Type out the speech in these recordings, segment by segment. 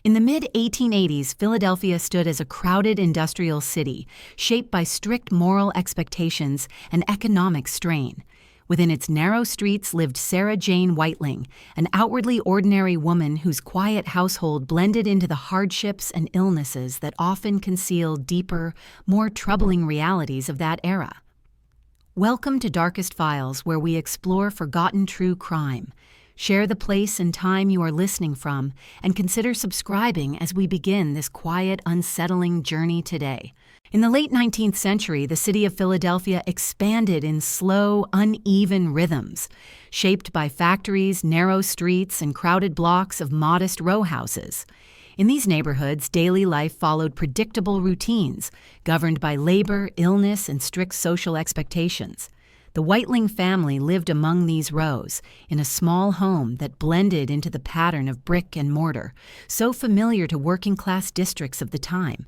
In the mid-1880s, Philadelphia stood as a crowded industrial city, shaped by strict moral expectations and economic strain. Within its narrow streets lived Sarah Jane Whiteling, an outwardly ordinary woman whose quiet household blended into the hardships and illnesses that often conceal deeper, more troubling realities of that era. Welcome to Darkest Files, where we explore forgotten true crime. Share the place and time you are listening from, and consider subscribing as we begin this quiet, unsettling journey today. In the late 19th century, the city of Philadelphia expanded in slow, uneven rhythms, shaped by factories, narrow streets, and crowded blocks of modest row houses. In these neighborhoods, daily life followed predictable routines, governed by labor, illness, and strict social expectations. The Whiteling family lived among these rows, in a small home that blended into the pattern of brick and mortar, so familiar to working-class districts of the time.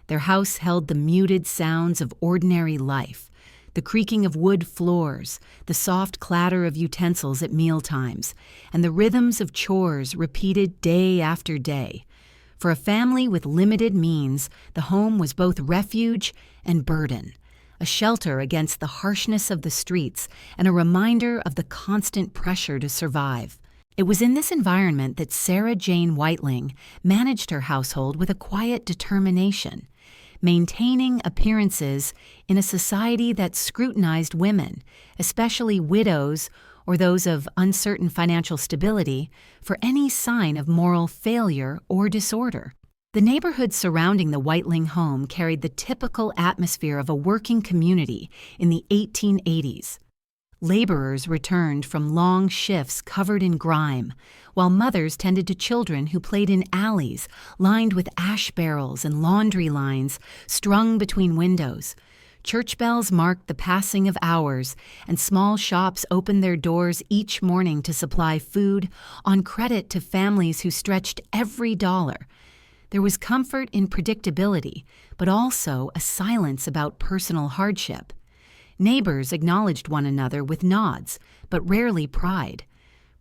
Their house held the muted sounds of ordinary life, the creaking of wood floors, the soft clatter of utensils at mealtimes, and the rhythms of chores repeated day after day. For a family with limited means, the home was both refuge and burden, a shelter against the harshness of the streets and a reminder of the constant pressure to survive. It was in this environment that Sarah Jane Whiteling managed her household with a quiet determination, maintaining appearances in a society that scrutinized women, especially widows or those of uncertain financial stability, for any sign of moral failure or disorder. The neighborhood surrounding the Whiteling home carried the typical atmosphere of a working community in the 1880s. Laborers returned from long shifts covered in grime, while mothers tended to children who played in alleys lined with ash barrels and laundry lines strung between windows. Church bells marked the passing of hours, and small shops opened their doors each morning to supply food on credit to families who stretched every dollar. There was comfort in predictability, but also a silence about personal hardship. Neighbors acknowledged one another with nods, but rarely pried.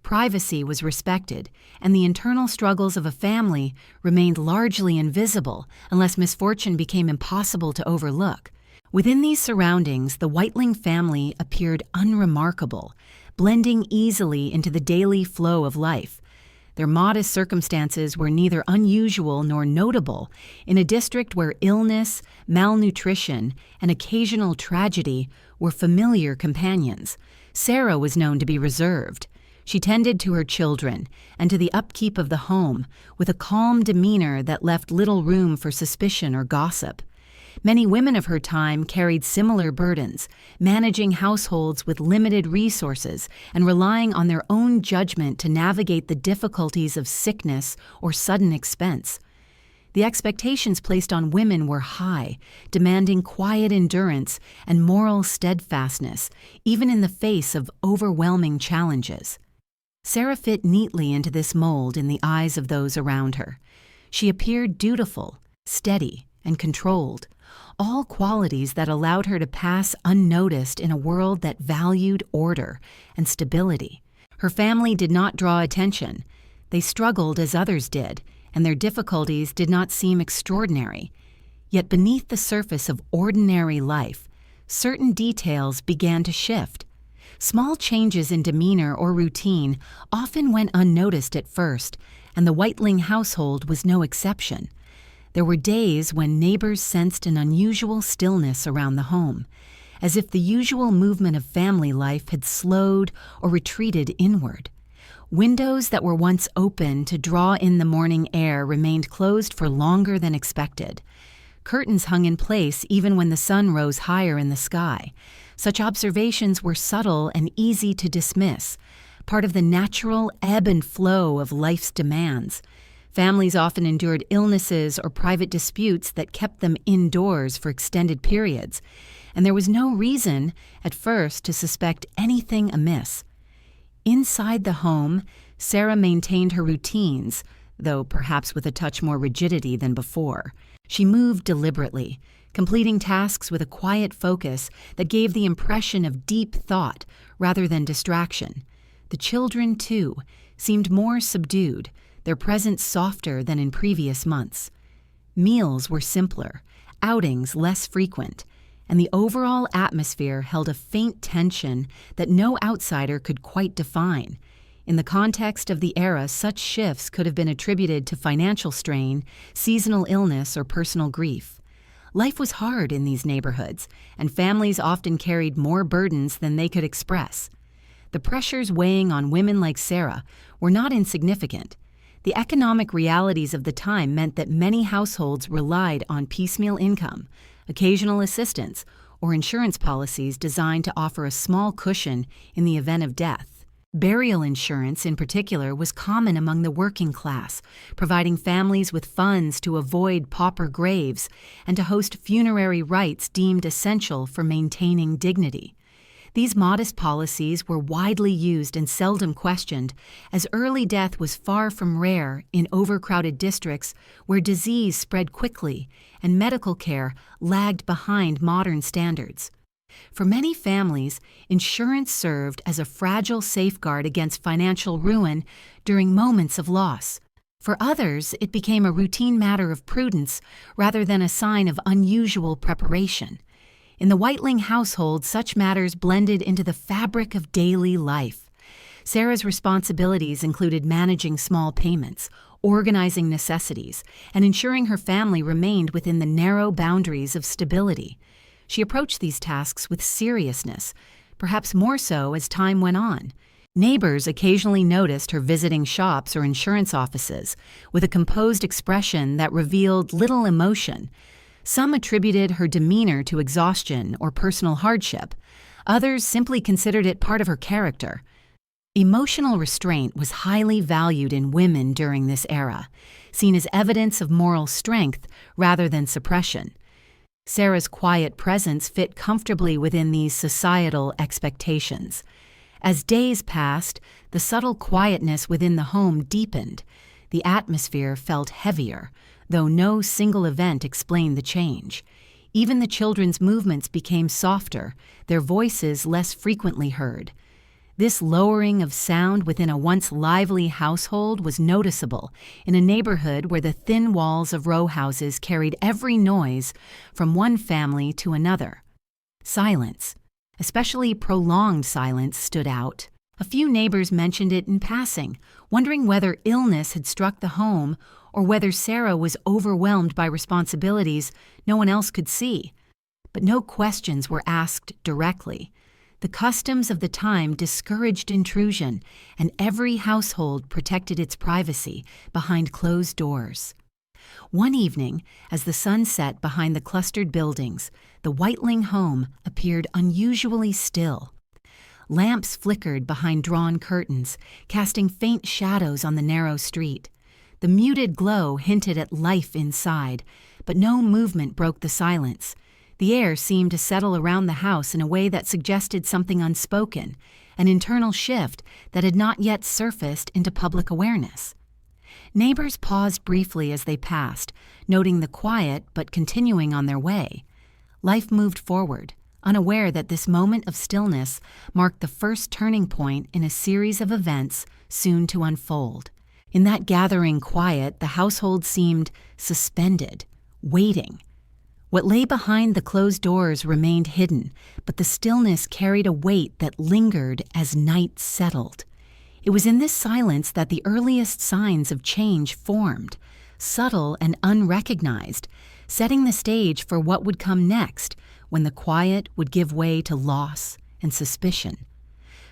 Privacy was respected, and the internal struggles of a family remained largely invisible unless misfortune became impossible to overlook. Within these surroundings, the Whiteling family appeared unremarkable, blending easily into the daily flow of life. Their modest circumstances were neither unusual nor notable in a district where illness, malnutrition, and occasional tragedy were familiar companions. Sarah was known to be reserved. She tended to her children and to the upkeep of the home with a calm demeanor that left little room for suspicion or gossip. Many women of her time carried similar burdens, managing households with limited resources and relying on their own judgment to navigate the difficulties of sickness or sudden expense. The expectations placed on women were high, demanding quiet endurance and moral steadfastness, even in the face of overwhelming challenges. Sarah fit neatly into this mold in the eyes of those around her. She appeared dutiful, steady, and controlled, all qualities that allowed her to pass unnoticed in a world that valued order and stability. Her family did not draw attention. They struggled as others did, and their difficulties did not seem extraordinary. Yet beneath the surface of ordinary life, certain details began to shift. Small changes in demeanor or routine often went unnoticed at first, and the Whiteling household was no exception. There were days when neighbors sensed an unusual stillness around the home, as if the usual movement of family life had slowed or retreated inward. Windows that were once open to draw in the morning air remained closed for longer than expected. Curtains hung in place even when the sun rose higher in the sky. Such observations were subtle and easy to dismiss, part of the natural ebb and flow of life's demands. Families often endured illnesses or private disputes that kept them indoors for extended periods, and there was no reason, at first, to suspect anything amiss. Inside the home, Sarah maintained her routines, though perhaps with a touch more rigidity than before. She moved deliberately, completing tasks with a quiet focus that gave the impression of deep thought rather than distraction. The children, too, seemed more subdued, their presence softer than in previous months. Meals were simpler, outings less frequent, and the overall atmosphere held a faint tension that no outsider could quite define. In the context of the era, such shifts could have been attributed to financial strain, seasonal illness, or personal grief. Life was hard in these neighborhoods, and families often carried more burdens than they could express. The pressures weighing on women like Sarah were not insignificant. The economic realities of the time meant that many households relied on piecemeal income, occasional assistance, or insurance policies designed to offer a small cushion in the event of death. Burial insurance, in particular, was common among the working class, providing families with funds to avoid pauper graves and to host funerary rites deemed essential for maintaining dignity. These modest policies were widely used and seldom questioned, as early death was far from rare in overcrowded districts where disease spread quickly and medical care lagged behind modern standards. For many families, insurance served as a fragile safeguard against financial ruin during moments of loss. For others, it became a routine matter of prudence rather than a sign of unusual preparation. In the Whiteling household, such matters blended into the fabric of daily life. Sarah's responsibilities included managing small payments, organizing necessities, and ensuring her family remained within the narrow boundaries of stability. She approached these tasks with seriousness, perhaps more so as time went on. Neighbors occasionally noticed her visiting shops or insurance offices with a composed expression that revealed little emotion. Some attributed her demeanor to exhaustion or personal hardship. Others simply considered it part of her character. Emotional restraint was highly valued in women during this era, seen as evidence of moral strength rather than suppression. Sarah's quiet presence fit comfortably within these societal expectations. As days passed, the subtle quietness within the home deepened. The atmosphere felt heavier, though no single event explained the change. Even the children's movements became softer, their voices less frequently heard. This lowering of sound within a once lively household was noticeable in a neighborhood where the thin walls of row houses carried every noise from one family to another. Silence, especially prolonged silence, stood out. A few neighbors mentioned it in passing, wondering whether illness had struck the home or whether Sarah was overwhelmed by responsibilities no one else could see. But no questions were asked directly. The customs of the time discouraged intrusion, and every household protected its privacy behind closed doors. One evening, as the sun set behind the clustered buildings, the Whiteling home appeared unusually still. Lamps flickered behind drawn curtains, casting faint shadows on the narrow street. The muted glow hinted at life inside, but no movement broke the silence. The air seemed to settle around the house in a way that suggested something unspoken, an internal shift that had not yet surfaced into public awareness. Neighbors paused briefly as they passed, noting the quiet but continuing on their way. Life moved forward, unaware that this moment of stillness marked the first turning point in a series of events soon to unfold. In that gathering quiet, the household seemed suspended, waiting. What lay behind the closed doors remained hidden, but the stillness carried a weight that lingered as night settled. It was in this silence that the earliest signs of change formed, subtle and unrecognized, setting the stage for what would come next, when the quiet would give way to loss and suspicion.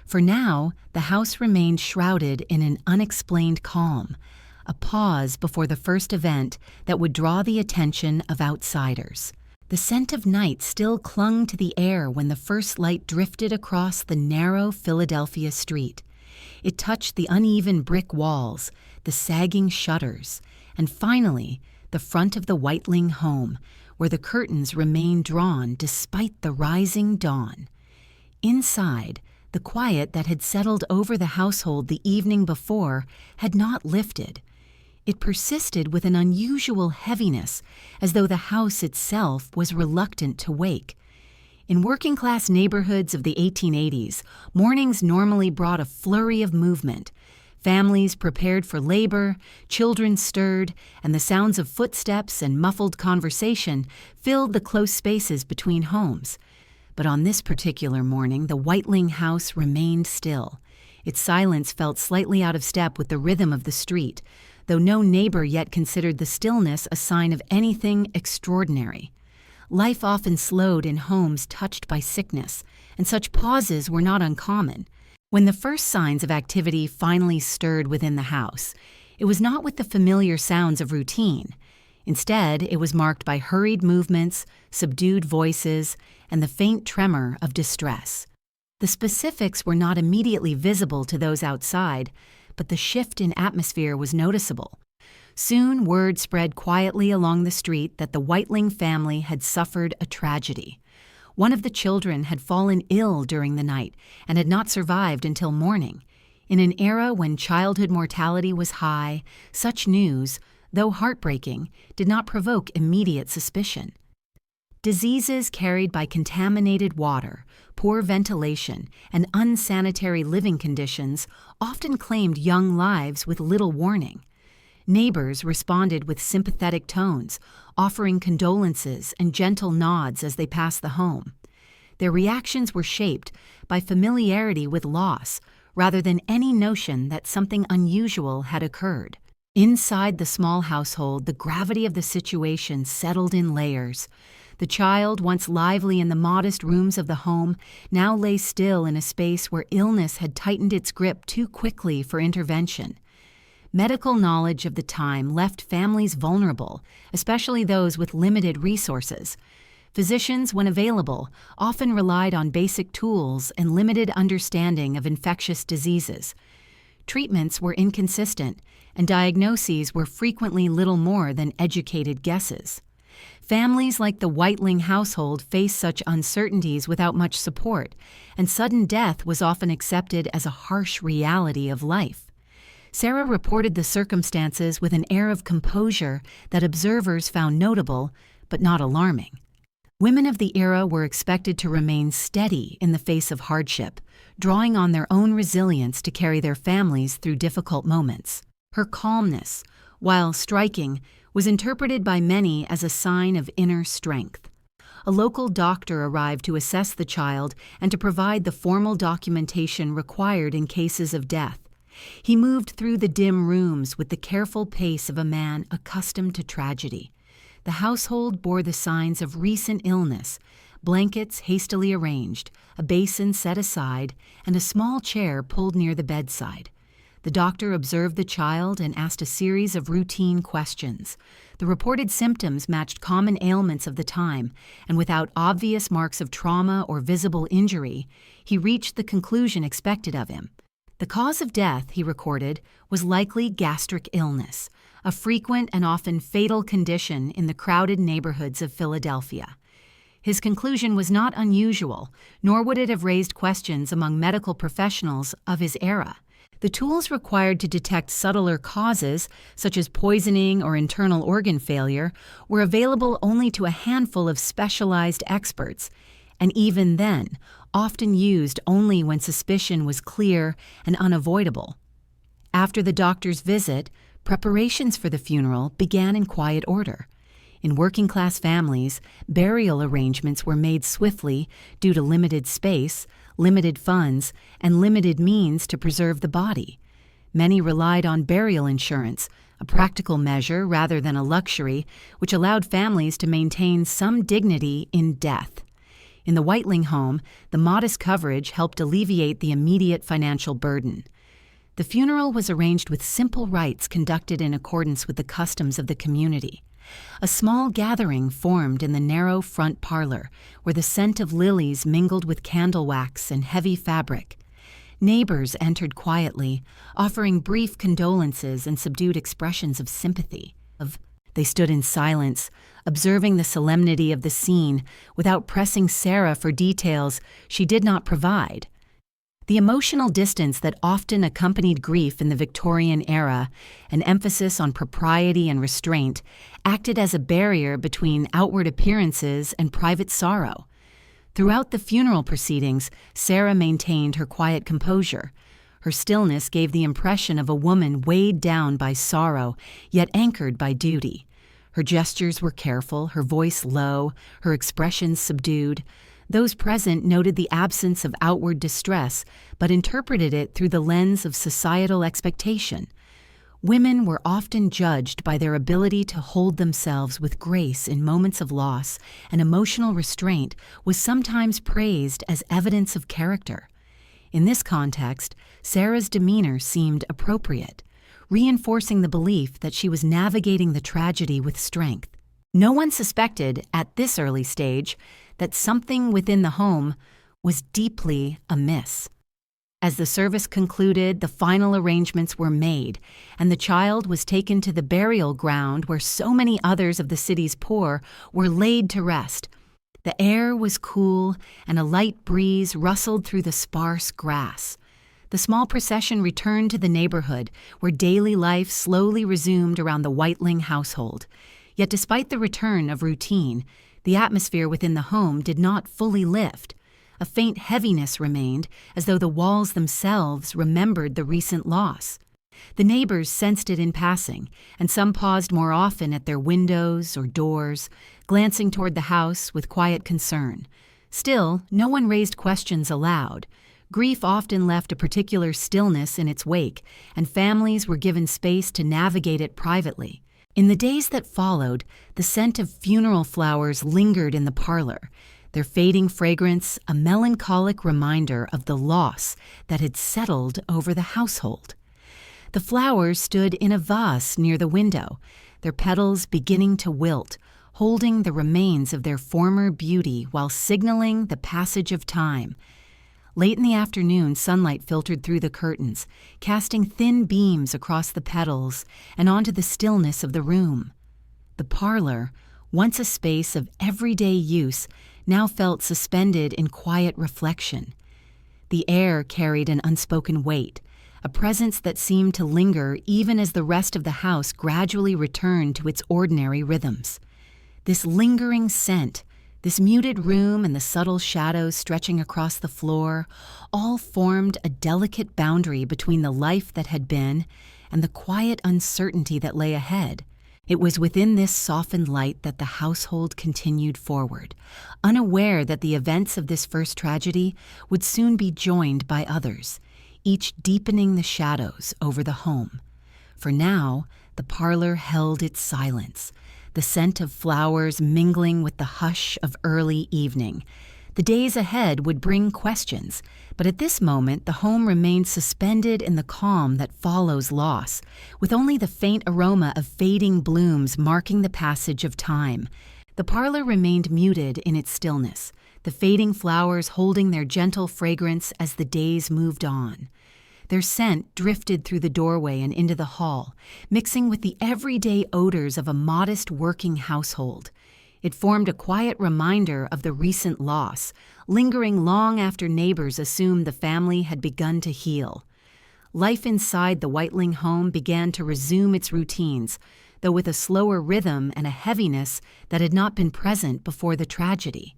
For now, the house remained shrouded in an unexplained calm, a pause before the first event that would draw the attention of outsiders. The scent of night still clung to the air when the first light drifted across the narrow Philadelphia street. It touched the uneven brick walls, the sagging shutters, and finally, the front of the Whiteling home, where the curtains remained drawn despite the rising dawn. Inside, the quiet that had settled over the household the evening before had not lifted. It persisted with an unusual heaviness, as though the house itself was reluctant to wake. In working-class neighborhoods of the 1880s, mornings normally brought a flurry of movement. Families prepared for labor, children stirred, and the sounds of footsteps and muffled conversation filled the close spaces between homes. But on this particular morning, the Whiteling house remained still. Its silence felt slightly out of step with the rhythm of the street, though no neighbor yet considered the stillness a sign of anything extraordinary. Life often slowed in homes touched by sickness, and such pauses were not uncommon. When the first signs of activity finally stirred within the house, it was not with the familiar sounds of routine. Instead, it was marked by hurried movements, subdued voices, and the faint tremor of distress. The specifics were not immediately visible to those outside, but the shift in atmosphere was noticeable. Soon word spread quietly along the street that the Whiteling family had suffered a tragedy. One of the children had fallen ill during the night and had not survived until morning. In an era when childhood mortality was high, such news, though heartbreaking, did not provoke immediate suspicion. Diseases carried by contaminated water, poor ventilation, and unsanitary living conditions often claimed young lives with little warning. Neighbors responded with sympathetic tones, offering condolences and gentle nods as they passed the home. Their reactions were shaped by familiarity with loss rather than any notion that something unusual had occurred. Inside the small household, the gravity of the situation settled in layers. The child, once lively in the modest rooms of the home, now lay still in a space where illness had tightened its grip too quickly for intervention. Medical knowledge of the time left families vulnerable, especially those with limited resources. Physicians, when available, often relied on basic tools and limited understanding of infectious diseases. Treatments were inconsistent, and diagnoses were frequently little more than educated guesses. Families like the Whiteling household faced such uncertainties without much support, and sudden death was often accepted as a harsh reality of life. Sarah reported the circumstances with an air of composure that observers found notable, but not alarming. Women of the era were expected to remain steady in the face of hardship, drawing on their own resilience to carry their families through difficult moments. Her calmness, while striking, was interpreted by many as a sign of inner strength. A local doctor arrived to assess the child and to provide the formal documentation required in cases of death. He moved through the dim rooms with the careful pace of a man accustomed to tragedy. The household bore the signs of recent illness, blankets hastily arranged, a basin set aside, and a small chair pulled near the bedside. The doctor observed the child and asked a series of routine questions. The reported symptoms matched common ailments of the time, and without obvious marks of trauma or visible injury, he reached the conclusion expected of him. The cause of death, he recorded, was likely gastric illness, a frequent and often fatal condition in the crowded neighborhoods of Philadelphia. His conclusion was not unusual, nor would it have raised questions among medical professionals of his era. The tools required to detect subtler causes, such as poisoning or internal organ failure, were available only to a handful of specialized experts, and even then, often used only when suspicion was clear and unavoidable. After the doctor's visit, preparations for the funeral began in quiet order. In working-class families, burial arrangements were made swiftly due to limited space, limited funds, and limited means to preserve the body. Many relied on burial insurance, a practical measure rather than a luxury, which allowed families to maintain some dignity in death. In the Whiteling home, the modest coverage helped alleviate the immediate financial burden. The funeral was arranged with simple rites conducted in accordance with the customs of the community. A small gathering formed in the narrow front parlor, where the scent of lilies mingled with candle wax and heavy fabric. Neighbors entered quietly, offering brief condolences and subdued expressions of sympathy. They stood in silence, observing the solemnity of the scene without pressing Sarah for details she did not provide. The emotional distance that often accompanied grief in the Victorian era, an emphasis on propriety and restraint, acted as a barrier between outward appearances and private sorrow. Throughout the funeral proceedings, Sarah maintained her quiet composure. Her stillness gave the impression of a woman weighed down by sorrow, yet anchored by duty. Her gestures were careful, her voice low, her expressions subdued. Those present noted the absence of outward distress, but interpreted it through the lens of societal expectation. Women were often judged by their ability to hold themselves with grace in moments of loss, and emotional restraint was sometimes praised as evidence of character. In this context, Sarah's demeanor seemed appropriate, reinforcing the belief that she was navigating the tragedy with strength. No one suspected, at this early stage, that something within the home was deeply amiss. As the service concluded, the final arrangements were made, and the child was taken to the burial ground where so many others of the city's poor were laid to rest. The air was cool, and a light breeze rustled through the sparse grass. The small procession returned to the neighborhood, where daily life slowly resumed around the Whiteling household. Yet despite the return of routine, the atmosphere within the home did not fully lift. A faint heaviness remained, as though the walls themselves remembered the recent loss. The neighbors sensed it in passing, and some paused more often at their windows or doors, glancing toward the house with quiet concern. Still, no one raised questions aloud. Grief often left a particular stillness in its wake, and families were given space to navigate it privately. In the days that followed, the scent of funeral flowers lingered in the parlor, their fading fragrance a melancholic reminder of the loss that had settled over the household. The flowers stood in a vase near the window, their petals beginning to wilt, holding the remains of their former beauty while signaling the passage of time. Late in the afternoon, sunlight filtered through the curtains, casting thin beams across the petals and onto the stillness of the room. The parlor, once a space of everyday use, now felt suspended in quiet reflection. The air carried an unspoken weight, a presence that seemed to linger even as the rest of the house gradually returned to its ordinary rhythms. This lingering scent, this muted room and the subtle shadows stretching across the floor, all formed a delicate boundary between the life that had been and the quiet uncertainty that lay ahead. It was within this softened light that the household continued forward, unaware that the events of this first tragedy would soon be joined by others, each deepening the shadows over the home. For now, the parlor held its silence, the scent of flowers mingling with the hush of early evening. The days ahead would bring questions, but at this moment the home remained suspended in the calm that follows loss, with only the faint aroma of fading blooms marking the passage of time. The parlor remained muted in its stillness, the fading flowers holding their gentle fragrance as the days moved on. Their scent drifted through the doorway and into the hall, mixing with the everyday odors of a modest working household. It formed a quiet reminder of the recent loss, lingering long after neighbors assumed the family had begun to heal. Life inside the Whiteling home began to resume its routines, though with a slower rhythm and a heaviness that had not been present before the tragedy.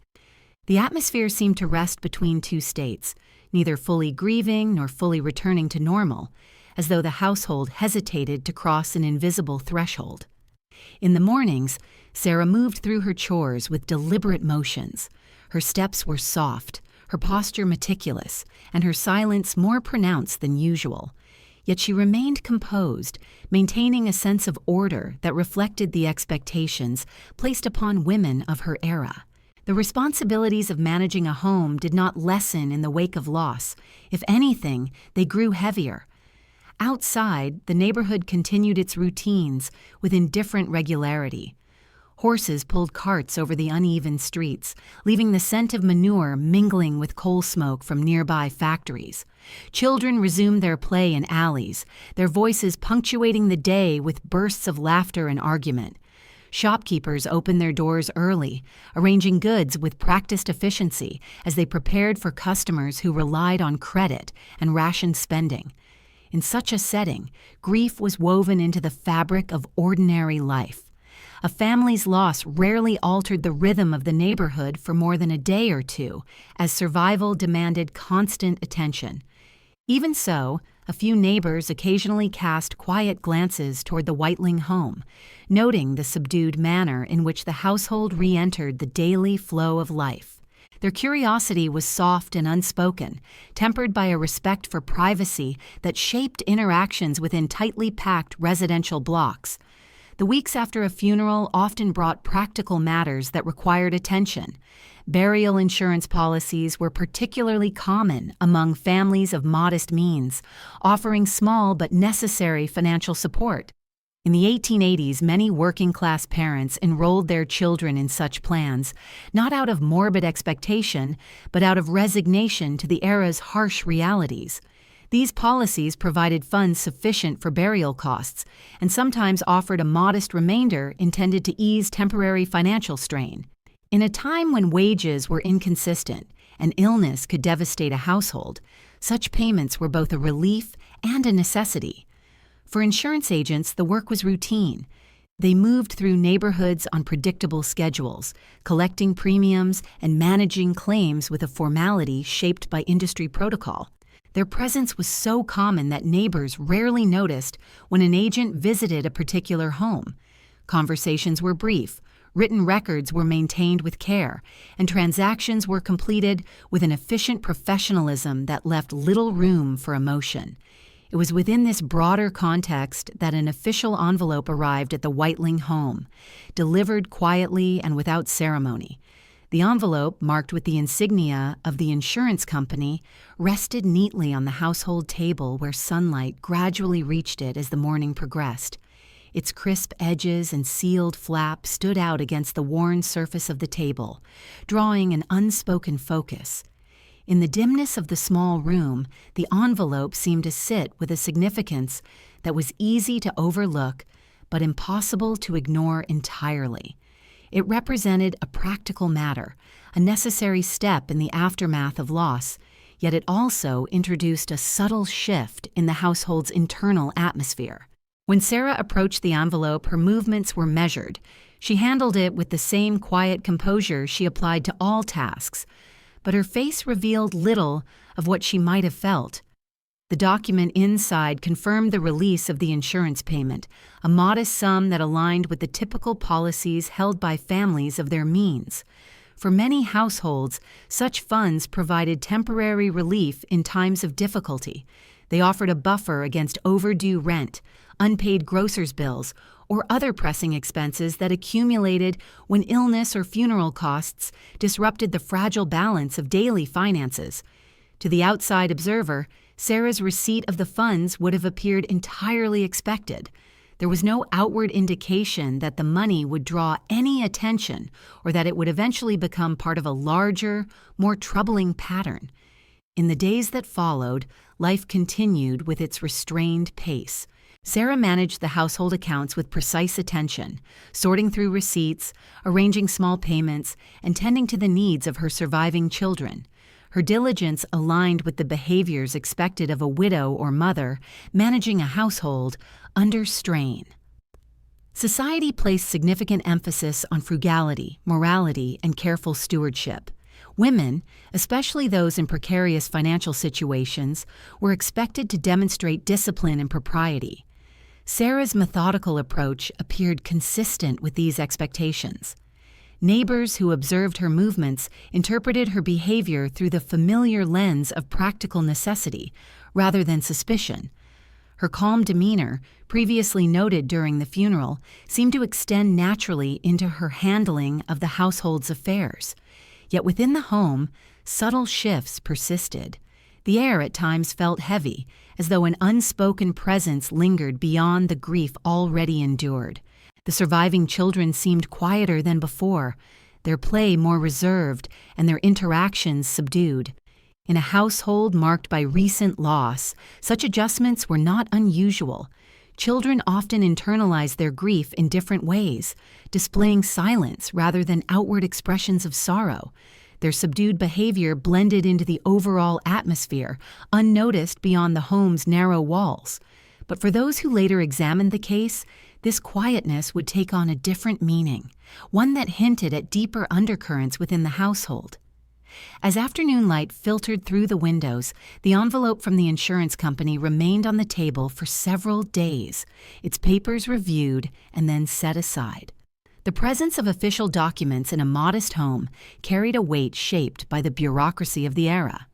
The atmosphere seemed to rest between two states, neither fully grieving nor fully returning to normal, as though the household hesitated to cross an invisible threshold. In the mornings, Sarah moved through her chores with deliberate motions. Her steps were soft, her posture meticulous, and her silence more pronounced than usual. Yet she remained composed, maintaining a sense of order that reflected the expectations placed upon women of her era. The responsibilities of managing a home did not lessen in the wake of loss. If anything, they grew heavier. Outside, the neighborhood continued its routines with indifferent regularity. Horses pulled carts over the uneven streets, leaving the scent of manure mingling with coal smoke from nearby factories. Children resumed their play in alleys, their voices punctuating the day with bursts of laughter and argument. Shopkeepers opened their doors early, arranging goods with practiced efficiency as they prepared for customers who relied on credit and rationed spending. In such a setting, grief was woven into the fabric of ordinary life. A family's loss rarely altered the rhythm of the neighborhood for more than a day or two, as survival demanded constant attention. Even so, a few neighbors occasionally cast quiet glances toward the Whiteling home, noting the subdued manner in which the household re-entered the daily flow of life. Their curiosity was soft and unspoken, tempered by a respect for privacy that shaped interactions within tightly packed residential blocks. The weeks after a funeral often brought practical matters that required attention. Burial insurance policies were particularly common among families of modest means, offering small but necessary financial support. In the 1880s, many working-class parents enrolled their children in such plans, not out of morbid expectation, but out of resignation to the era's harsh realities. These policies provided funds sufficient for burial costs, and sometimes offered a modest remainder intended to ease temporary financial strain. In a time when wages were inconsistent and illness could devastate a household, such payments were both a relief and a necessity. For insurance agents, the work was routine. They moved through neighborhoods on predictable schedules, collecting premiums and managing claims with a formality shaped by industry protocol. Their presence was so common that neighbors rarely noticed when an agent visited a particular home. Conversations were brief, written records were maintained with care, and transactions were completed with an efficient professionalism that left little room for emotion. It was within this broader context that an official envelope arrived at the Whiteling home, delivered quietly and without ceremony. The envelope, marked with the insignia of the insurance company, rested neatly on the household table where sunlight gradually reached it as the morning progressed. Its crisp edges and sealed flap stood out against the worn surface of the table, drawing an unspoken focus. In the dimness of the small room, the envelope seemed to sit with a significance that was easy to overlook but impossible to ignore entirely. It represented a practical matter, a necessary step in the aftermath of loss, yet it also introduced a subtle shift in the household's internal atmosphere. When Sarah approached the envelope, her movements were measured. She handled it with the same quiet composure she applied to all tasks, but her face revealed little of what she might have felt. The document inside confirmed the release of the insurance payment, a modest sum that aligned with the typical policies held by families of their means. For many households, such funds provided temporary relief in times of difficulty. They offered a buffer against overdue rent, unpaid grocer's bills, or other pressing expenses that accumulated when illness or funeral costs disrupted the fragile balance of daily finances. To the outside observer, Sarah's receipt of the funds would have appeared entirely expected. There was no outward indication that the money would draw any attention or that it would eventually become part of a larger, more troubling pattern. In the days that followed, life continued with its restrained pace. Sarah managed the household accounts with precise attention, sorting through receipts, arranging small payments, and tending to the needs of her surviving children. Her diligence aligned with the behaviors expected of a widow or mother managing a household under strain. Society placed significant emphasis on frugality, morality, and careful stewardship. Women, especially those in precarious financial situations, were expected to demonstrate discipline and propriety. Sarah's methodical approach appeared consistent with these expectations. Neighbors who observed her movements interpreted her behavior through the familiar lens of practical necessity rather than suspicion. Her calm demeanor, previously noted during the funeral, seemed to extend naturally into her handling of the household's affairs. Yet within the home, subtle shifts persisted. The air at times felt heavy, as though an unspoken presence lingered beyond the grief already endured. The surviving children seemed quieter than before, their play more reserved and their interactions subdued. In a household marked by recent loss, such adjustments were not unusual. Children often internalize their grief in different ways, displaying silence rather than outward expressions of sorrow. Their subdued behavior blended into the overall atmosphere, unnoticed beyond the home's narrow walls. But for those who later examined the case, this quietness would take on a different meaning, one that hinted at deeper undercurrents within the household. As afternoon light filtered through the windows, the envelope from the insurance company remained on the table for several days, its papers reviewed and then set aside. The presence of official documents in a modest home carried a weight shaped by the bureaucracy of the era.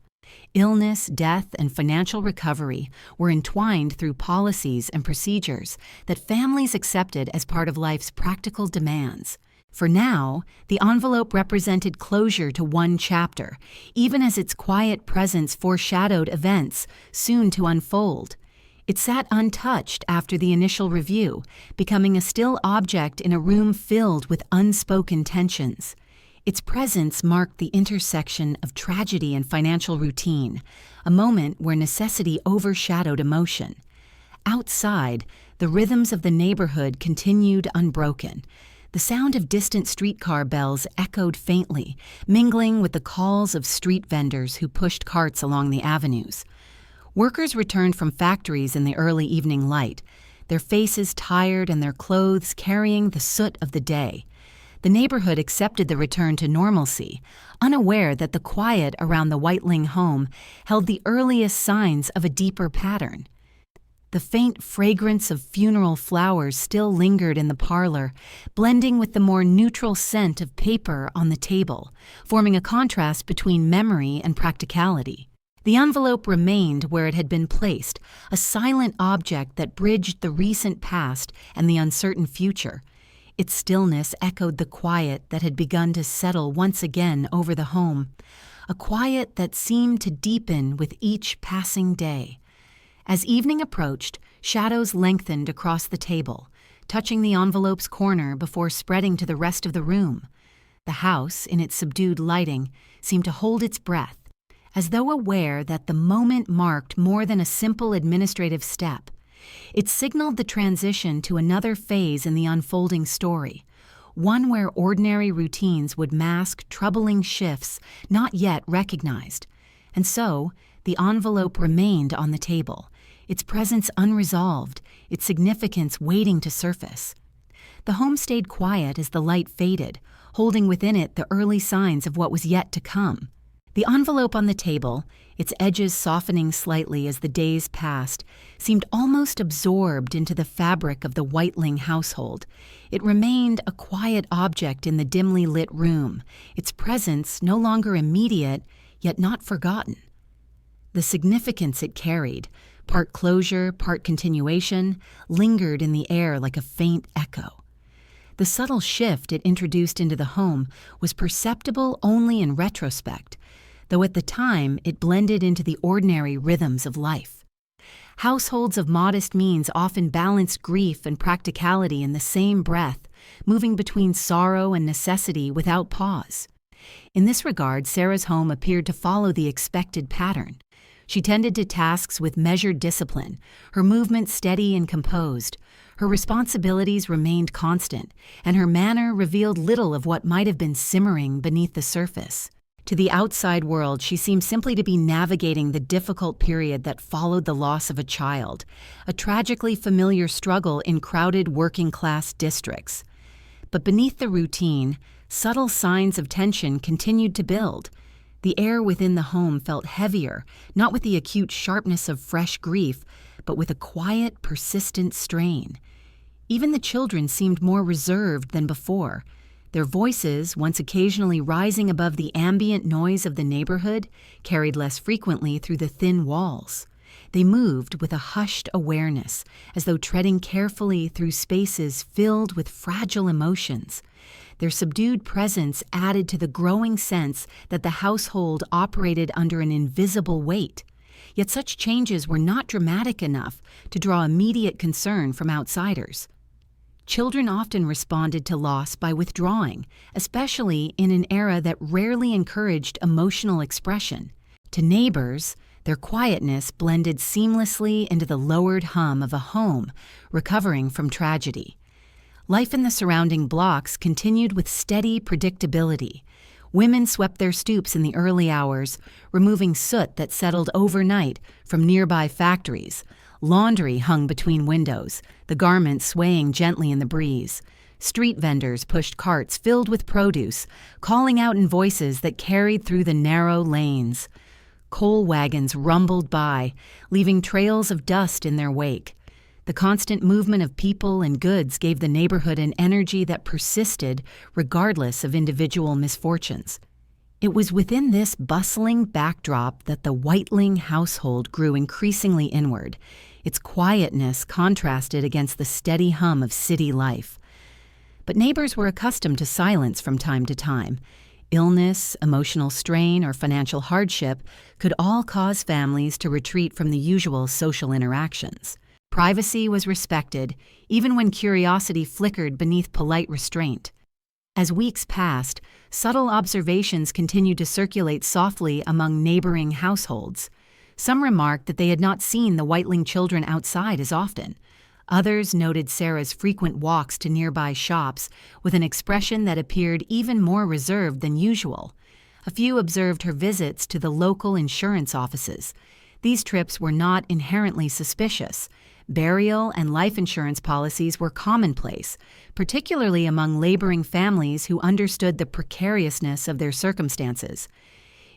Illness, death, and financial recovery were entwined through policies and procedures that families accepted as part of life's practical demands. For now, the envelope represented closure to one chapter, even as its quiet presence foreshadowed events soon to unfold. It sat untouched after the initial review, becoming a still object in a room filled with unspoken tensions. Its presence marked the intersection of tragedy and financial routine, a moment where necessity overshadowed emotion. Outside, the rhythms of the neighborhood continued unbroken. The sound of distant streetcar bells echoed faintly, mingling with the calls of street vendors who pushed carts along the avenues. Workers returned from factories in the early evening light, their faces tired and their clothes carrying the soot of the day. The neighborhood accepted the return to normalcy, unaware that the quiet around the Whiteling home held the earliest signs of a deeper pattern. The faint fragrance of funeral flowers still lingered in the parlor, blending with the more neutral scent of paper on the table, forming a contrast between memory and practicality. The envelope remained where it had been placed, a silent object that bridged the recent past and the uncertain future. Its stillness echoed the quiet that had begun to settle once again over the home, a quiet that seemed to deepen with each passing day. As evening approached, shadows lengthened across the table, touching the envelope's corner before spreading to the rest of the room. The house, in its subdued lighting, seemed to hold its breath, as though aware that the moment marked more than a simple administrative step. It signaled the transition to another phase in the unfolding story, one where ordinary routines would mask troubling shifts not yet recognized. And so, the envelope remained on the table, its presence unresolved, its significance waiting to surface. The home stayed quiet as the light faded, holding within it the early signs of what was yet to come. The envelope on the table, its edges softening slightly as the days passed, seemed almost absorbed into the fabric of the Whiteling household. It remained a quiet object in the dimly lit room, its presence no longer immediate, yet not forgotten. The significance it carried, part closure, part continuation, lingered in the air like a faint echo. The subtle shift it introduced into the home was perceptible only in retrospect, though at the time it blended into the ordinary rhythms of life. Households of modest means often balanced grief and practicality in the same breath, moving between sorrow and necessity without pause. In this regard, Sarah's home appeared to follow the expected pattern. She tended to tasks with measured discipline, her movements steady and composed. Her responsibilities remained constant, and her manner revealed little of what might have been simmering beneath the surface. To the outside world, she seemed simply to be navigating the difficult period that followed the loss of a child, a tragically familiar struggle in crowded working-class districts. But beneath the routine, subtle signs of tension continued to build. The air within the home felt heavier, not with the acute sharpness of fresh grief, but with a quiet, persistent strain. Even the children seemed more reserved than before. Their voices, once occasionally rising above the ambient noise of the neighborhood, carried less frequently through the thin walls. They moved with a hushed awareness, as though treading carefully through spaces filled with fragile emotions. Their subdued presence added to the growing sense that the household operated under an invisible weight. Yet such changes were not dramatic enough to draw immediate concern from outsiders. Children often responded to loss by withdrawing, especially in an era that rarely encouraged emotional expression. To neighbors, their quietness blended seamlessly into the lowered hum of a home recovering from tragedy. Life in the surrounding blocks continued with steady predictability. Women swept their stoops in the early hours, removing soot that settled overnight from nearby factories. Laundry hung between windows, the garments swaying gently in the breeze. Street vendors pushed carts filled with produce, calling out in voices that carried through the narrow lanes. Coal wagons rumbled by, leaving trails of dust in their wake. The constant movement of people and goods gave the neighborhood an energy that persisted regardless of individual misfortunes. It was within this bustling backdrop that the Whiteling household grew increasingly inward, its quietness contrasted against the steady hum of city life. But neighbors were accustomed to silence from time to time. Illness, emotional strain, or financial hardship could all cause families to retreat from the usual social interactions. Privacy was respected, even when curiosity flickered beneath polite restraint. As weeks passed, subtle observations continued to circulate softly among neighboring households. Some remarked that they had not seen the Whiteling children outside as often. Others noted Sarah's frequent walks to nearby shops with an expression that appeared even more reserved than usual. A few observed her visits to the local insurance offices. These trips were not inherently suspicious. Burial and life insurance policies were commonplace, particularly among laboring families who understood the precariousness of their circumstances.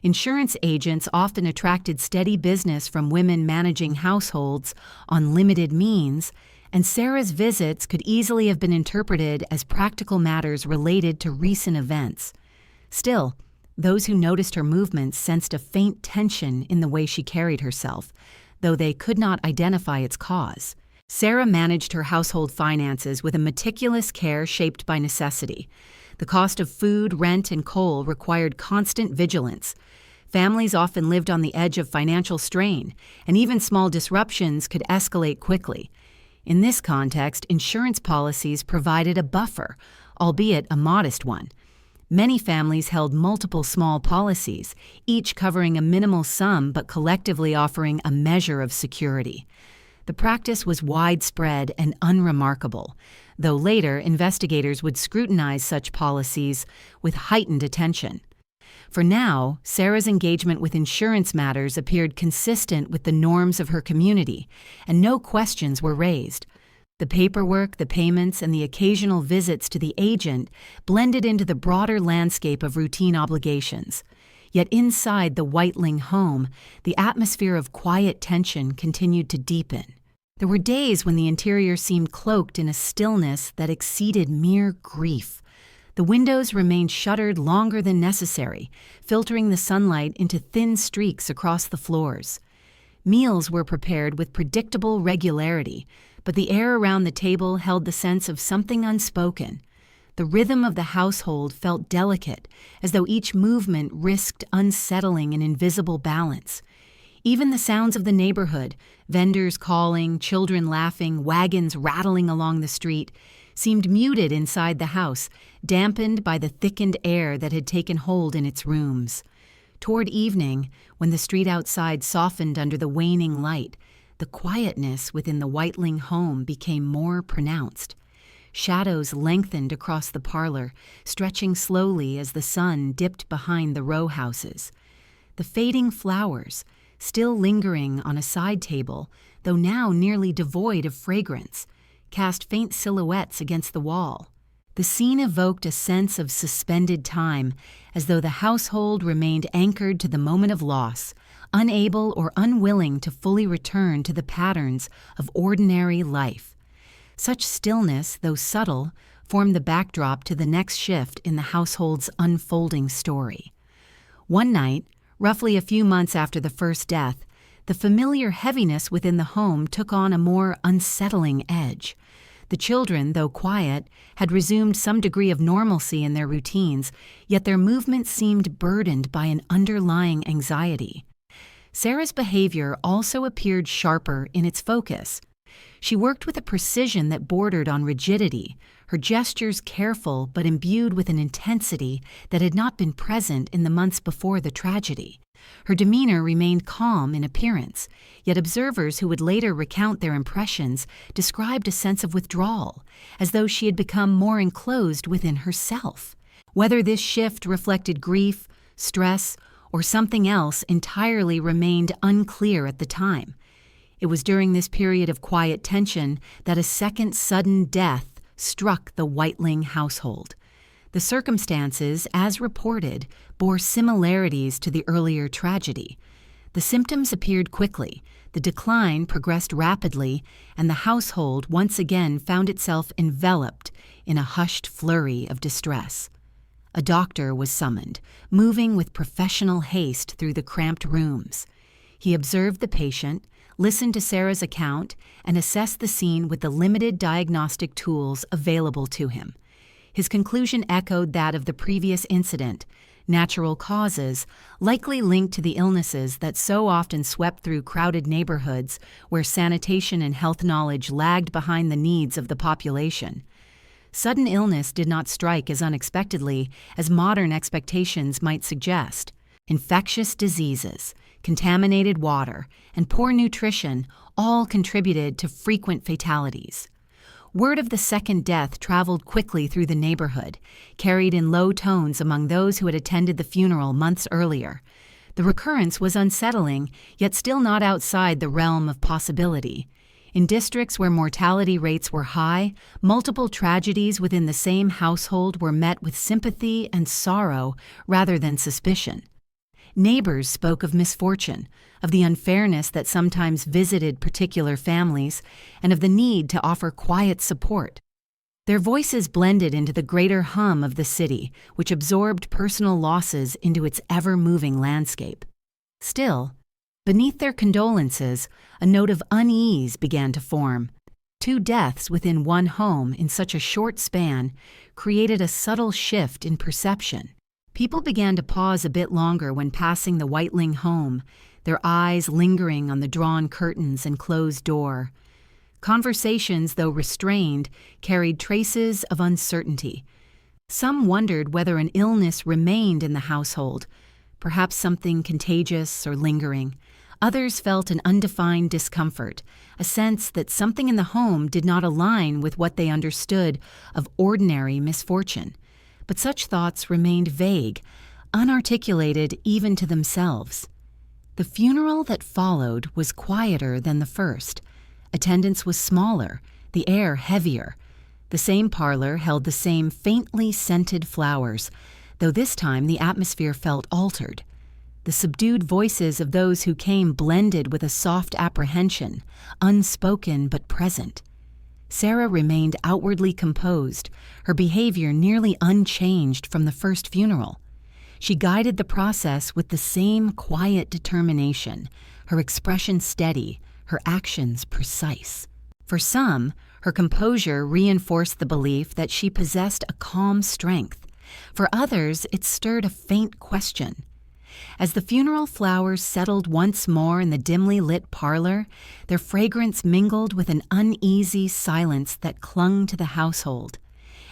Insurance agents often attracted steady business from women managing households on limited means, and Sarah's visits could easily have been interpreted as practical matters related to recent events. Still, those who noticed her movements sensed a faint tension in the way she carried herself, though they could not identify its cause. Sarah managed her household finances with a meticulous care shaped by necessity. The cost of food, rent, and coal required constant vigilance. Families often lived on the edge of financial strain, and even small disruptions could escalate quickly. In this context, insurance policies provided a buffer, albeit a modest one. Many families held multiple small policies, each covering a minimal sum but collectively offering a measure of security. The practice was widespread and unremarkable, though later investigators would scrutinize such policies with heightened attention. For now, Sarah's engagement with insurance matters appeared consistent with the norms of her community, and no questions were raised. The paperwork, the payments, and the occasional visits to the agent blended into the broader landscape of routine obligations. Yet inside the Whiteling home, the atmosphere of quiet tension continued to deepen. There were days when the interior seemed cloaked in a stillness that exceeded mere grief. The windows remained shuttered longer than necessary, filtering the sunlight into thin streaks across the floors. Meals were prepared with predictable regularity, but the air around the table held the sense of something unspoken. The rhythm of the household felt delicate, as though each movement risked unsettling an invisible balance. Even the sounds of the neighborhood, vendors calling, children laughing, wagons rattling along the street, seemed muted inside the house, dampened by the thickened air that had taken hold in its rooms. Toward evening, when the street outside softened under the waning light, the quietness within the Whiteling home became more pronounced. Shadows lengthened across the parlor, stretching slowly as the sun dipped behind the row houses. The fading flowers, still lingering on a side table, though now nearly devoid of fragrance, cast faint silhouettes against the wall. The scene evoked a sense of suspended time, as though the household remained anchored to the moment of loss, unable or unwilling to fully return to the patterns of ordinary life. Such stillness, though subtle, formed the backdrop to the next shift in the household's unfolding story. One night, roughly a few months after the first death, the familiar heaviness within the home took on a more unsettling edge. The children, though quiet, had resumed some degree of normalcy in their routines, yet their movements seemed burdened by an underlying anxiety. Sarah's behavior also appeared sharper in its focus. She worked with a precision that bordered on rigidity, her gestures careful but imbued with an intensity that had not been present in the months before the tragedy. Her demeanor remained calm in appearance, yet observers who would later recount their impressions described a sense of withdrawal, as though she had become more enclosed within herself. Whether this shift reflected grief, stress, or something else entirely remained unclear at the time. It was during this period of quiet tension that a second sudden death struck the Whiteling household. The circumstances, as reported, bore similarities to the earlier tragedy. The symptoms appeared quickly, the decline progressed rapidly, and the household once again found itself enveloped in a hushed flurry of distress. A doctor was summoned, moving with professional haste through the cramped rooms. He observed the patient, listened to Sarah's account, and assessed the scene with the limited diagnostic tools available to him. His conclusion echoed that of the previous incident: natural causes, likely linked to the illnesses that so often swept through crowded neighborhoods where sanitation and health knowledge lagged behind the needs of the population. Sudden illness did not strike as unexpectedly as modern expectations might suggest. Infectious diseases, contaminated water, and poor nutrition all contributed to frequent fatalities. Word of the second death traveled quickly through the neighborhood, carried in low tones among those who had attended the funeral months earlier. The recurrence was unsettling, yet still not outside the realm of possibility. In districts where mortality rates were high, multiple tragedies within the same household were met with sympathy and sorrow rather than suspicion. Neighbors spoke of misfortune, of the unfairness that sometimes visited particular families, and of the need to offer quiet support. Their voices blended into the greater hum of the city, which absorbed personal losses into its ever-moving landscape. Still, beneath their condolences, a note of unease began to form. 2 deaths within one home in such a short span created a subtle shift in perception. People began to pause a bit longer when passing the Whiteling home, their eyes lingering on the drawn curtains and closed door. Conversations, though restrained, carried traces of uncertainty. Some wondered whether an illness remained in the household, perhaps something contagious or lingering. Others felt an undefined discomfort, a sense that something in the home did not align with what they understood of ordinary misfortune. But such thoughts remained vague, unarticulated even to themselves. The funeral that followed was quieter than the first. Attendance was smaller, the air heavier. The same parlor held the same faintly scented flowers, though this time the atmosphere felt altered. The subdued voices of those who came blended with a soft apprehension, unspoken but present. Sarah remained outwardly composed, her behavior nearly unchanged from the first funeral. She guided the process with the same quiet determination, her expression steady, her actions precise. For some, her composure reinforced the belief that she possessed a calm strength. For others, it stirred a faint question. As the funeral flowers settled once more in the dimly lit parlor, their fragrance mingled with an uneasy silence that clung to the household.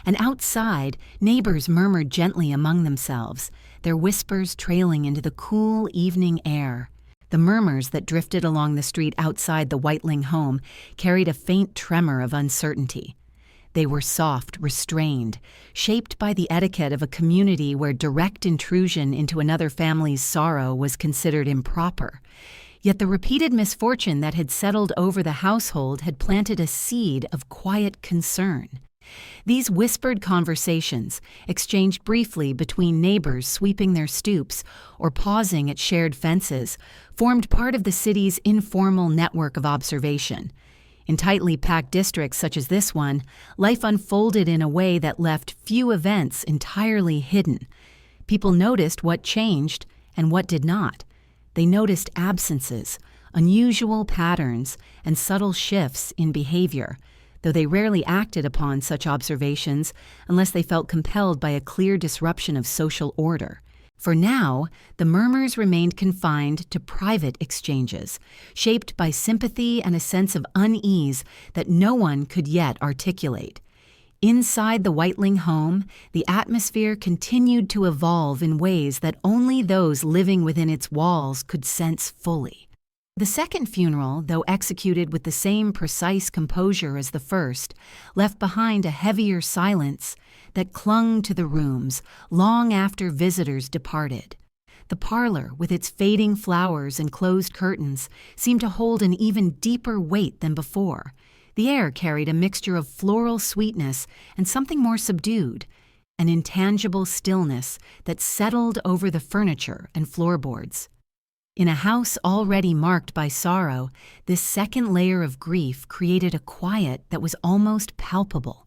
And outside, neighbors murmured gently among themselves, their whispers trailing into the cool evening air. The murmurs that drifted along the street outside the Whiteling home carried a faint tremor of uncertainty. They were soft, restrained, shaped by the etiquette of a community where direct intrusion into another family's sorrow was considered improper. Yet the repeated misfortune that had settled over the household had planted a seed of quiet concern. These whispered conversations, exchanged briefly between neighbors sweeping their stoops or pausing at shared fences, formed part of the city's informal network of observation. In tightly packed districts such as this one, life unfolded in a way that left few events entirely hidden. People noticed what changed and what did not. They noticed absences, unusual patterns, and subtle shifts in behavior, though they rarely acted upon such observations unless they felt compelled by a clear disruption of social order. For now, the murmurs remained confined to private exchanges, shaped by sympathy and a sense of unease that no one could yet articulate. Inside the Whiteling home, the atmosphere continued to evolve in ways that only those living within its walls could sense fully. The second funeral, though executed with the same precise composure as the first, left behind a heavier silence that clung to the rooms long after visitors departed. The parlor, with its fading flowers and closed curtains, seemed to hold an even deeper weight than before. The air carried a mixture of floral sweetness and something more subdued, an intangible stillness that settled over the furniture and floorboards. In a house already marked by sorrow, this second layer of grief created a quiet that was almost palpable.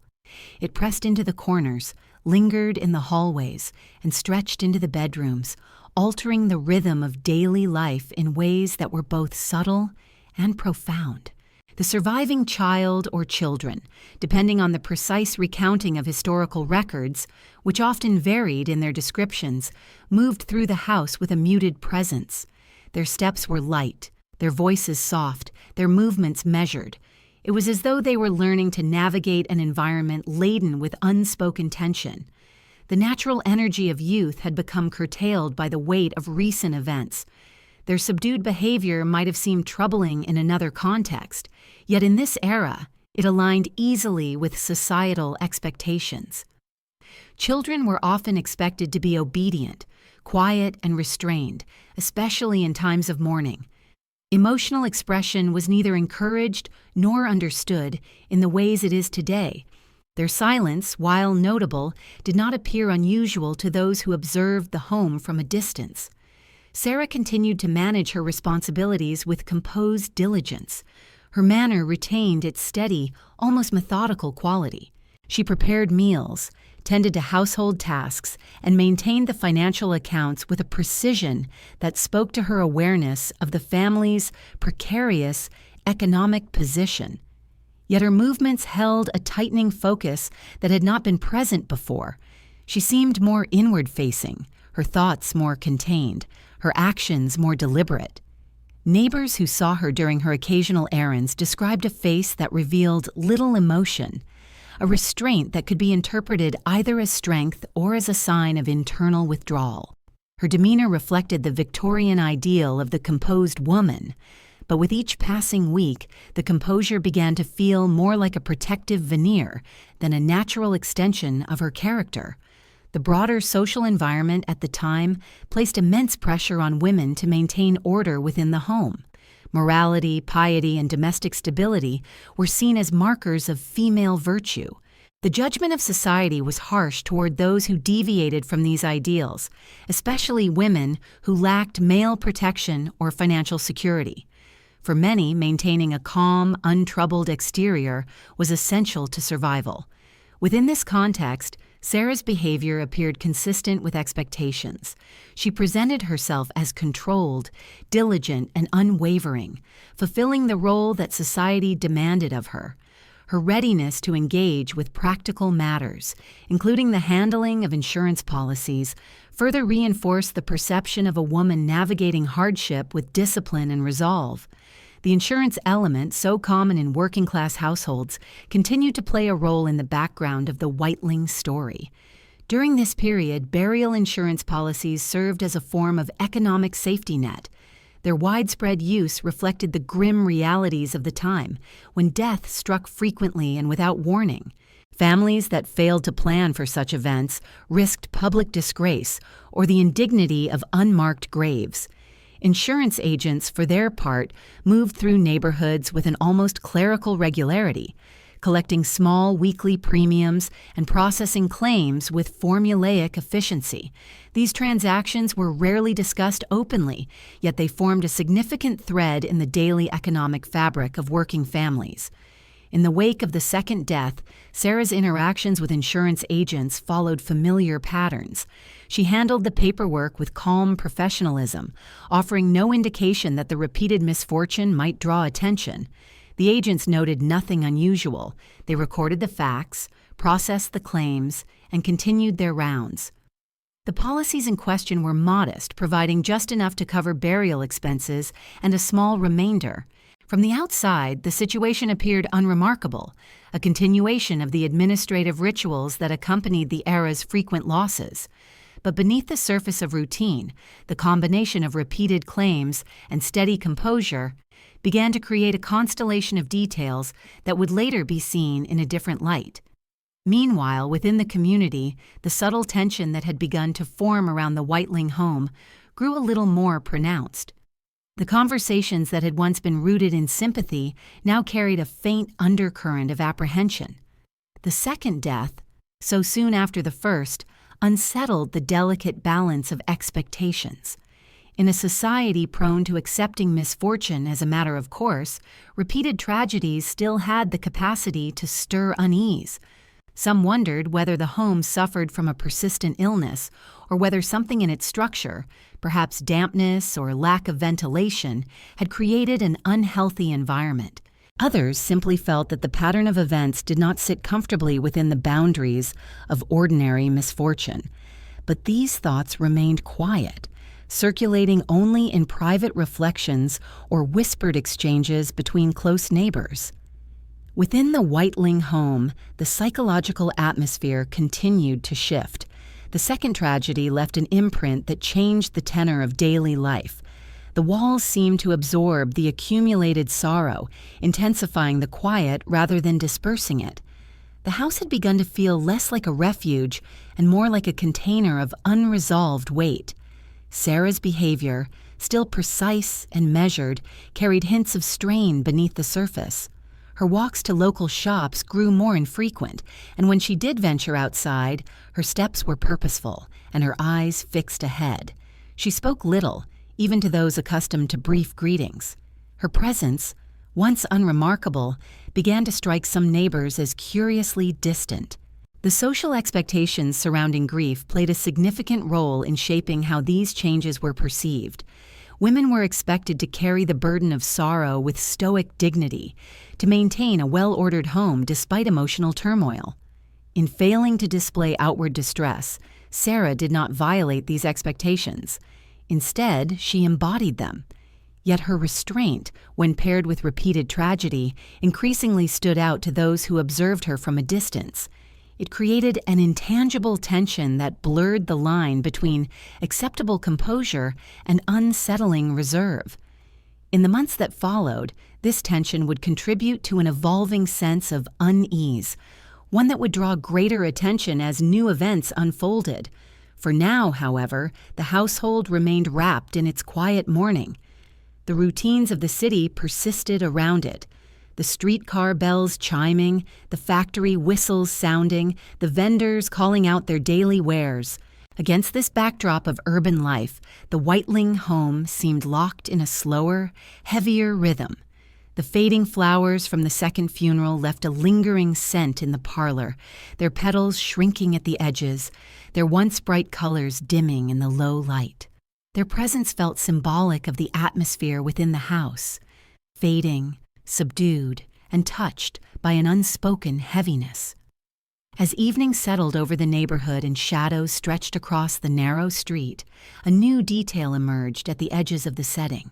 It pressed into the corners, lingered in the hallways, and stretched into the bedrooms, altering the rhythm of daily life in ways that were both subtle and profound. The surviving child or children, depending on the precise recounting of historical records, which often varied in their descriptions, moved through the house with a muted presence. Their steps were light, their voices soft, their movements measured. It was as though they were learning to navigate an environment laden with unspoken tension. The natural energy of youth had become curtailed by the weight of recent events. Their subdued behavior might have seemed troubling in another context, yet in this era, it aligned easily with societal expectations. Children were often expected to be obedient, quiet, and restrained, especially in times of mourning. Emotional expression was neither encouraged nor understood in the ways it is today. Their silence, while notable, did not appear unusual to those who observed the home from a distance. Sarah continued to manage her responsibilities with composed diligence. Her manner retained its steady, almost methodical quality. She prepared meals, tended to household tasks, and maintained the financial accounts with a precision that spoke to her awareness of the family's precarious economic position. Yet her movements held a tightening focus that had not been present before. She seemed more inward-facing, her thoughts more contained, her actions more deliberate. Neighbors who saw her during her occasional errands described a face that revealed little emotion, a restraint that could be interpreted either as strength or as a sign of internal withdrawal. Her demeanor reflected the Victorian ideal of the composed woman, but with each passing week, the composure began to feel more like a protective veneer than a natural extension of her character. The broader social environment at the time placed immense pressure on women to maintain order within the home. Morality, piety, and domestic stability were seen as markers of female virtue. The judgment of society was harsh toward those who deviated from these ideals, especially women who lacked male protection or financial security. For many, maintaining a calm, untroubled exterior was essential to survival. Within this context, Sarah's behavior appeared consistent with expectations. She presented herself as controlled, diligent, and unwavering, fulfilling the role that society demanded of her. Her readiness to engage with practical matters, including the handling of insurance policies, further reinforced the perception of a woman navigating hardship with discipline and resolve. The insurance element, so common in working-class households, continued to play a role in the background of the Whiteling story. During this period, burial insurance policies served as a form of economic safety net. Their widespread use reflected the grim realities of the time, when death struck frequently and without warning. Families that failed to plan for such events risked public disgrace or the indignity of unmarked graves. Insurance agents, for their part, moved through neighborhoods with an almost clerical regularity, collecting small weekly premiums and processing claims with formulaic efficiency. These transactions were rarely discussed openly, yet they formed a significant thread in the daily economic fabric of working families. In the wake of the second death, Sarah's interactions with insurance agents followed familiar patterns. She handled the paperwork with calm professionalism, offering no indication that the repeated misfortune might draw attention. The agents noted nothing unusual. They recorded the facts, processed the claims, and continued their rounds. The policies in question were modest, providing just enough to cover burial expenses and a small remainder. From the outside, the situation appeared unremarkable, a continuation of the administrative rituals that accompanied the era's frequent losses. But beneath the surface of routine, the combination of repeated claims and steady composure began to create a constellation of details that would later be seen in a different light. Meanwhile, within the community, the subtle tension that had begun to form around the Whiteling home grew a little more pronounced. The conversations that had once been rooted in sympathy now carried a faint undercurrent of apprehension. The second death, so soon after the first, unsettled the delicate balance of expectations. In a society prone to accepting misfortune as a matter of course, repeated tragedies still had the capacity to stir unease. Some wondered whether the home suffered from a persistent illness or whether something in its structure, perhaps dampness or lack of ventilation, had created an unhealthy environment. Others simply felt that the pattern of events did not sit comfortably within the boundaries of ordinary misfortune. But these thoughts remained quiet, circulating only in private reflections or whispered exchanges between close neighbors. Within the Whiteling home, the psychological atmosphere continued to shift. The second tragedy left an imprint that changed the tenor of daily life. The walls seemed to absorb the accumulated sorrow, intensifying the quiet rather than dispersing it. The house had begun to feel less like a refuge and more like a container of unresolved weight. Sarah's behavior, still precise and measured, carried hints of strain beneath the surface. Her walks to local shops grew more infrequent, and when she did venture outside, her steps were purposeful and her eyes fixed ahead. She spoke little, even to those accustomed to brief greetings. Her presence, once unremarkable, began to strike some neighbors as curiously distant. The social expectations surrounding grief played a significant role in shaping how these changes were perceived. Women were expected to carry the burden of sorrow with stoic dignity, to maintain a well-ordered home despite emotional turmoil. In failing to display outward distress, Sarah did not violate these expectations. Instead, she embodied them. Yet her restraint, when paired with repeated tragedy, increasingly stood out to those who observed her from a distance. It created an intangible tension that blurred the line between acceptable composure and unsettling reserve. In the months that followed, this tension would contribute to an evolving sense of unease, one that would draw greater attention as new events unfolded. For now, however, the household remained wrapped in its quiet mourning. The routines of the city persisted around it. The streetcar bells chiming, the factory whistles sounding, the vendors calling out their daily wares. Against this backdrop of urban life, the Whiteling home seemed locked in a slower, heavier rhythm. The fading flowers from the second funeral left a lingering scent in the parlor, their petals shrinking at the edges, their once bright colors dimming in the low light. Their presence felt symbolic of the atmosphere within the house, fading, subdued, and touched by an unspoken heaviness. As evening settled over the neighborhood and shadows stretched across the narrow street, a new detail emerged at the edges of the setting.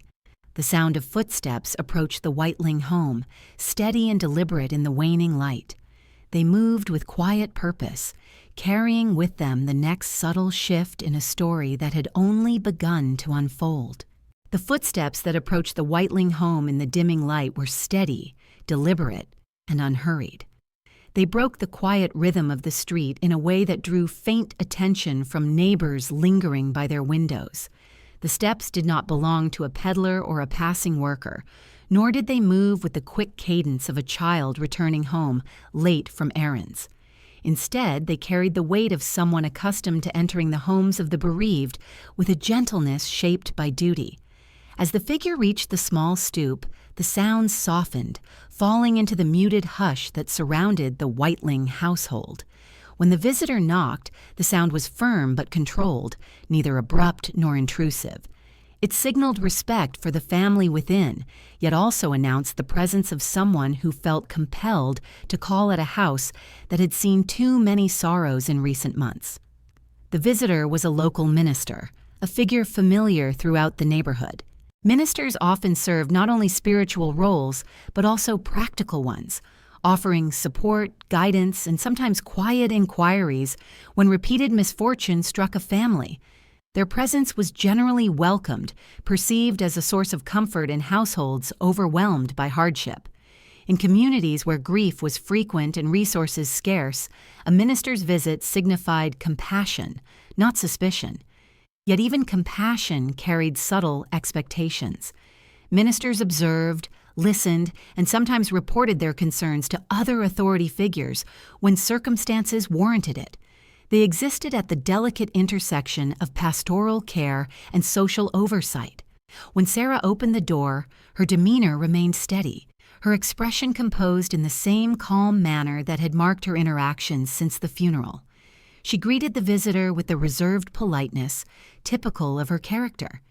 The sound of footsteps approached the Whiteling home, steady and deliberate in the waning light. They moved with quiet purpose, carrying with them the next subtle shift in a story that had only begun to unfold. The footsteps that approached the Whiteling home in the dimming light were steady, deliberate, and unhurried. They broke the quiet rhythm of the street in a way that drew faint attention from neighbors lingering by their windows. The steps did not belong to a peddler or a passing worker, nor did they move with the quick cadence of a child returning home, late from errands. Instead, they carried the weight of someone accustomed to entering the homes of the bereaved with a gentleness shaped by duty. As the figure reached the small stoop, the sounds softened, falling into the muted hush that surrounded the Whiteling household. When the visitor knocked, the sound was firm but controlled, neither abrupt nor intrusive. It signaled respect for the family within, yet also announced the presence of someone who felt compelled to call at a house that had seen too many sorrows in recent months. The visitor was a local minister, a figure familiar throughout the neighborhood. Ministers often serve not only spiritual roles, but also practical ones, offering support, guidance, and sometimes quiet inquiries when repeated misfortune struck a family. Their presence was generally welcomed, perceived as a source of comfort in households overwhelmed by hardship. In communities where grief was frequent and resources scarce, a minister's visit signified compassion, not suspicion. Yet even compassion carried subtle expectations. Ministers observed, listened, and sometimes reported their concerns to other authority figures when circumstances warranted it. They existed at the delicate intersection of pastoral care and social oversight. When Sarah opened the door, her demeanor remained steady, her expression composed in the same calm manner that had marked her interactions since the funeral. She greeted the visitor with the reserved politeness typical of her character.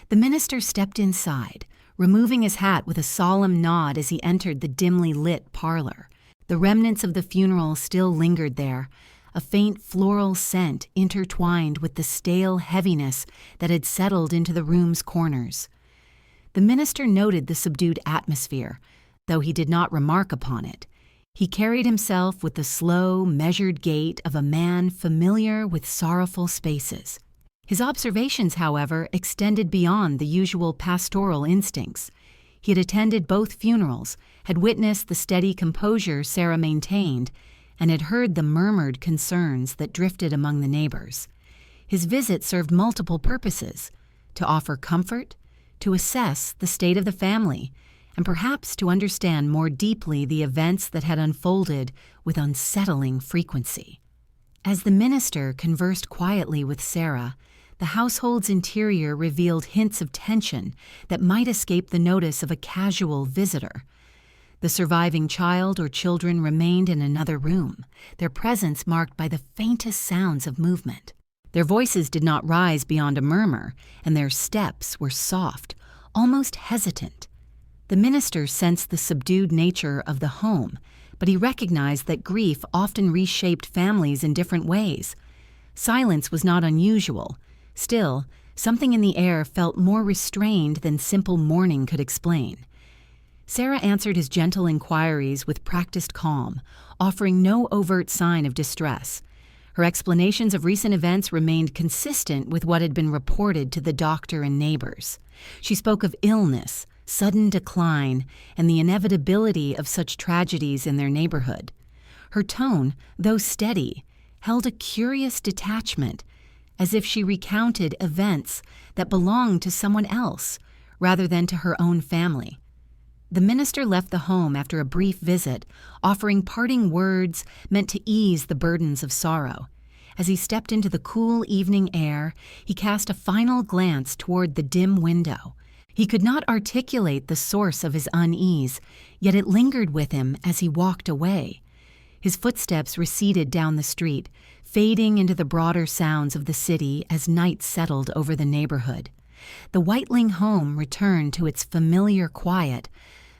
The minister stepped inside, removing his hat with a solemn nod as he entered the dimly lit parlor. The remnants of the funeral still lingered there, a faint floral scent intertwined with the stale heaviness that had settled into the room's corners. The minister noted the subdued atmosphere, though he did not remark upon it. He carried himself with the slow, measured gait of a man familiar with sorrowful spaces. His observations, however, extended beyond the usual pastoral instincts. He had attended both funerals, had witnessed the steady composure Sarah maintained, and had heard the murmured concerns that drifted among the neighbors. His visit served multiple purposes: to offer comfort, to assess the state of the family, and perhaps to understand more deeply the events that had unfolded with unsettling frequency. As the minister conversed quietly with Sarah, the household's interior revealed hints of tension that might escape the notice of a casual visitor. The surviving child or children remained in another room, their presence marked by the faintest sounds of movement. Their voices did not rise beyond a murmur, and their steps were soft, almost hesitant. The minister sensed the subdued nature of the home, but he recognized that grief often reshaped families in different ways. Silence was not unusual. Still, something in the air felt more restrained than simple mourning could explain. Sarah answered his gentle inquiries with practiced calm, offering no overt sign of distress. Her explanations of recent events remained consistent with what had been reported to the doctor and neighbors. She spoke of illness, sudden decline, and the inevitability of such tragedies in their neighborhood. Her tone, though steady, held a curious detachment, as if she recounted events that belonged to someone else rather than to her own family. The minister left the home after a brief visit, offering parting words meant to ease the burdens of sorrow. As he stepped into the cool evening air, he cast a final glance toward the dim window. He could not articulate the source of his unease, yet it lingered with him as he walked away. His footsteps receded down the street, fading into the broader sounds of the city as night settled over the neighborhood. The Whiteling home returned to its familiar quiet,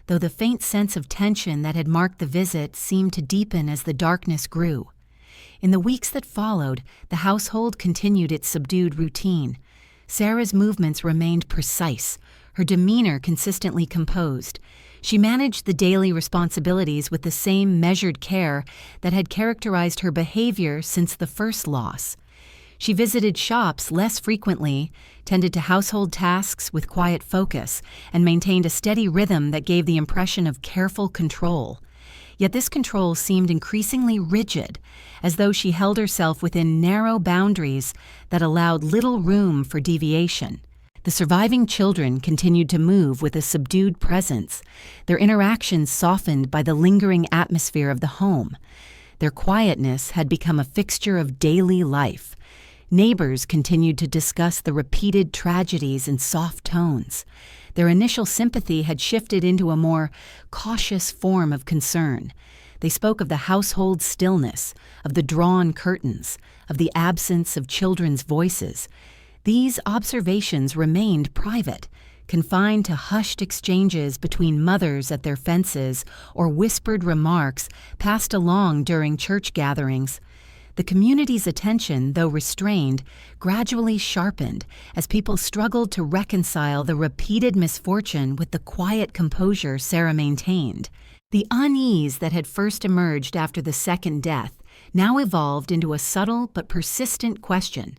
though the faint sense of tension that had marked the visit seemed to deepen as the darkness grew. In the weeks that followed, the household continued its subdued routine. Sarah's movements remained precise, her demeanor consistently composed. She managed the daily responsibilities with the same measured care that had characterized her behavior since the first loss. She visited shops less frequently, tended to household tasks with quiet focus, and maintained a steady rhythm that gave the impression of careful control. Yet this control seemed increasingly rigid, as though she held herself within narrow boundaries that allowed little room for deviation. The surviving children continued to move with a subdued presence, their interactions softened by the lingering atmosphere of the home. Their quietness had become a fixture of daily life. Neighbors continued to discuss the repeated tragedies in soft tones. Their initial sympathy had shifted into a more cautious form of concern. They spoke of the household stillness, of the drawn curtains, of the absence of children's voices. These observations remained private, confined to hushed exchanges between mothers at their fences or whispered remarks passed along during church gatherings. The community's attention, though restrained, gradually sharpened as people struggled to reconcile the repeated misfortune with the quiet composure Sarah maintained. The unease that had first emerged after the second death now evolved into a subtle but persistent question.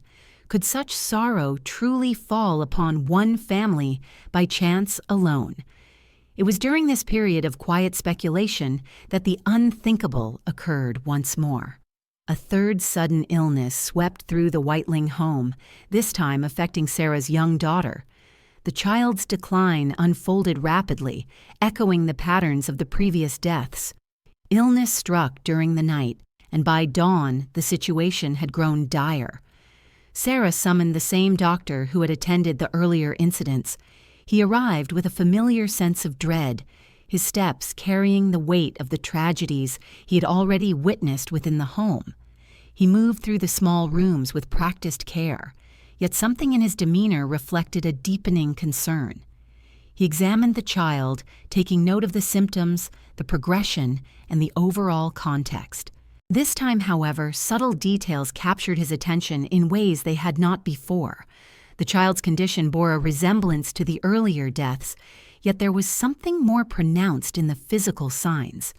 Could such sorrow truly fall upon one family by chance alone? It was during this period of quiet speculation that the unthinkable occurred once more. A third sudden illness swept through the Whiteling home, this time affecting Sarah's young daughter. The child's decline unfolded rapidly, echoing the patterns of the previous deaths. Illness struck during the night, and by dawn the situation had grown dire. Sarah summoned the same doctor who had attended the earlier incidents. He arrived with a familiar sense of dread, his steps carrying the weight of the tragedies he had already witnessed within the home. He moved through the small rooms with practiced care, yet something in his demeanor reflected a deepening concern. He examined the child, taking note of the symptoms, the progression, and the overall context. This time, however, subtle details captured his attention in ways they had not before. The child's condition bore a resemblance to the earlier deaths, yet there was something more pronounced in the physical signs.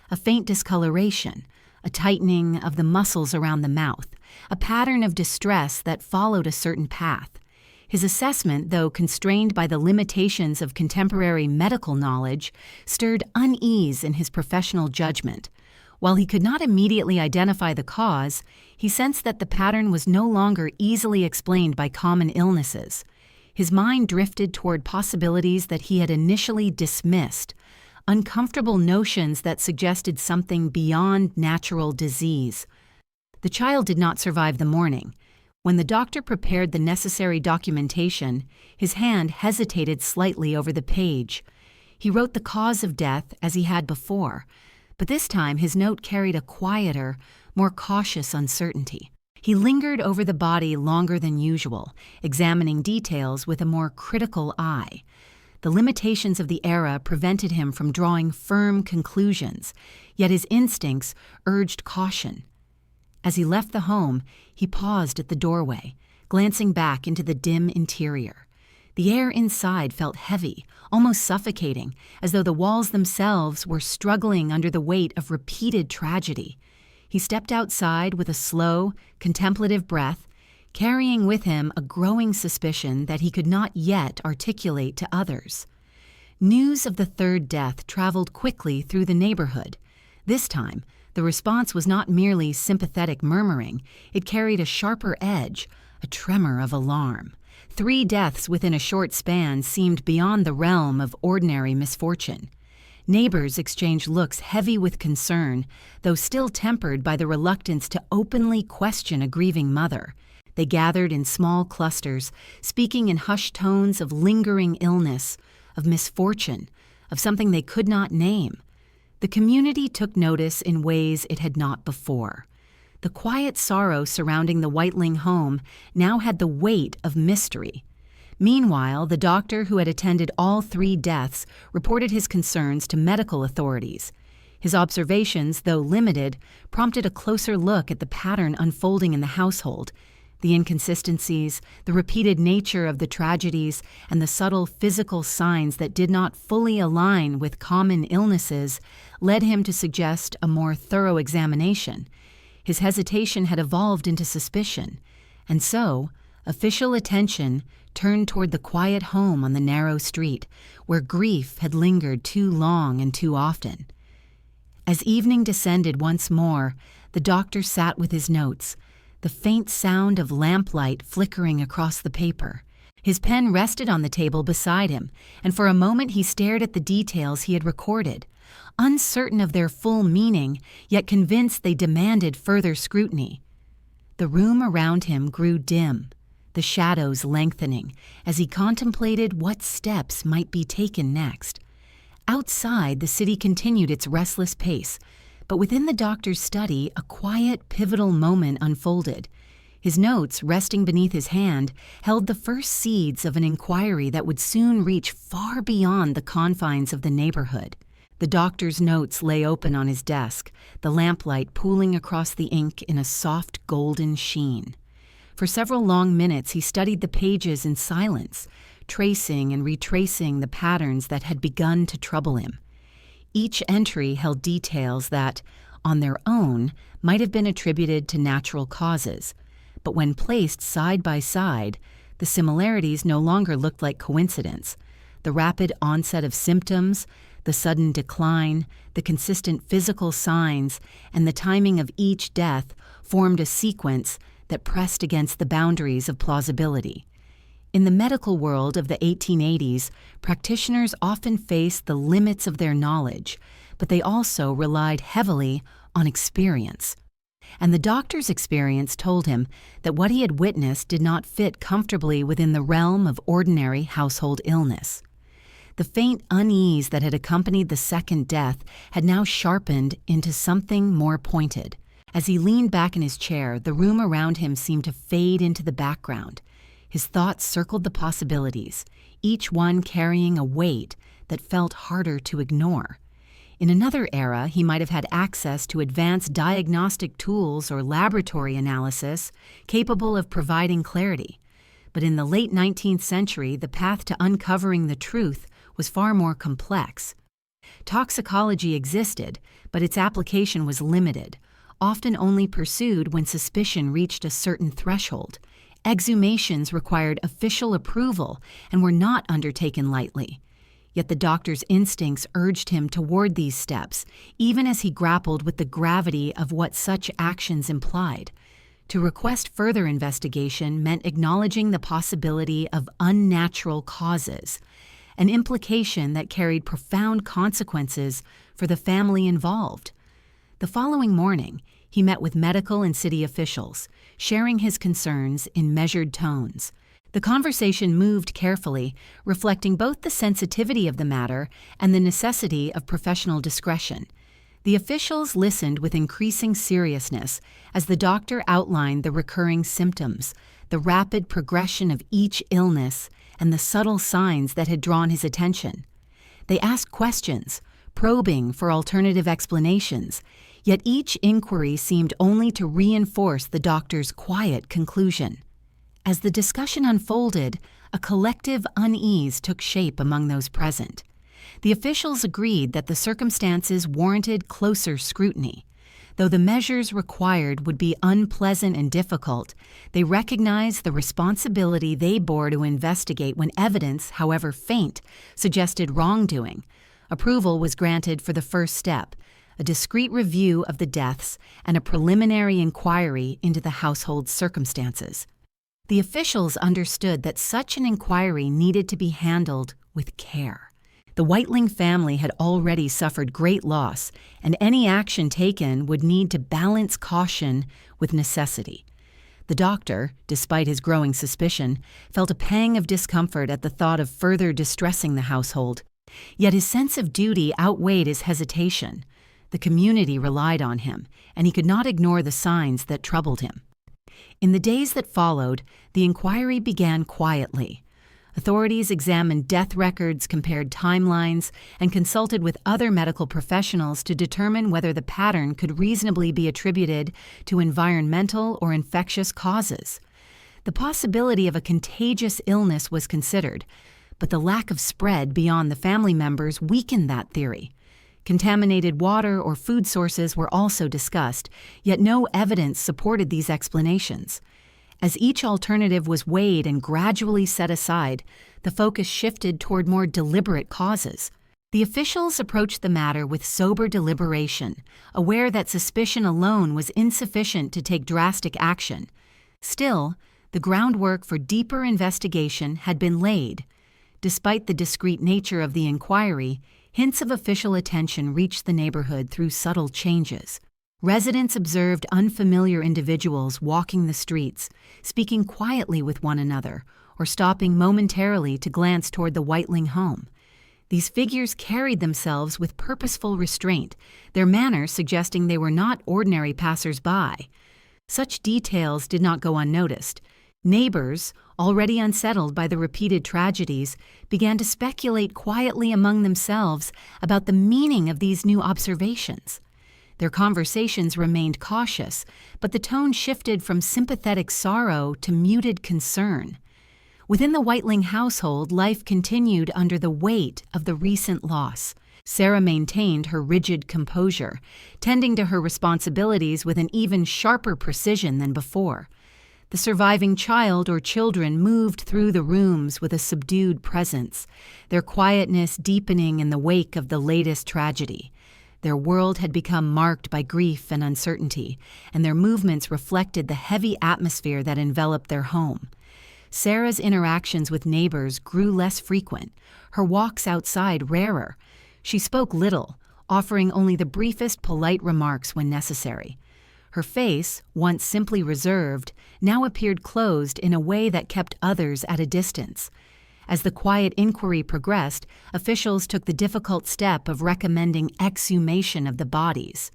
A faint discoloration, a tightening of the muscles around the mouth, a pattern of distress that followed a certain path. His assessment, though constrained by the limitations of contemporary medical knowledge, stirred unease in his professional judgment. While he could not immediately identify the cause, he sensed that the pattern was no longer easily explained by common illnesses. His mind drifted toward possibilities that he had initially dismissed, uncomfortable notions that suggested something beyond natural disease. The child did not survive the morning. When the doctor prepared the necessary documentation, his hand hesitated slightly over the page. He wrote the cause of death as he had before, but this time his note carried a quieter, more cautious uncertainty. He lingered over the body longer than usual, examining details with a more critical eye. The limitations of the era prevented him from drawing firm conclusions, yet his instincts urged caution. As he left the home, he paused at the doorway, glancing back into the dim interior. The air inside felt heavy, almost suffocating, as though the walls themselves were struggling under the weight of repeated tragedy. He stepped outside with a slow, contemplative breath, carrying with him a growing suspicion that he could not yet articulate to others. News of the third death traveled quickly through the neighborhood. This time, the response was not merely sympathetic murmuring, it carried a sharper edge, a tremor of alarm. 3 deaths within a short span seemed beyond the realm of ordinary misfortune. Neighbors exchanged looks heavy with concern, though still tempered by the reluctance to openly question a grieving mother. They gathered in small clusters, speaking in hushed tones of lingering illness, of misfortune, of something they could not name. The community took notice in ways it had not before. The quiet sorrow surrounding the Whiteling home now had the weight of mystery. Meanwhile, the doctor who had attended all 3 deaths reported his concerns to medical authorities. His observations, though limited, prompted a closer look at the pattern unfolding in the household. The inconsistencies, the repeated nature of the tragedies, and the subtle physical signs that did not fully align with common illnesses led him to suggest a more thorough examination. His hesitation had evolved into suspicion, and so official attention turned toward the quiet home on the narrow street, where grief had lingered too long and too often. As evening descended once more, the doctor sat with his notes, the faint sound of lamplight flickering across the paper. His pen rested on the table beside him, and for a moment he stared at the details he had recorded, uncertain of their full meaning, yet convinced they demanded further scrutiny. The room around him grew dim, the shadows lengthening, as he contemplated what steps might be taken next. Outside, the city continued its restless pace, but within the doctor's study, a quiet, pivotal moment unfolded. His notes, resting beneath his hand, held the first seeds of an inquiry that would soon reach far beyond the confines of the neighborhood. The doctor's notes lay open on his desk, the lamplight pooling across the ink in a soft golden sheen. For several long minutes he studied the pages in silence, tracing and retracing the patterns that had begun to trouble him. Each entry held details that, on their own, might have been attributed to natural causes, but when placed side by side, the similarities no longer looked like coincidence. The rapid onset of symptoms, the sudden decline, the consistent physical signs, and the timing of each death formed a sequence that pressed against the boundaries of plausibility. In the medical world of the 1880s, practitioners often faced the limits of their knowledge, but they also relied heavily on experience. And the doctor's experience told him that what he had witnessed did not fit comfortably within the realm of ordinary household illness. The faint unease that had accompanied the second death had now sharpened into something more pointed. As he leaned back in his chair, the room around him seemed to fade into the background. His thoughts circled the possibilities, each one carrying a weight that felt harder to ignore. In another era, he might have had access to advanced diagnostic tools or laboratory analysis capable of providing clarity. But in the late 19th century, the path to uncovering the truth was far more complex. Toxicology existed, but its application was limited, often only pursued when suspicion reached a certain threshold. Exhumations required official approval and were not undertaken lightly. Yet the doctor's instincts urged him toward these steps, even as he grappled with the gravity of what such actions implied. To request further investigation meant acknowledging the possibility of unnatural causes, an implication that carried profound consequences for the family involved. The following morning, he met with medical and city officials, sharing his concerns in measured tones. The conversation moved carefully, reflecting both the sensitivity of the matter and the necessity of professional discretion. The officials listened with increasing seriousness as the doctor outlined the recurring symptoms, the rapid progression of each illness, and the subtle signs that had drawn his attention. They asked questions, probing for alternative explanations, yet each inquiry seemed only to reinforce the doctor's quiet conclusion. As the discussion unfolded, a collective unease took shape among those present. The officials agreed that the circumstances warranted closer scrutiny. Though the measures required would be unpleasant and difficult, they recognized the responsibility they bore to investigate when evidence, however faint, suggested wrongdoing. Approval was granted for the first step, a discreet review of the deaths and a preliminary inquiry into the household's circumstances. The officials understood that such an inquiry needed to be handled with care. The Whiteling family had already suffered great loss, and any action taken would need to balance caution with necessity. The doctor, despite his growing suspicion, felt a pang of discomfort at the thought of further distressing the household. Yet his sense of duty outweighed his hesitation. The community relied on him, and he could not ignore the signs that troubled him. In the days that followed, the inquiry began quietly. Authorities examined death records, compared timelines, and consulted with other medical professionals to determine whether the pattern could reasonably be attributed to environmental or infectious causes. The possibility of a contagious illness was considered, but the lack of spread beyond the family members weakened that theory. Contaminated water or food sources were also discussed, yet no evidence supported these explanations. As each alternative was weighed and gradually set aside, the focus shifted toward more deliberate causes. The officials approached the matter with sober deliberation, aware that suspicion alone was insufficient to take drastic action. Still, the groundwork for deeper investigation had been laid. Despite the discreet nature of the inquiry, hints of official attention reached the neighborhood through subtle changes. Residents observed unfamiliar individuals walking the streets, speaking quietly with one another, or stopping momentarily to glance toward the Whiteling home. These figures carried themselves with purposeful restraint, their manner suggesting they were not ordinary passers-by. Such details did not go unnoticed. Neighbors, already unsettled by the repeated tragedies, began to speculate quietly among themselves about the meaning of these new observations. Their conversations remained cautious, but the tone shifted from sympathetic sorrow to muted concern. Within the Whiteling household, life continued under the weight of the recent loss. Sarah maintained her rigid composure, tending to her responsibilities with an even sharper precision than before. The surviving child or children moved through the rooms with a subdued presence, their quietness deepening in the wake of the latest tragedy. Their world had become marked by grief and uncertainty, and their movements reflected the heavy atmosphere that enveloped their home. Sarah's interactions with neighbors grew less frequent, her walks outside rarer. She spoke little, offering only the briefest polite remarks when necessary. Her face, once simply reserved, now appeared closed in a way that kept others at a distance. As the quiet inquiry progressed, officials took the difficult step of recommending exhumation of the bodies.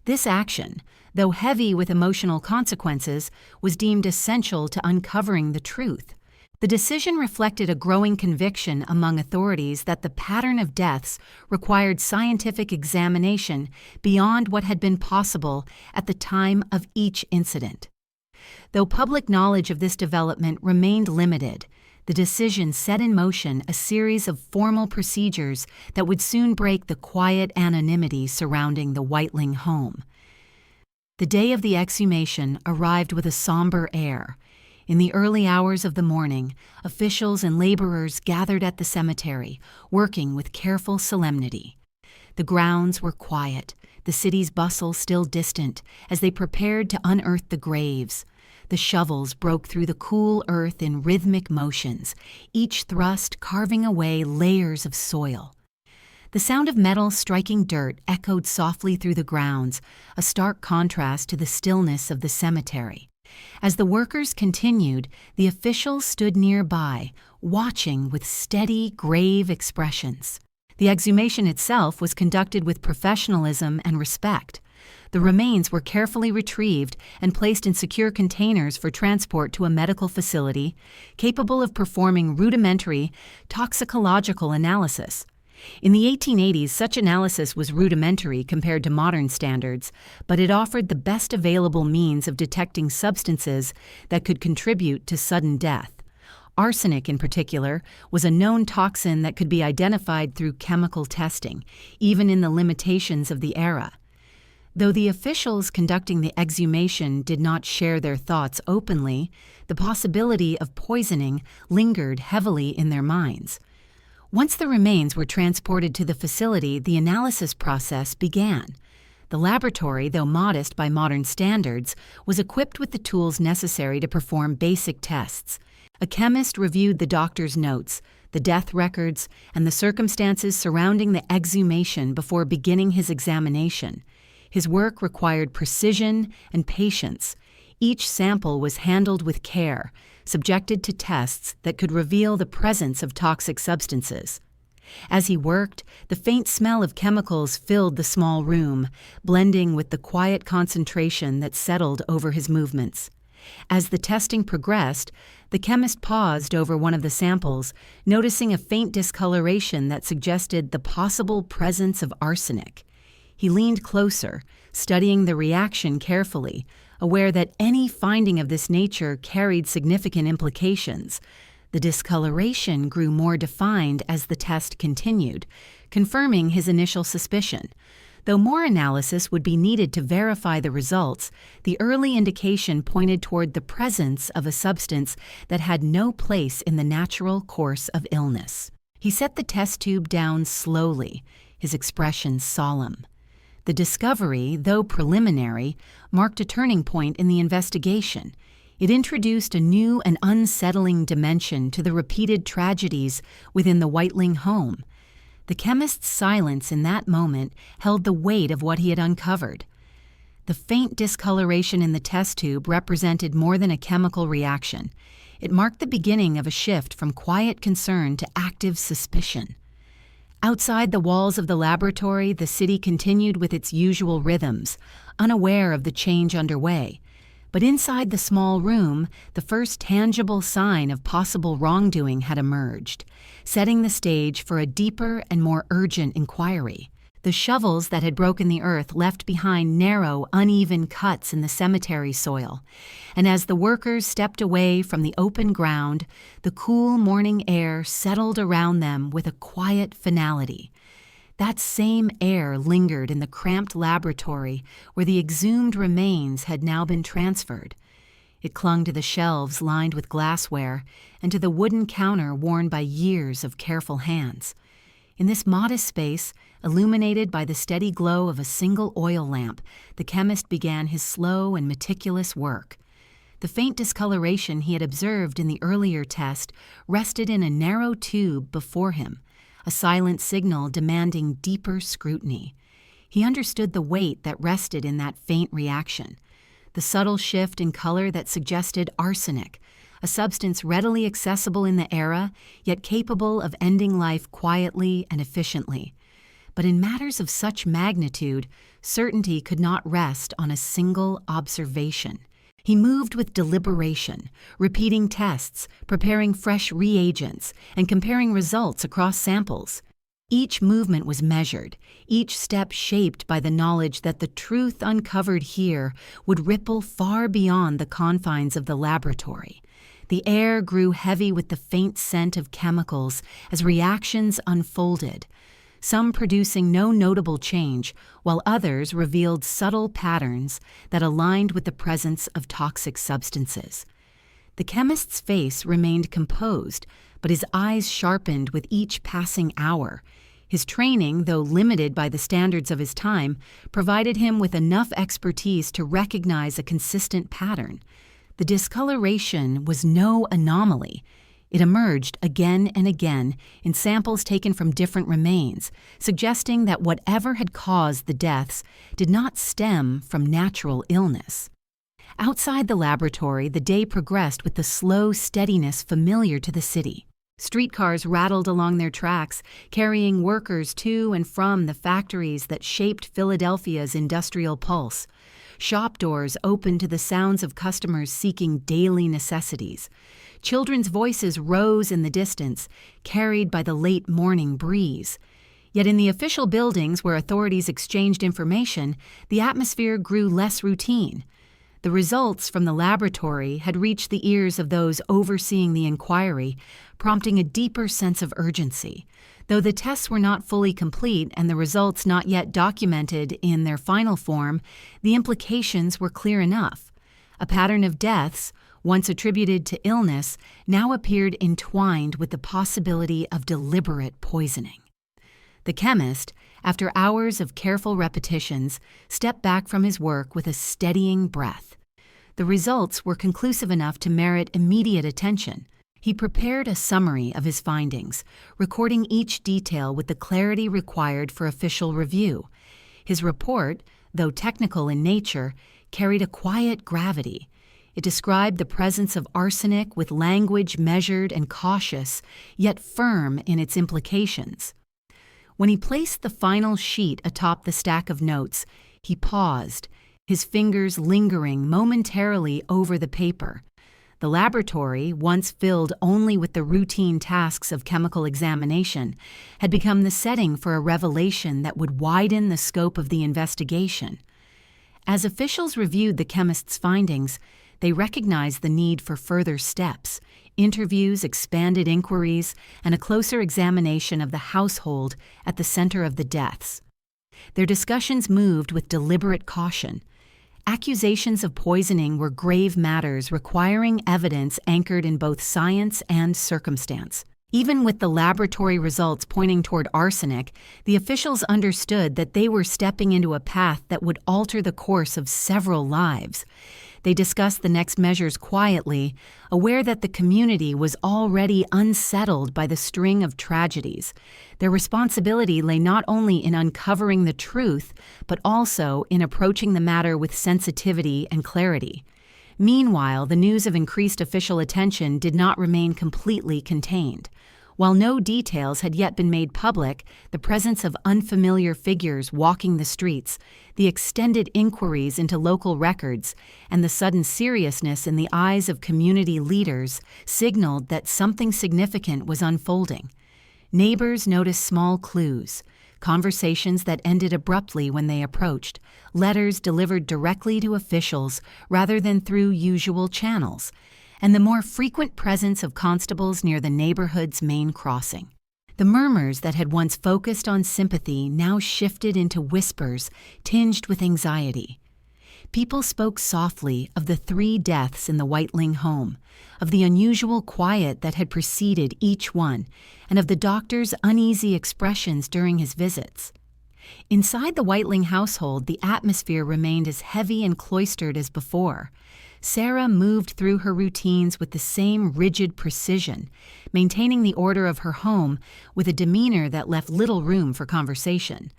This action, though heavy with emotional consequences, was deemed essential to uncovering the truth. The decision reflected a growing conviction among authorities that the pattern of deaths required scientific examination beyond what had been possible at the time of each incident. Though public knowledge of this development remained limited, the decision set in motion a series of formal procedures that would soon break the quiet anonymity surrounding the Whiteling home. The day of the exhumation arrived with a somber air. In the early hours of the morning, officials and laborers gathered at the cemetery, working with careful solemnity. The grounds were quiet, the city's bustle still distant, as they prepared to unearth the graves. The shovels broke through the cool earth in rhythmic motions, each thrust carving away layers of soil. The sound of metal striking dirt echoed softly through the grounds, a stark contrast to the stillness of the cemetery. As the workers continued, the officials stood nearby, watching with steady, grave expressions. The exhumation itself was conducted with professionalism and respect. The remains were carefully retrieved and placed in secure containers for transport to a medical facility capable of performing rudimentary toxicological analysis. In the 1880s, such analysis was rudimentary compared to modern standards, but it offered the best available means of detecting substances that could contribute to sudden death. Arsenic, in particular, was a known toxin that could be identified through chemical testing, even in the limitations of the era. Though the officials conducting the exhumation did not share their thoughts openly, the possibility of poisoning lingered heavily in their minds. Once the remains were transported to the facility, the analysis process began. The laboratory, though modest by modern standards, was equipped with the tools necessary to perform basic tests. A chemist reviewed the doctor's notes, the death records, and the circumstances surrounding the exhumation before beginning his examination. His work required precision and patience. Each sample was handled with care, subjected to tests that could reveal the presence of toxic substances. As he worked, the faint smell of chemicals filled the small room, blending with the quiet concentration that settled over his movements. As the testing progressed, the chemist paused over one of the samples, noticing a faint discoloration that suggested the possible presence of arsenic. He leaned closer, studying the reaction carefully, aware that any finding of this nature carried significant implications. The discoloration grew more defined as the test continued, confirming his initial suspicion. Though more analysis would be needed to verify the results, the early indication pointed toward the presence of a substance that had no place in the natural course of illness. He set the test tube down slowly, his expression solemn. The discovery, though preliminary, marked a turning point in the investigation. It introduced a new and unsettling dimension to the repeated tragedies within the Whiteling home. The chemist's silence in that moment held the weight of what he had uncovered. The faint discoloration in the test tube represented more than a chemical reaction. It marked the beginning of a shift from quiet concern to active suspicion. Outside the walls of the laboratory, the city continued with its usual rhythms, unaware of the change underway. But inside the small room, the first tangible sign of possible wrongdoing had emerged, setting the stage for a deeper and more urgent inquiry. The shovels that had broken the earth left behind narrow, uneven cuts in the cemetery soil, and as the workers stepped away from the open ground, the cool morning air settled around them with a quiet finality. That same air lingered in the cramped laboratory where the exhumed remains had now been transferred. It clung to the shelves lined with glassware and to the wooden counter worn by years of careful hands. In this modest space, illuminated by the steady glow of a single oil lamp, the chemist began his slow and meticulous work. The faint discoloration he had observed in the earlier test rested in a narrow tube before him, a silent signal demanding deeper scrutiny. He understood the weight that rested in that faint reaction, the subtle shift in color that suggested arsenic, a substance readily accessible in the era, yet capable of ending life quietly and efficiently. But in matters of such magnitude, certainty could not rest on a single observation. He moved with deliberation, repeating tests, preparing fresh reagents, and comparing results across samples. Each movement was measured, each step shaped by the knowledge that the truth uncovered here would ripple far beyond the confines of the laboratory. The air grew heavy with the faint scent of chemicals as reactions unfolded, some producing no notable change, while others revealed subtle patterns that aligned with the presence of toxic substances. The chemist's face remained composed, but his eyes sharpened with each passing hour. His training, though limited by the standards of his time, provided him with enough expertise to recognize a consistent pattern. The discoloration was no anomaly. It emerged again and again in samples taken from different remains, suggesting that whatever had caused the deaths did not stem from natural illness. Outside the laboratory, the day progressed with the slow steadiness familiar to the city. Streetcars rattled along their tracks, carrying workers to and from the factories that shaped Philadelphia's industrial pulse. Shop doors opened to the sounds of customers seeking daily necessities. Children's voices rose in the distance, carried by the late morning breeze. Yet in the official buildings where authorities exchanged information, the atmosphere grew less routine. The results from the laboratory had reached the ears of those overseeing the inquiry, prompting a deeper sense of urgency. Though the tests were not fully complete and the results not yet documented in their final form, the implications were clear enough. A pattern of deaths, once attributed to illness, now appeared entwined with the possibility of deliberate poisoning. The chemist, after hours of careful repetitions, stepped back from his work with a steadying breath. The results were conclusive enough to merit immediate attention. He prepared a summary of his findings, recording each detail with the clarity required for official review. His report, though technical in nature, carried a quiet gravity. It described the presence of arsenic with language measured and cautious, yet firm in its implications. When he placed the final sheet atop the stack of notes, he paused, his fingers lingering momentarily over the paper. The laboratory, once filled only with the routine tasks of chemical examination, had become the setting for a revelation that would widen the scope of the investigation. As officials reviewed the chemist's findings, they recognized the need for further steps, interviews, expanded inquiries, and a closer examination of the household at the center of the deaths. Their discussions moved with deliberate caution. Accusations of poisoning were grave matters requiring evidence anchored in both science and circumstance. Even with the laboratory results pointing toward arsenic, the officials understood that they were stepping into a path that would alter the course of several lives. They discussed the next measures quietly, aware that the community was already unsettled by the string of tragedies. Their responsibility lay not only in uncovering the truth, but also in approaching the matter with sensitivity and clarity. Meanwhile, the news of increased official attention did not remain completely contained. While no details had yet been made public, the presence of unfamiliar figures walking the streets, the extended inquiries into local records, and the sudden seriousness in the eyes of community leaders signaled that something significant was unfolding. Neighbors noticed small clues, conversations that ended abruptly when they approached, letters delivered directly to officials rather than through usual channels, and the more frequent presence of constables near the neighborhood's main crossing. The murmurs that had once focused on sympathy now shifted into whispers tinged with anxiety. People spoke softly of the 3 deaths in the Whiteling home, of the unusual quiet that had preceded each one, and of the doctor's uneasy expressions during his visits. Inside the Whiteling household, the atmosphere remained as heavy and cloistered as before. Sarah moved through her routines with the same rigid precision, maintaining the order of her home with a demeanor that left little room for conversation.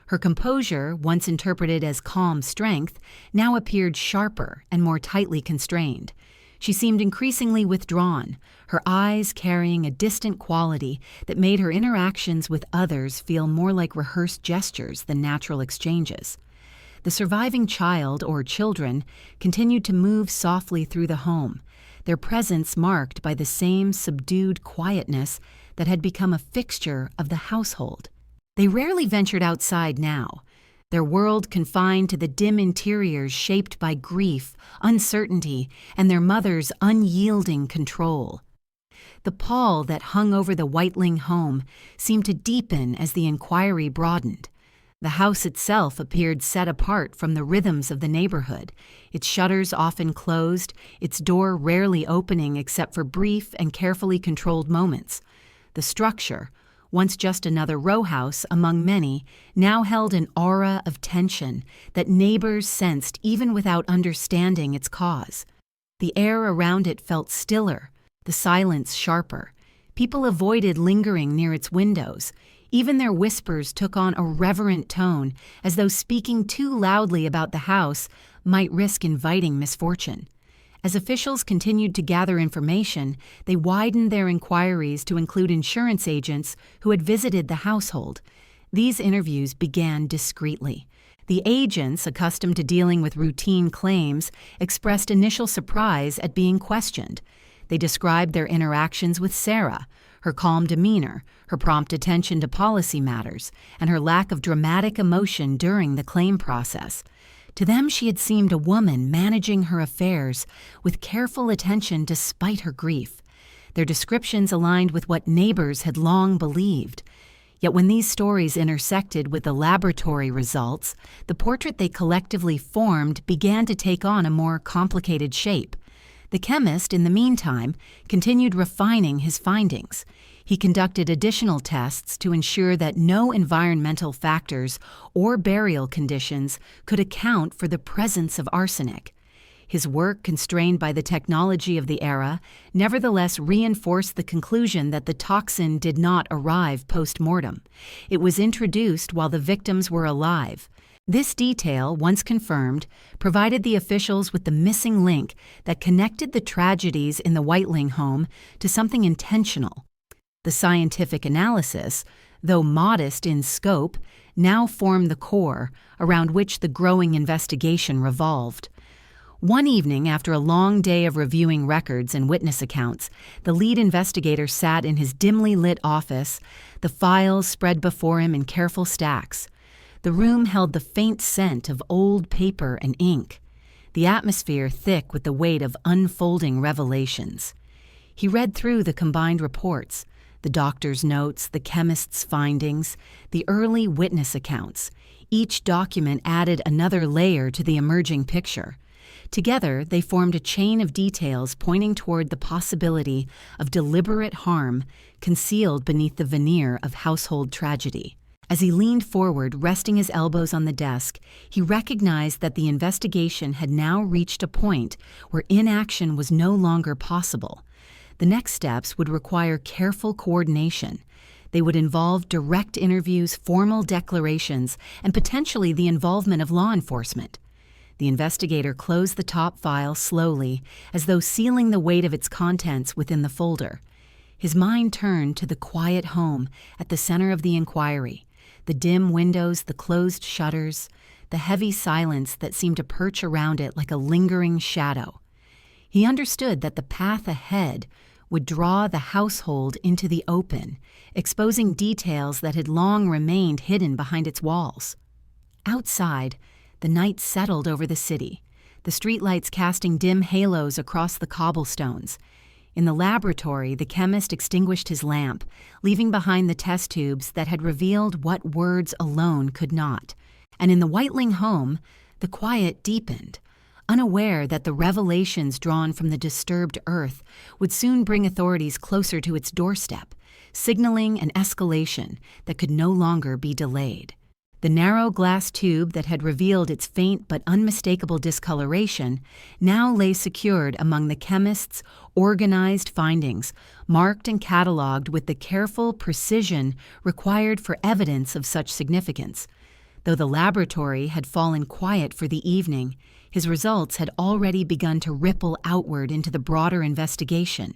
Her composure, once interpreted as calm strength, now appeared sharper and more tightly constrained. She seemed increasingly withdrawn, her eyes carrying a distant quality that made her interactions with others feel more like rehearsed gestures than natural exchanges. The surviving child or children continued to move softly through the home, their presence marked by the same subdued quietness that had become a fixture of the household. They rarely ventured outside now, their world confined to the dim interiors shaped by grief, uncertainty, and their mother's unyielding control. The pall that hung over the Whiteling home seemed to deepen as the inquiry broadened. The house itself appeared set apart from the rhythms of the neighborhood, its shutters often closed, its door rarely opening except for brief and carefully controlled moments. The structure, once just another row house among many, now held an aura of tension that neighbors sensed even without understanding its cause. The air around it felt stiller, the silence sharper. People avoided lingering near its windows. Even their whispers took on a reverent tone, as though speaking too loudly about the house might risk inviting misfortune. As officials continued to gather information, they widened their inquiries to include insurance agents who had visited the household. These interviews began discreetly. The agents, accustomed to dealing with routine claims, expressed initial surprise at being questioned. They described their interactions with Sarah, her calm demeanor, her prompt attention to policy matters, and her lack of dramatic emotion during the claim process. To them, she had seemed a woman managing her affairs with careful attention despite her grief. Their descriptions aligned with what neighbors had long believed. Yet when these stories intersected with the laboratory results, the portrait they collectively formed began to take on a more complicated shape. The chemist, in the meantime, continued refining his findings. He conducted additional tests to ensure that no environmental factors or burial conditions could account for the presence of arsenic. His work, constrained by the technology of the era, nevertheless reinforced the conclusion that the toxin did not arrive post-mortem. It was introduced while the victims were alive. This detail, once confirmed, provided the officials with the missing link that connected the tragedies in the Whiteling home to something intentional. The scientific analysis, though modest in scope, now formed the core around which the growing investigation revolved. One evening, after a long day of reviewing records and witness accounts, the lead investigator sat in his dimly lit office, the files spread before him in careful stacks. The room held the faint scent of old paper and ink, the atmosphere thick with the weight of unfolding revelations. He read through the combined reports, the doctor's notes, the chemist's findings, the early witness accounts. Each document added another layer to the emerging picture. Together, they formed a chain of details pointing toward the possibility of deliberate harm concealed beneath the veneer of household tragedy. As he leaned forward, resting his elbows on the desk, he recognized that the investigation had now reached a point where inaction was no longer possible. The next steps would require careful coordination. They would involve direct interviews, formal declarations, and potentially the involvement of law enforcement. The investigator closed the top file slowly, as though sealing the weight of its contents within the folder. His mind turned to the quiet home at the center of the inquiry. The dim windows, the closed shutters, the heavy silence that seemed to perch around it like a lingering shadow. He understood that the path ahead would draw the household into the open, exposing details that had long remained hidden behind its walls. Outside, the night settled over the city, the streetlights casting dim halos across the cobblestones. In the laboratory, the chemist extinguished his lamp, leaving behind the test tubes that had revealed what words alone could not. And in the Whiteling home, the quiet deepened, unaware that the revelations drawn from the disturbed earth would soon bring authorities closer to its doorstep, signaling an escalation that could no longer be delayed. The narrow glass tube that had revealed its faint but unmistakable discoloration now lay secured among the chemist's organized findings, marked and catalogued with the careful precision required for evidence of such significance. Though the laboratory had fallen quiet for the evening, his results had already begun to ripple outward into the broader investigation.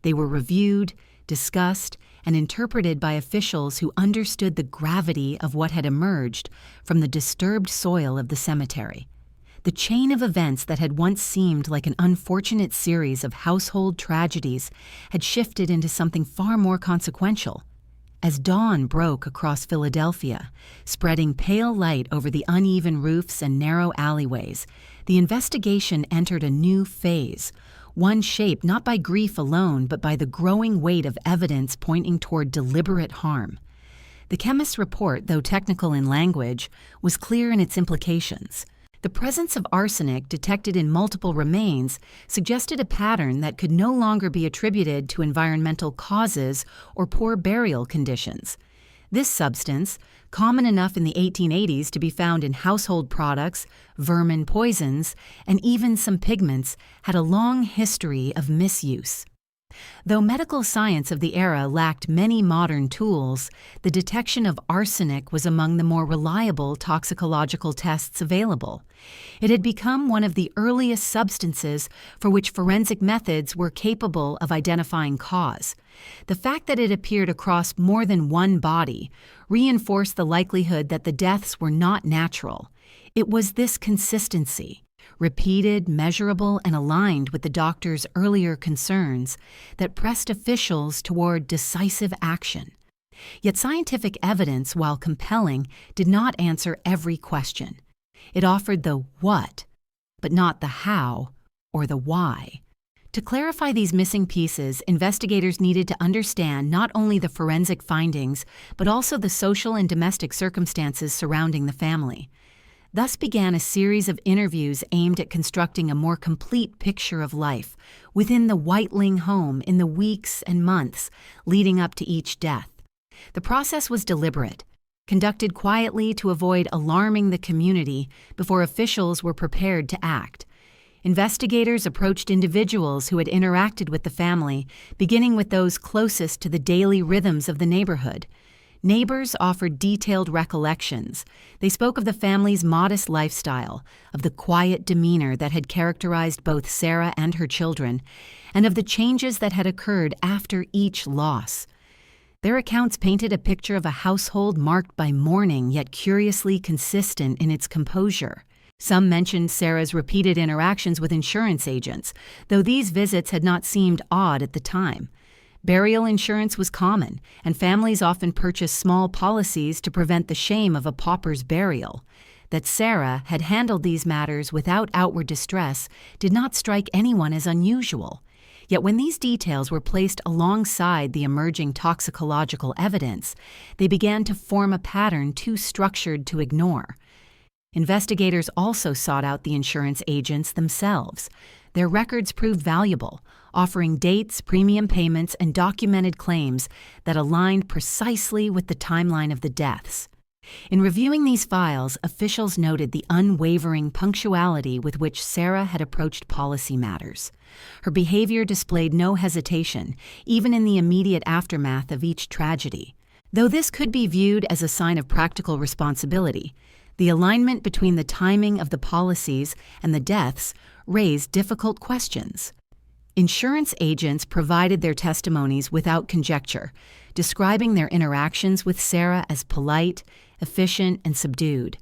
They were reviewed, discussed, and interpreted by officials who understood the gravity of what had emerged from the disturbed soil of the cemetery. The chain of events that had once seemed like an unfortunate series of household tragedies had shifted into something far more consequential. As dawn broke across Philadelphia, spreading pale light over the uneven roofs and narrow alleyways, the investigation entered a new phase, one shaped not by grief alone but by the growing weight of evidence pointing toward deliberate harm. The chemist's report, though technical in language, was clear in its implications. The presence of arsenic detected in multiple remains suggested a pattern that could no longer be attributed to environmental causes or poor burial conditions. This substance, common enough in the 1880s to be found in household products, vermin poisons, and even some pigments, had a long history of misuse. Though medical science of the era lacked many modern tools, the detection of arsenic was among the more reliable toxicological tests available. It had become one of the earliest substances for which forensic methods were capable of identifying cause. The fact that it appeared across more than one body reinforced the likelihood that the deaths were not natural. It was this consistency, repeated, measurable, and aligned with the doctor's earlier concerns, that pressed officials toward decisive action. Yet scientific evidence, while compelling, did not answer every question. It offered the what, but not the how or the why. To clarify these missing pieces, investigators needed to understand not only the forensic findings, but also the social and domestic circumstances surrounding the family. Thus began a series of interviews aimed at constructing a more complete picture of life within the Whiteling home in the weeks and months leading up to each death. The process was deliberate, conducted quietly to avoid alarming the community before officials were prepared to act. Investigators approached individuals who had interacted with the family, beginning with those closest to the daily rhythms of the neighborhood. Neighbors offered detailed recollections. They spoke of the family's modest lifestyle, of the quiet demeanor that had characterized both Sarah and her children, and of the changes that had occurred after each loss. Their accounts painted a picture of a household marked by mourning yet curiously consistent in its composure. Some mentioned Sarah's repeated interactions with insurance agents, though these visits had not seemed odd at the time. Burial insurance was common, and families often purchased small policies to prevent the shame of a pauper's burial. That Sarah had handled these matters without outward distress did not strike anyone as unusual. Yet when these details were placed alongside the emerging toxicological evidence, they began to form a pattern too structured to ignore. Investigators also sought out the insurance agents themselves. Their records proved valuable, offering dates, premium payments, and documented claims that aligned precisely with the timeline of the deaths. In reviewing these files, officials noted the unwavering punctuality with which Sarah had approached policy matters. Her behavior displayed no hesitation, even in the immediate aftermath of each tragedy. Though this could be viewed as a sign of practical responsibility, the alignment between the timing of the policies and the deaths raised difficult questions. Insurance agents provided their testimonies without conjecture, describing their interactions with Sarah as polite, efficient, and subdued.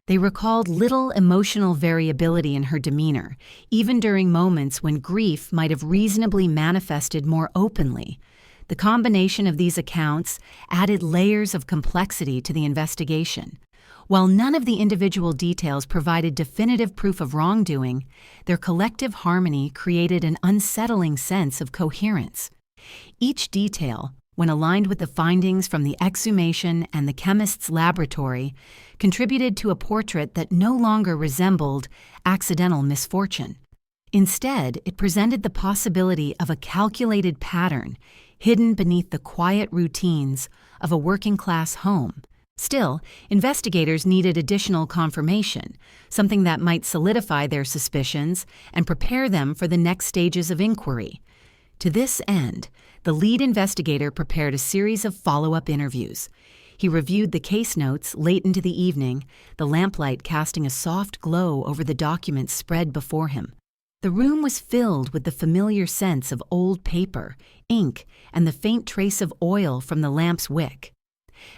They recalled little emotional variability in her demeanor, even during moments when grief might have reasonably manifested more openly. The combination of these accounts added layers of complexity to the investigation. While none of the individual details provided definitive proof of wrongdoing, their collective harmony created an unsettling sense of coherence. Each detail, when aligned with the findings from the exhumation and the chemist's laboratory, contributed to a portrait that no longer resembled accidental misfortune. Instead, it presented the possibility of a calculated pattern hidden beneath the quiet routines of a working-class home. Still, investigators needed additional confirmation, something that might solidify their suspicions and prepare them for the next stages of inquiry. To this end, the lead investigator prepared a series of follow-up interviews. He reviewed the case notes late into the evening, the lamplight casting a soft glow over the documents spread before him. The room was filled with the familiar scents of old paper, ink, and the faint trace of oil from the lamp's wick.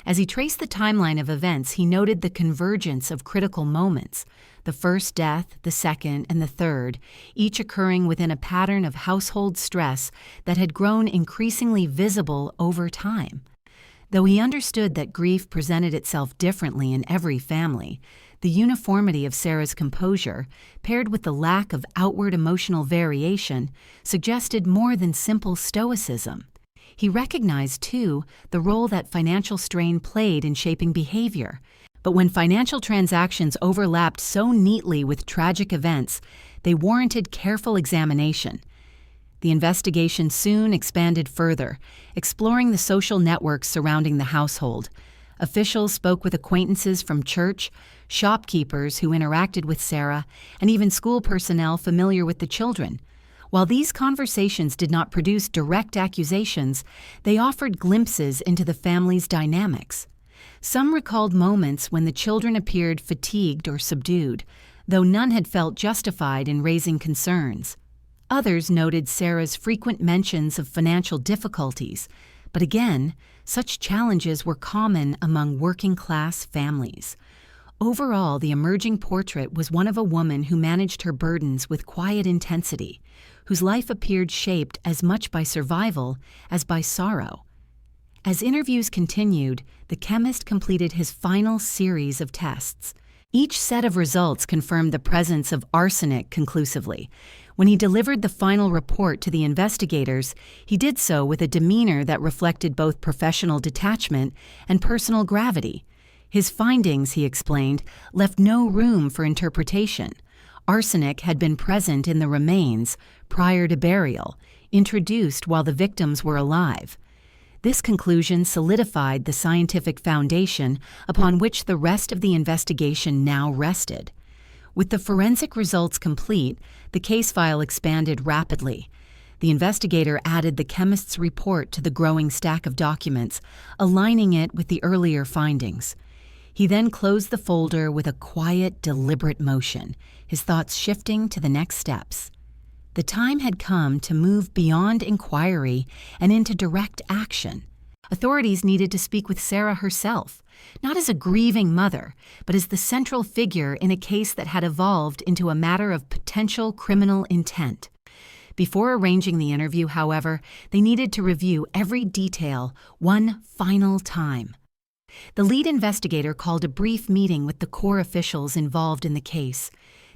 As he traced the timeline of events, he noted the convergence of critical moments, the first death, the second, and the third, each occurring within a pattern of household stress that had grown increasingly visible over time. Though he understood that grief presented itself differently in every family, the uniformity of Sarah's composure, paired with the lack of outward emotional variation, suggested more than simple stoicism. He recognized, too, the role that financial strain played in shaping behavior. But when financial transactions overlapped so neatly with tragic events, they warranted careful examination. The investigation soon expanded further, exploring the social networks surrounding the household. Officials spoke with acquaintances from church, shopkeepers who interacted with Sarah, and even school personnel familiar with the children. While these conversations did not produce direct accusations, they offered glimpses into the family's dynamics. Some recalled moments when the children appeared fatigued or subdued, though none had felt justified in raising concerns. Others noted Sarah's frequent mentions of financial difficulties, but again, such challenges were common among working-class families. Overall, the emerging portrait was one of a woman who managed her burdens with quiet intensity, whose life appeared shaped as much by survival as by sorrow. As interviews continued, the chemist completed his final series of tests. Each set of results confirmed the presence of arsenic conclusively. When he delivered the final report to the investigators, he did so with a demeanor that reflected both professional detachment and personal gravity. His findings, he explained, left no room for interpretation. Arsenic had been present in the remains prior to burial, introduced while the victims were alive. This conclusion solidified the scientific foundation upon which the rest of the investigation now rested. With the forensic results complete, the case file expanded rapidly. The investigator added the chemist's report to the growing stack of documents, aligning it with the earlier findings. He then closed the folder with a quiet, deliberate motion, his thoughts shifting to the next steps. The time had come to move beyond inquiry and into direct action. Authorities needed to speak with Sarah herself, not as a grieving mother, but as the central figure in a case that had evolved into a matter of potential criminal intent. Before arranging the interview, however, they needed to review every detail one final time. The lead investigator called a brief meeting with the core officials involved in the case.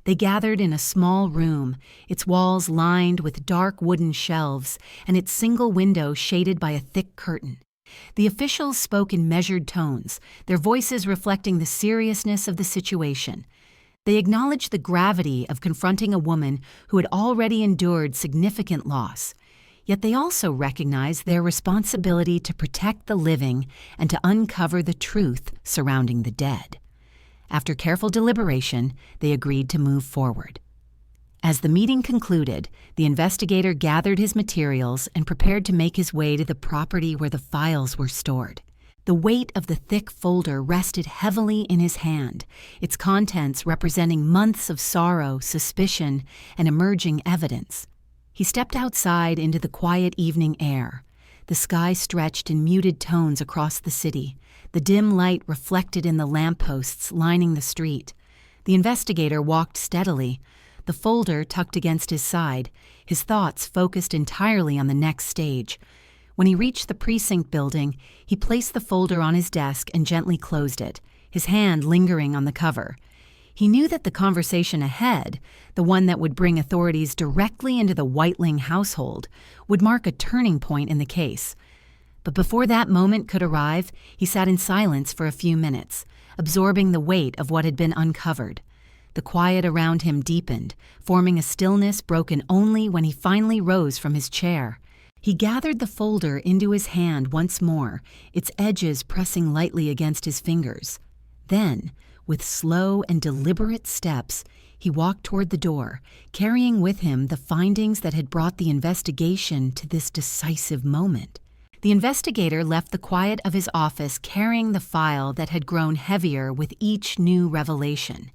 They gathered in a small room, its walls lined with dark wooden shelves and its single window shaded by a thick curtain. The officials spoke in measured tones, their voices reflecting the seriousness of the situation. They acknowledged the gravity of confronting a woman who had already endured significant loss. Yet they also recognized their responsibility to protect the living and to uncover the truth surrounding the dead. After careful deliberation, they agreed to move forward. As the meeting concluded, the investigator gathered his materials and prepared to make his way to the property where the files were stored. The weight of the thick folder rested heavily in his hand, its contents representing months of sorrow, suspicion, and emerging evidence. He stepped outside into the quiet evening air. The sky stretched in muted tones across the city, the dim light reflected in the lampposts lining the street. The investigator walked steadily, the folder tucked against his side, his thoughts focused entirely on the next stage. When he reached the precinct building, he placed the folder on his desk and gently closed it, his hand lingering on the cover. He knew that the conversation ahead, the one that would bring authorities directly into the Whiteling household, would mark a turning point in the case. But before that moment could arrive, he sat in silence for a few minutes, absorbing the weight of what had been uncovered. The quiet around him deepened, forming a stillness broken only when he finally rose from his chair. He gathered the folder into his hand once more, its edges pressing lightly against his fingers. Then, with slow and deliberate steps, he walked toward the door, carrying with him the findings that had brought the investigation to this decisive moment. The investigator left the quiet of his office carrying the file that had grown heavier with each new revelation.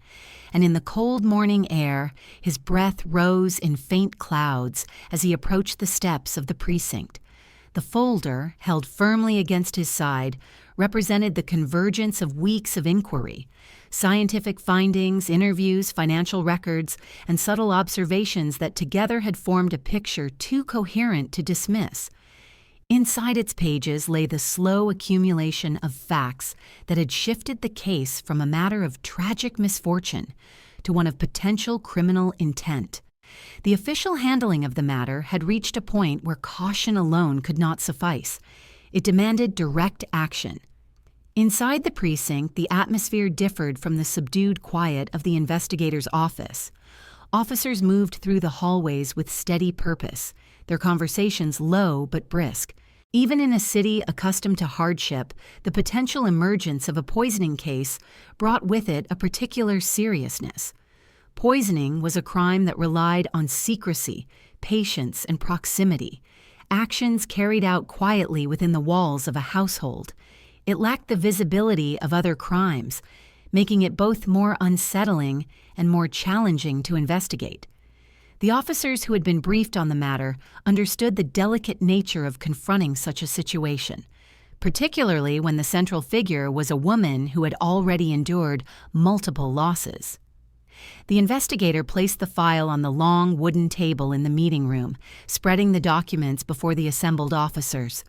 And in the cold morning air, his breath rose in faint clouds as he approached the steps of the precinct. The folder, held firmly against his side, represented the convergence of weeks of inquiry. Scientific findings, interviews, financial records, and subtle observations that together had formed a picture too coherent to dismiss. Inside its pages lay the slow accumulation of facts that had shifted the case from a matter of tragic misfortune to one of potential criminal intent. The official handling of the matter had reached a point where caution alone could not suffice. It demanded direct action. Inside the precinct, the atmosphere differed from the subdued quiet of the investigator's office. Officers moved through the hallways with steady purpose, their conversations low but brisk. Even in a city accustomed to hardship, the potential emergence of a poisoning case brought with it a particular seriousness. Poisoning was a crime that relied on secrecy, patience, and proximity, actions carried out quietly within the walls of a household. It lacked the visibility of other crimes, making it both more unsettling and more challenging to investigate. The officers who had been briefed on the matter understood the delicate nature of confronting such a situation, particularly when the central figure was a woman who had already endured multiple losses. The investigator placed the file on the long wooden table in the meeting room, spreading the documents before the assembled officers.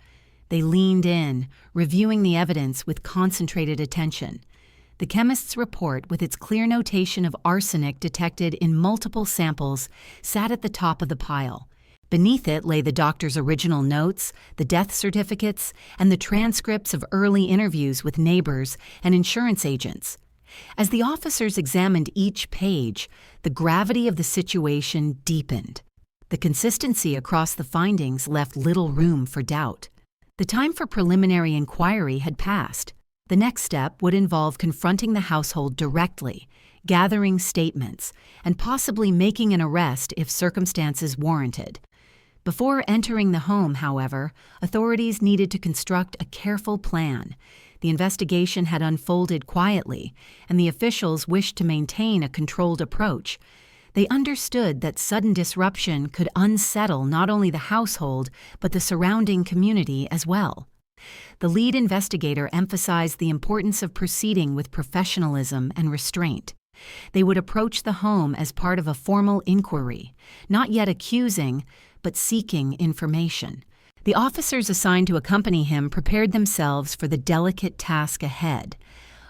They leaned in, reviewing the evidence with concentrated attention. The chemist's report, with its clear notation of arsenic detected in multiple samples, sat at the top of the pile. Beneath it lay the doctor's original notes, the death certificates, and the transcripts of early interviews with neighbors and insurance agents. As the officers examined each page, the gravity of the situation deepened. The consistency across the findings left little room for doubt. The time for preliminary inquiry had passed. The next step would involve confronting the household directly, gathering statements, and possibly making an arrest if circumstances warranted. Before entering the home, however, authorities needed to construct a careful plan. The investigation had unfolded quietly, and the officials wished to maintain a controlled approach. They understood that sudden disruption could unsettle not only the household, but the surrounding community as well. The lead investigator emphasized the importance of proceeding with professionalism and restraint. They would approach the home as part of a formal inquiry, not yet accusing, but seeking information. The officers assigned to accompany him prepared themselves for the delicate task ahead,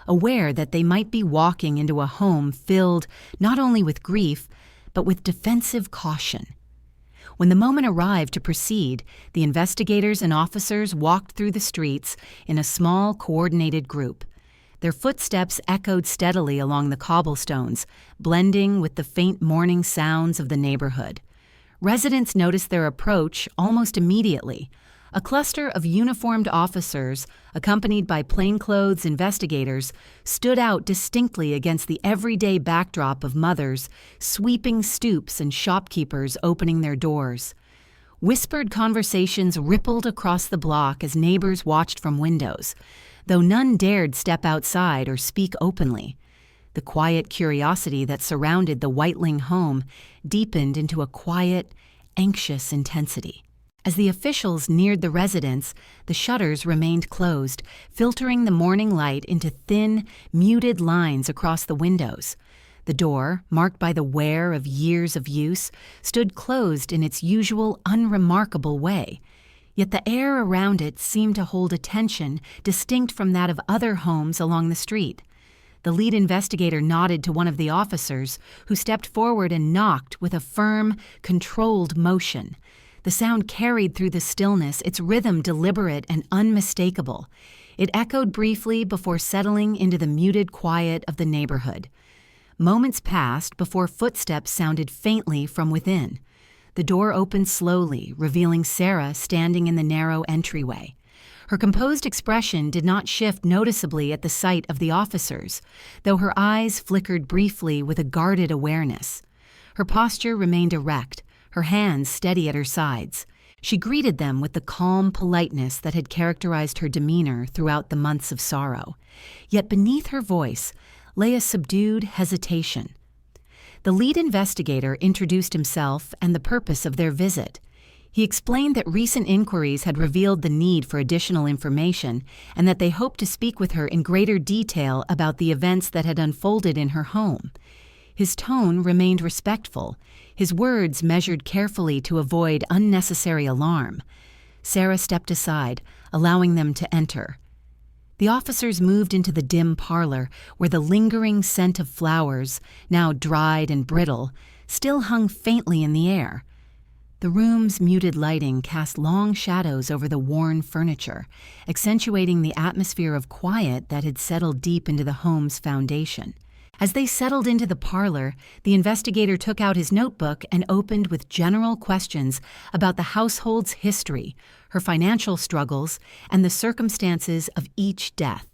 aware that they might be walking into a home filled not only with grief, but with defensive caution. When the moment arrived to proceed, the investigators and officers walked through the streets in a small, coordinated group. Their footsteps echoed steadily along the cobblestones, blending with the faint morning sounds of the neighborhood. Residents noticed their approach almost immediately. A cluster of uniformed officers, accompanied by plainclothes investigators, stood out distinctly against the everyday backdrop of mothers, sweeping stoops and shopkeepers opening their doors. Whispered conversations rippled across the block as neighbors watched from windows, though none dared step outside or speak openly. The quiet curiosity that surrounded the Whiteling home deepened into a quiet, anxious intensity. As the officials neared the residence, the shutters remained closed, filtering the morning light into thin, muted lines across the windows. The door, marked by the wear of years of use, stood closed in its usual unremarkable way. Yet the air around it seemed to hold a tension distinct from that of other homes along the street. The lead investigator nodded to one of the officers, who stepped forward and knocked with a firm, controlled motion. The sound carried through the stillness, its rhythm deliberate and unmistakable. It echoed briefly before settling into the muted quiet of the neighborhood. Moments passed before footsteps sounded faintly from within. The door opened slowly, revealing Sarah standing in the narrow entryway. Her composed expression did not shift noticeably at the sight of the officers, though her eyes flickered briefly with a guarded awareness. Her posture remained erect, her hands steady at her sides. She greeted them with the calm politeness that had characterized her demeanor throughout the months of sorrow. Yet beneath her voice lay a subdued hesitation. The lead investigator introduced himself and the purpose of their visit. He explained that recent inquiries had revealed the need for additional information and that they hoped to speak with her in greater detail about the events that had unfolded in her home. His tone remained respectful, his words measured carefully to avoid unnecessary alarm. Sarah stepped aside, allowing them to enter. The officers moved into the dim parlor, where the lingering scent of flowers, now dried and brittle, still hung faintly in the air. The room's muted lighting cast long shadows over the worn furniture, accentuating the atmosphere of quiet that had settled deep into the home's foundation. As they settled into the parlor, the investigator took out his notebook and opened with general questions about the household's history, her financial struggles, and the circumstances of each death.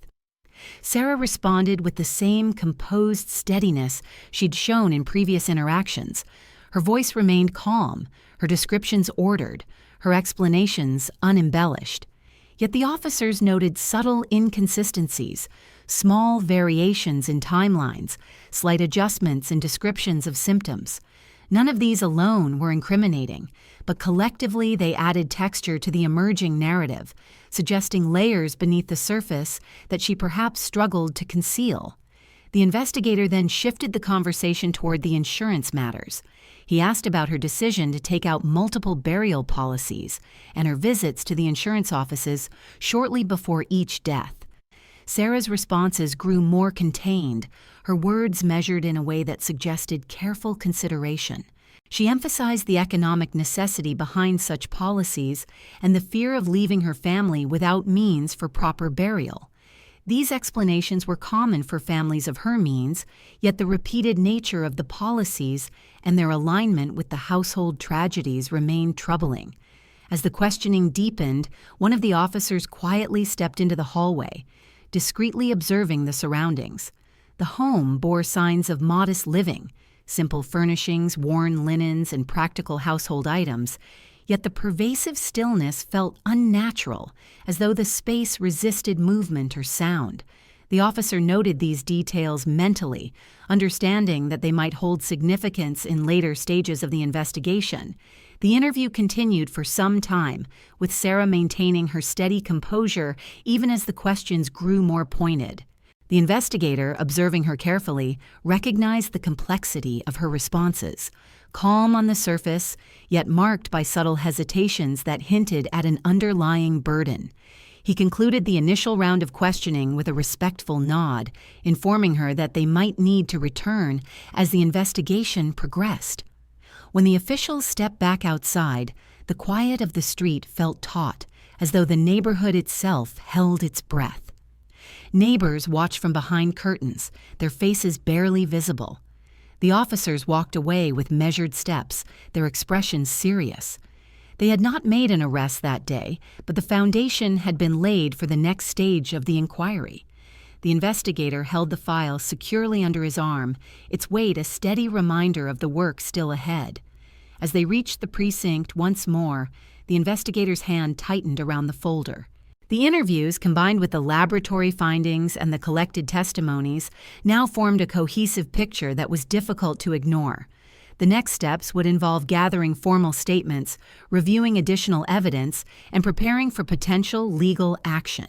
Sarah responded with the same composed steadiness she'd shown in previous interactions. Her voice remained calm, her descriptions ordered, her explanations unembellished. Yet the officers noted subtle inconsistencies, small variations in timelines, slight adjustments in descriptions of symptoms. None of these alone were incriminating, but collectively they added texture to the emerging narrative, suggesting layers beneath the surface that she perhaps struggled to conceal. The investigator then shifted the conversation toward the insurance matters. He asked about her decision to take out multiple burial policies and her visits to the insurance offices shortly before each death. Sarah's responses grew more contained, her words measured in a way that suggested careful consideration. She emphasized the economic necessity behind such policies and the fear of leaving her family without means for proper burial. These explanations were common for families of her means, yet the repeated nature of the policies and their alignment with the household tragedies remained troubling. As the questioning deepened, one of the officers quietly stepped into the hallway, discreetly observing the surroundings. The home bore signs of modest living, simple furnishings, worn linens, and practical household items, yet the pervasive stillness felt unnatural, as though the space resisted movement or sound. The officer noted these details mentally, understanding that they might hold significance in later stages of the investigation. The interview continued for some time, with Sarah maintaining her steady composure even as the questions grew more pointed. The investigator, observing her carefully, recognized the complexity of her responses. Calm on the surface, yet marked by subtle hesitations that hinted at an underlying burden. He concluded the initial round of questioning with a respectful nod, informing her that they might need to return as the investigation progressed. When the officials stepped back outside, the quiet of the street felt taut, as though the neighborhood itself held its breath. Neighbors watched from behind curtains, their faces barely visible. The officers walked away with measured steps, their expressions serious. They had not made an arrest that day, but the foundation had been laid for the next stage of the inquiry. The investigator held the file securely under his arm, its weight a steady reminder of the work still ahead. As they reached the precinct once more, the investigator's hand tightened around the folder. The interviews, combined with the laboratory findings and the collected testimonies, now formed a cohesive picture that was difficult to ignore. The next steps would involve gathering formal statements, reviewing additional evidence, and preparing for potential legal action.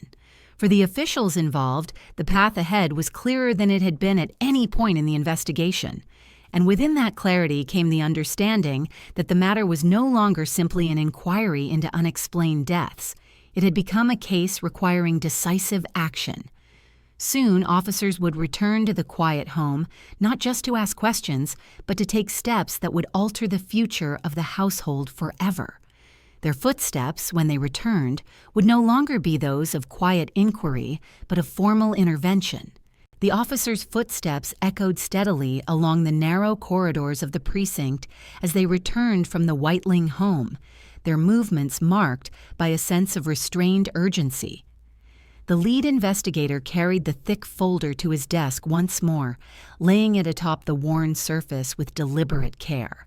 For the officials involved, the path ahead was clearer than it had been at any point in the investigation. And within that clarity came the understanding that the matter was no longer simply an inquiry into unexplained deaths. It had become a case requiring decisive action. Soon, officers would return to the quiet home, not just to ask questions, but to take steps that would alter the future of the household forever. Their footsteps, when they returned, would no longer be those of quiet inquiry, but of formal intervention. The officers' footsteps echoed steadily along the narrow corridors of the precinct as they returned from the Whiteling home, their movements marked by a sense of restrained urgency. The lead investigator carried the thick folder to his desk once more, laying it atop the worn surface with deliberate care.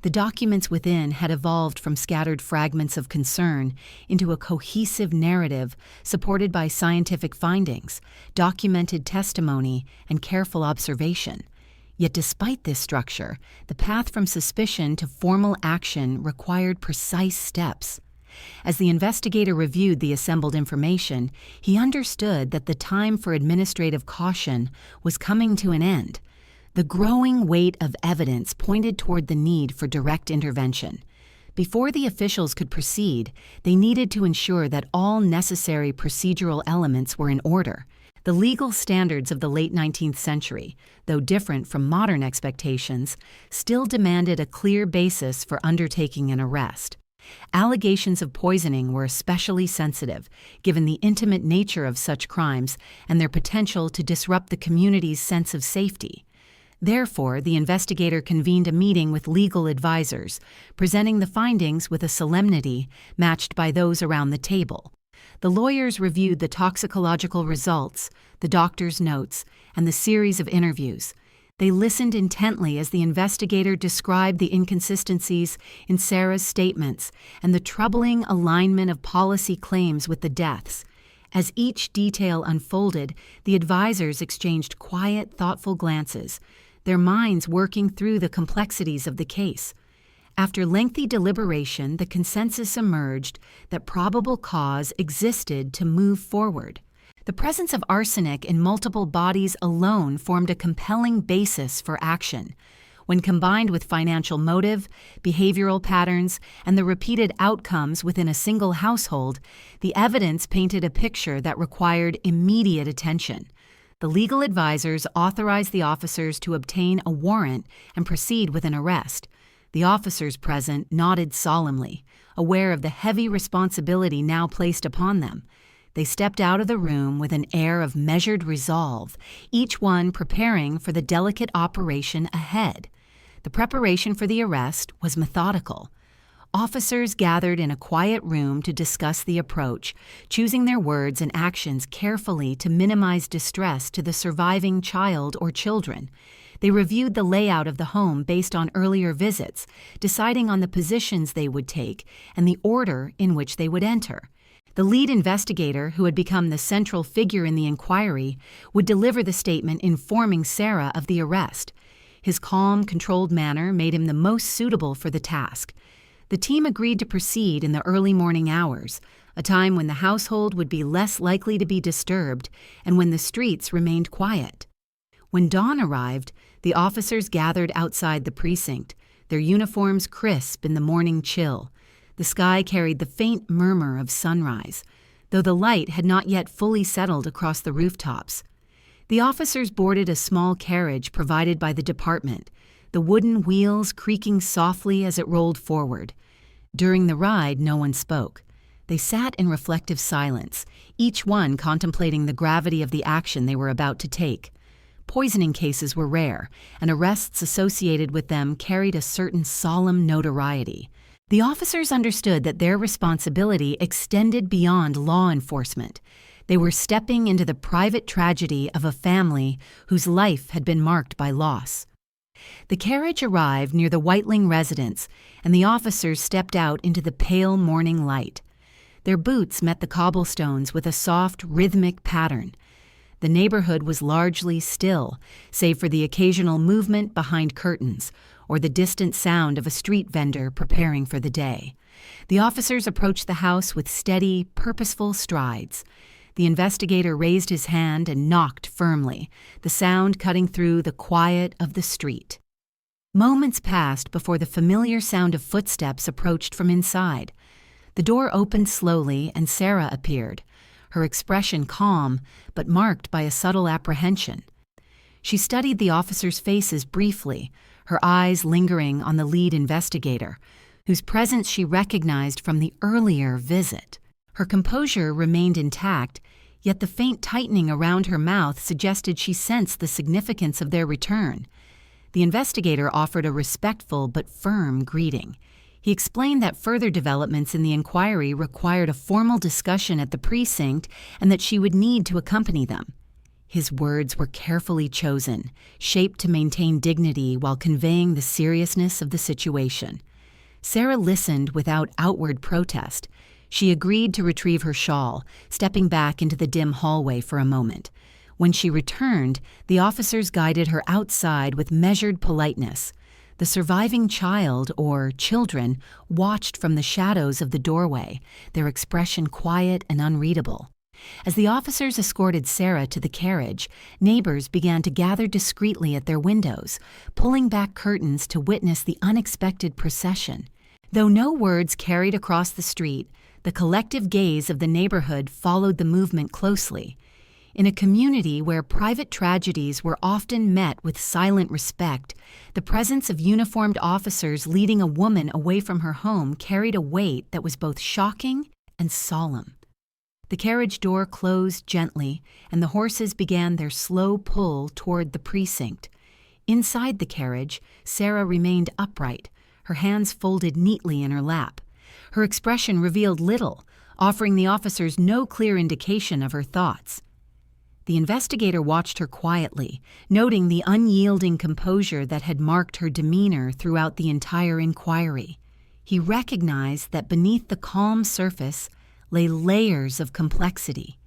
The documents within had evolved from scattered fragments of concern into a cohesive narrative supported by scientific findings, documented testimony, and careful observation. Yet despite this structure, the path from suspicion to formal action required precise steps. As the investigator reviewed the assembled information, he understood that the time for administrative caution was coming to an end. The growing weight of evidence pointed toward the need for direct intervention. Before the officials could proceed, they needed to ensure that all necessary procedural elements were in order. The legal standards of the late 19th century, though different from modern expectations, still demanded a clear basis for undertaking an arrest. Allegations of poisoning were especially sensitive, given the intimate nature of such crimes and their potential to disrupt the community's sense of safety. Therefore, the investigator convened a meeting with legal advisors, presenting the findings with a solemnity matched by those around the table. The lawyers reviewed the toxicological results, the doctor's notes, and the series of interviews. They listened intently as the investigator described the inconsistencies in Sarah's statements and the troubling alignment of policy claims with the deaths. As each detail unfolded, the advisors exchanged quiet, thoughtful glances, their minds working through the complexities of the case. After lengthy deliberation, the consensus emerged that probable cause existed to move forward. The presence of arsenic in multiple bodies alone formed a compelling basis for action. When combined with financial motive, behavioral patterns, and the repeated outcomes within a single household, the evidence painted a picture that required immediate attention. The legal advisors authorized the officers to obtain a warrant and proceed with an arrest. The officers present nodded solemnly, aware of the heavy responsibility now placed upon them. They stepped out of the room with an air of measured resolve, each one preparing for the delicate operation ahead. The preparation for the arrest was methodical. Officers gathered in a quiet room to discuss the approach, choosing their words and actions carefully to minimize distress to the surviving child or children. They reviewed the layout of the home based on earlier visits, deciding on the positions they would take and the order in which they would enter. The lead investigator, who had become the central figure in the inquiry, would deliver the statement informing Sarah of the arrest. His calm, controlled manner made him the most suitable for the task. The team agreed to proceed in the early morning hours, a time when the household would be less likely to be disturbed and when the streets remained quiet. When dawn arrived, the officers gathered outside the precinct, their uniforms crisp in the morning chill. The sky carried the faint murmur of sunrise, though the light had not yet fully settled across the rooftops. The officers boarded a small carriage provided by the department, the wooden wheels creaking softly as it rolled forward. During the ride, no one spoke. They sat in reflective silence, each one contemplating the gravity of the action they were about to take. Poisoning cases were rare, and arrests associated with them carried a certain solemn notoriety. The officers understood that their responsibility extended beyond law enforcement. They were stepping into the private tragedy of a family whose life had been marked by loss. The carriage arrived near the Whiteling residence, and the officers stepped out into the pale morning light. Their boots met the cobblestones with a soft, rhythmic pattern. The neighborhood was largely still, save for the occasional movement behind curtains or the distant sound of a street vendor preparing for the day. The officers approached the house with steady, purposeful strides. The investigator raised his hand and knocked firmly, the sound cutting through the quiet of the street. Moments passed before the familiar sound of footsteps approached from inside. The door opened slowly and Sarah appeared, her expression calm but marked by a subtle apprehension. She studied the officers' faces briefly, her eyes lingering on the lead investigator, whose presence she recognized from the earlier visit. Her composure remained intact, yet the faint tightening around her mouth suggested she sensed the significance of their return. The investigator offered a respectful but firm greeting. He explained that further developments in the inquiry required a formal discussion at the precinct and that she would need to accompany them. His words were carefully chosen, shaped to maintain dignity while conveying the seriousness of the situation. Sarah listened without outward protest. She agreed to retrieve her shawl, stepping back into the dim hallway for a moment. When she returned, the officers guided her outside with measured politeness. The surviving child, or children, watched from the shadows of the doorway, their expression quiet and unreadable. As the officers escorted Sarah to the carriage, neighbors began to gather discreetly at their windows, pulling back curtains to witness the unexpected procession. Though no words carried across the street, the collective gaze of the neighborhood followed the movement closely. In a community where private tragedies were often met with silent respect, the presence of uniformed officers leading a woman away from her home carried a weight that was both shocking and solemn. The carriage door closed gently, and the horses began their slow pull toward the precinct. Inside the carriage, Sarah remained upright, her hands folded neatly in her lap. Her expression revealed little, offering the officers no clear indication of her thoughts. The investigator watched her quietly, noting the unyielding composure that had marked her demeanor throughout the entire inquiry. He recognized that beneath the calm surface lay layers of complexity,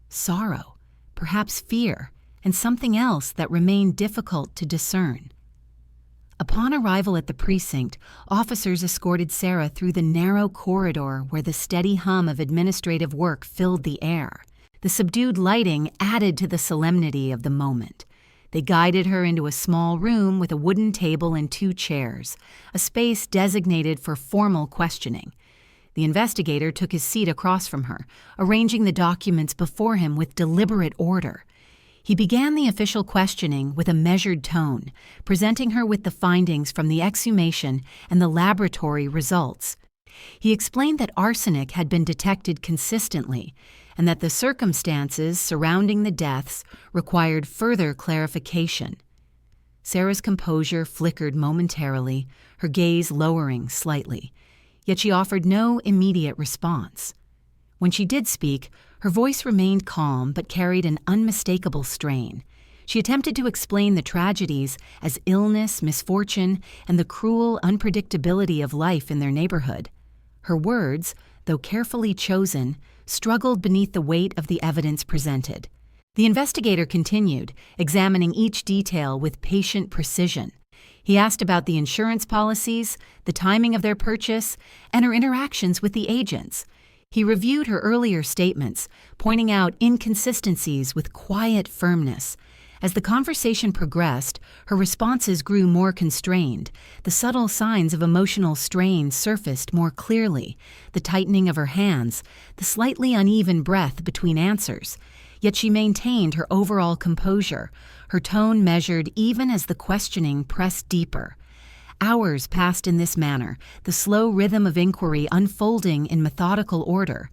sorrow, perhaps fear, and something else that remained difficult to discern. Upon arrival at the precinct, officers escorted Sarah through the narrow corridor where the steady hum of administrative work filled the air. The subdued lighting added to the solemnity of the moment. They guided her into a small room with a wooden table and 2 chairs, a space designated for formal questioning. The investigator took his seat across from her, arranging the documents before him with deliberate order. He began the official questioning with a measured tone, presenting her with the findings from the exhumation and the laboratory results. He explained that arsenic had been detected consistently and that the circumstances surrounding the deaths required further clarification. Sarah's composure flickered momentarily, her gaze lowering slightly, yet she offered no immediate response. When she did speak, her voice remained calm but carried an unmistakable strain. She attempted to explain the tragedies as illness, misfortune, and the cruel unpredictability of life in their neighborhood. Her words, though carefully chosen, struggled beneath the weight of the evidence presented. The investigator continued, examining each detail with patient precision. He asked about the insurance policies, the timing of their purchase, and her interactions with the agents. He reviewed her earlier statements, pointing out inconsistencies with quiet firmness. As the conversation progressed, her responses grew more constrained. The subtle signs of emotional strain surfaced more clearly, the tightening of her hands, the slightly uneven breath between answers. Yet she maintained her overall composure, her tone measured even as the questioning pressed deeper. Hours passed in this manner, the slow rhythm of inquiry unfolding in methodical order.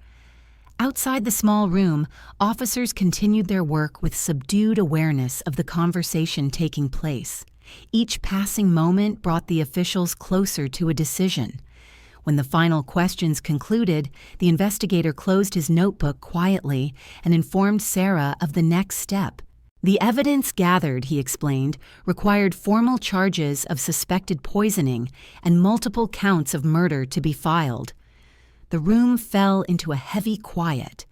Outside the small room, officers continued their work with subdued awareness of the conversation taking place. Each passing moment brought the officials closer to a decision. When the final questions concluded, the investigator closed his notebook quietly and informed Sarah of the next step. The evidence gathered, he explained, required formal charges of suspected poisoning and multiple counts of murder to be filed. The room fell into a heavy quiet.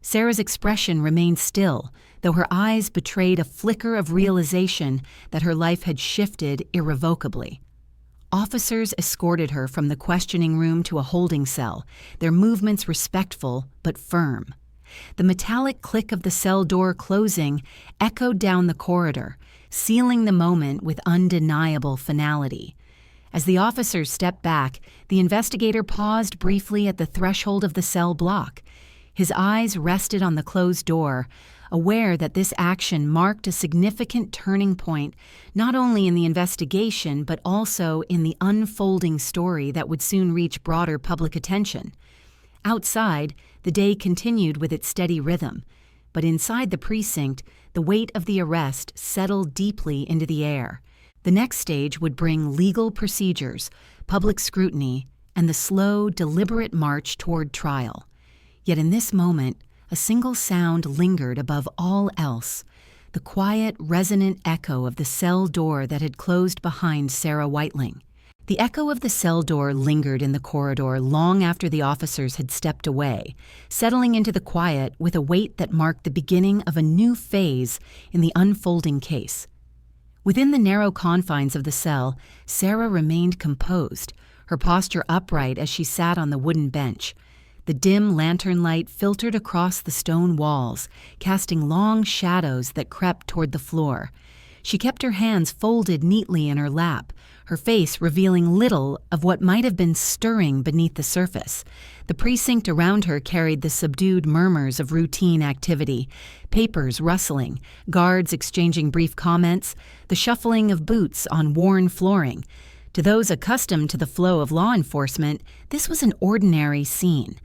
Sarah's expression remained still, though her eyes betrayed a flicker of realization that her life had shifted irrevocably. Officers escorted her from the questioning room to a holding cell, their movements respectful but firm. The metallic click of the cell door closing echoed down the corridor, sealing the moment with undeniable finality. As the officers stepped back, the investigator paused briefly at the threshold of the cell block. His eyes rested on the closed door, aware that this action marked a significant turning point not only in the investigation but also in the unfolding story that would soon reach broader public attention. Outside, the day continued with its steady rhythm. But inside the precinct, the weight of the arrest settled deeply into the air. The next stage would bring legal procedures, public scrutiny, and the slow, deliberate march toward trial. Yet in this moment, a single sound lingered above all else: the quiet, resonant echo of the cell door that had closed behind Sarah Whiteling. The echo of the cell door lingered in the corridor long after the officers had stepped away, settling into the quiet with a weight that marked the beginning of a new phase in the unfolding case. Within the narrow confines of the cell, Sarah remained composed, her posture upright as she sat on the wooden bench. The dim lantern light filtered across the stone walls, casting long shadows that crept toward the floor. She kept her hands folded neatly in her lap, her face revealing little of what might have been stirring beneath the surface. The precinct around her carried the subdued murmurs of routine activity: papers rustling, guards exchanging brief comments, the shuffling of boots on worn flooring. To those accustomed to the flow of law enforcement, this was an ordinary scene.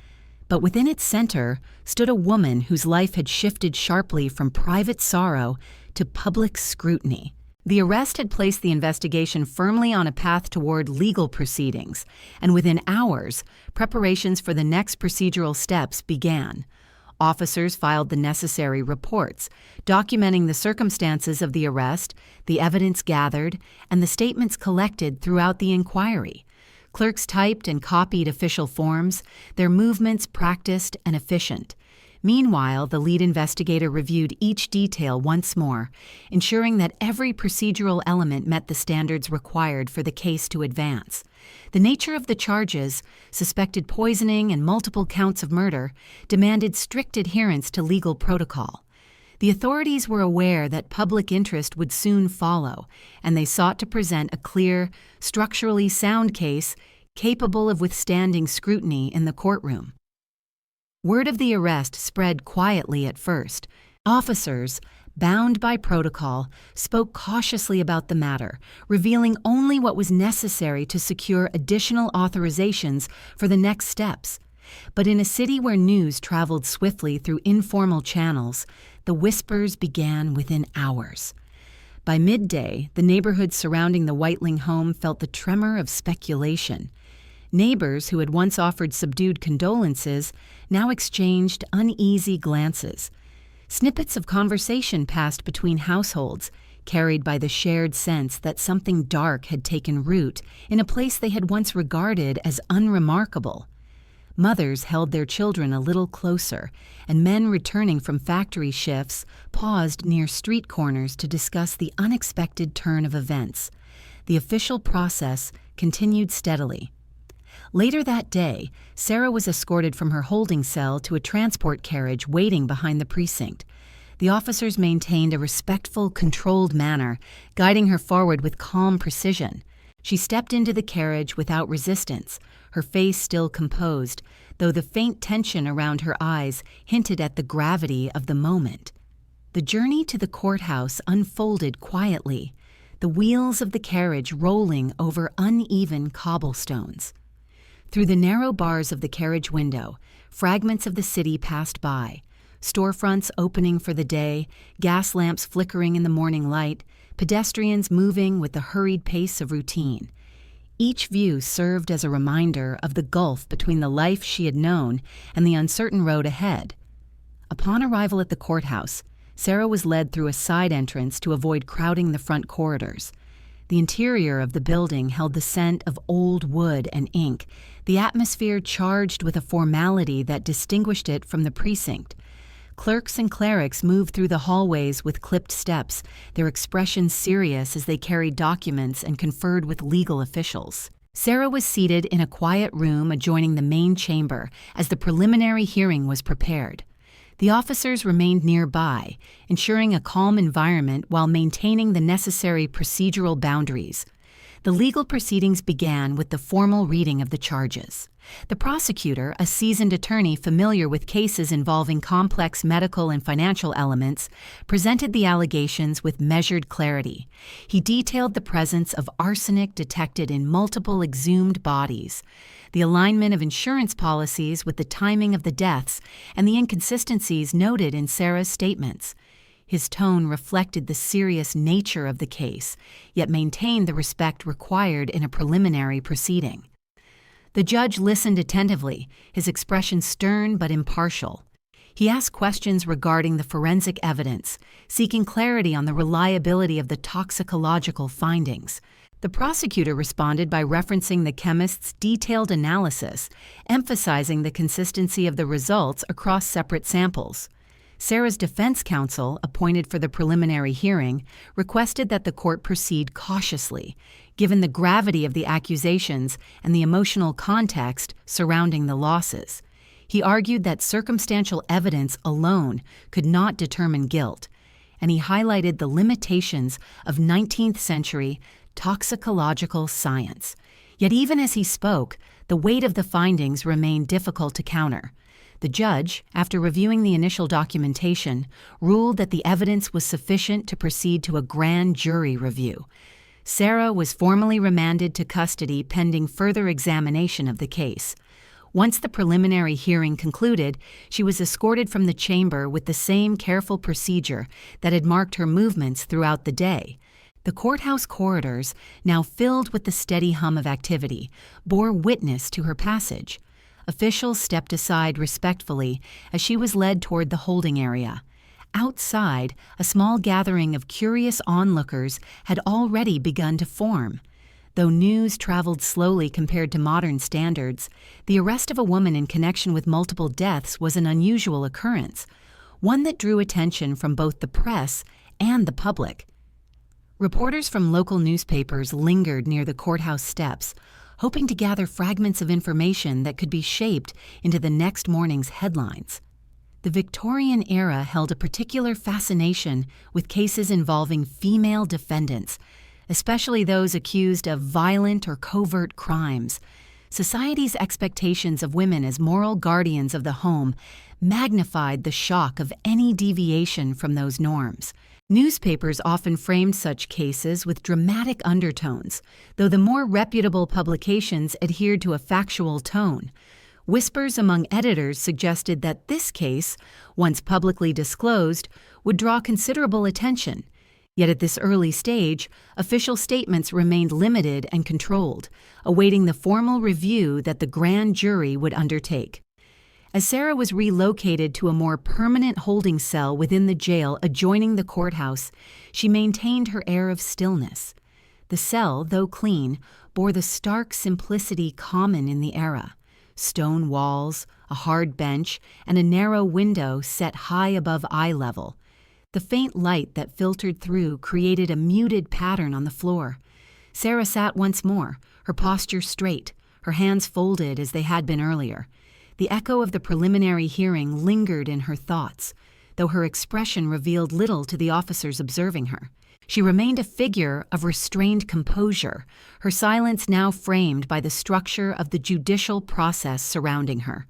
But within its center stood a woman whose life had shifted sharply from private sorrow to public scrutiny. The arrest had placed the investigation firmly on a path toward legal proceedings, and within hours, preparations for the next procedural steps began. Officers filed the necessary reports, documenting the circumstances of the arrest, the evidence gathered, and the statements collected throughout the inquiry. Clerks typed and copied official forms, their movements practiced and efficient. Meanwhile, the lead investigator reviewed each detail once more, ensuring that every procedural element met the standards required for the case to advance. The nature of the charges, suspected poisoning and multiple counts of murder, demanded strict adherence to legal protocol. The authorities were aware that public interest would soon follow, and they sought to present a clear, structurally sound case capable of withstanding scrutiny in the courtroom. Word of the arrest spread quietly at first. Officers, bound by protocol, spoke cautiously about the matter, revealing only what was necessary to secure additional authorizations for the next steps. But in a city where news traveled swiftly through informal channels, the whispers began within hours. By midday, the neighborhood surrounding the Whiteling home felt the tremor of speculation. Neighbors who had once offered subdued condolences now exchanged uneasy glances. Snippets of conversation passed between households, carried by the shared sense that something dark had taken root in a place they had once regarded as unremarkable. Mothers held their children a little closer, and men returning from factory shifts paused near street corners to discuss the unexpected turn of events. The official process continued steadily. Later that day, Sarah was escorted from her holding cell to a transport carriage waiting behind the precinct. The officers maintained a respectful, controlled manner, guiding her forward with calm precision. She stepped into the carriage without resistance, her face still composed, though the faint tension around her eyes hinted at the gravity of the moment. The journey to the courthouse unfolded quietly, the wheels of the carriage rolling over uneven cobblestones. Through the narrow bars of the carriage window, fragments of the city passed by, storefronts opening for the day, gas lamps flickering in the morning light, pedestrians moving with the hurried pace of routine. Each view served as a reminder of the gulf between the life she had known and the uncertain road ahead. Upon arrival at the courthouse, Sarah was led through a side entrance to avoid crowding the front corridors. The interior of the building held the scent of old wood and ink, the atmosphere charged with a formality that distinguished it from the precinct. Clerks and clerics moved through the hallways with clipped steps, their expressions serious as they carried documents and conferred with legal officials. Sarah was seated in a quiet room adjoining the main chamber as the preliminary hearing was prepared. The officers remained nearby, ensuring a calm environment while maintaining the necessary procedural boundaries. The legal proceedings began with the formal reading of the charges. The prosecutor, a seasoned attorney familiar with cases involving complex medical and financial elements, presented the allegations with measured clarity. He detailed the presence of arsenic detected in multiple exhumed bodies, the alignment of insurance policies with the timing of the deaths, and the inconsistencies noted in Sarah's statements. His tone reflected the serious nature of the case, yet maintained the respect required in a preliminary proceeding. The judge listened attentively, his expression stern but impartial. He asked questions regarding the forensic evidence, seeking clarity on the reliability of the toxicological findings. The prosecutor responded by referencing the chemist's detailed analysis, emphasizing the consistency of the results across separate samples. Sarah's defense counsel, appointed for the preliminary hearing, requested that the court proceed cautiously, given the gravity of the accusations and the emotional context surrounding the losses. He argued that circumstantial evidence alone could not determine guilt, and he highlighted the limitations of 19th-century toxicological science. Yet even as he spoke, the weight of the findings remained difficult to counter. The judge, after reviewing the initial documentation, ruled that the evidence was sufficient to proceed to a grand jury review. Sarah was formally remanded to custody pending further examination of the case. Once the preliminary hearing concluded, she was escorted from the chamber with the same careful procedure that had marked her movements throughout the day. The courthouse corridors, now filled with the steady hum of activity, bore witness to her passage. Officials stepped aside respectfully as she was led toward the holding area. Outside, a small gathering of curious onlookers had already begun to form. Though news traveled slowly compared to modern standards, the arrest of a woman in connection with multiple deaths was an unusual occurrence, one that drew attention from both the press and the public. Reporters from local newspapers lingered near the courthouse steps, hoping to gather fragments of information that could be shaped into the next morning's headlines. The Victorian era held a particular fascination with cases involving female defendants, especially those accused of violent or covert crimes. Society's expectations of women as moral guardians of the home magnified the shock of any deviation from those norms. Newspapers often framed such cases with dramatic undertones, though the more reputable publications adhered to a factual tone. Whispers among editors suggested that this case, once publicly disclosed, would draw considerable attention. Yet at this early stage, official statements remained limited and controlled, awaiting the formal review that the grand jury would undertake. As Sarah was relocated to a more permanent holding cell within the jail adjoining the courthouse, she maintained her air of stillness. The cell, though clean, bore the stark simplicity common in the era. Stone walls, a hard bench, and a narrow window set high above eye level. The faint light that filtered through created a muted pattern on the floor. Sarah sat once more, her posture straight, her hands folded as they had been earlier. The echo of the preliminary hearing lingered in her thoughts, though her expression revealed little to the officers observing her. She remained a figure of restrained composure, her silence now framed by the structure of the judicial process surrounding her.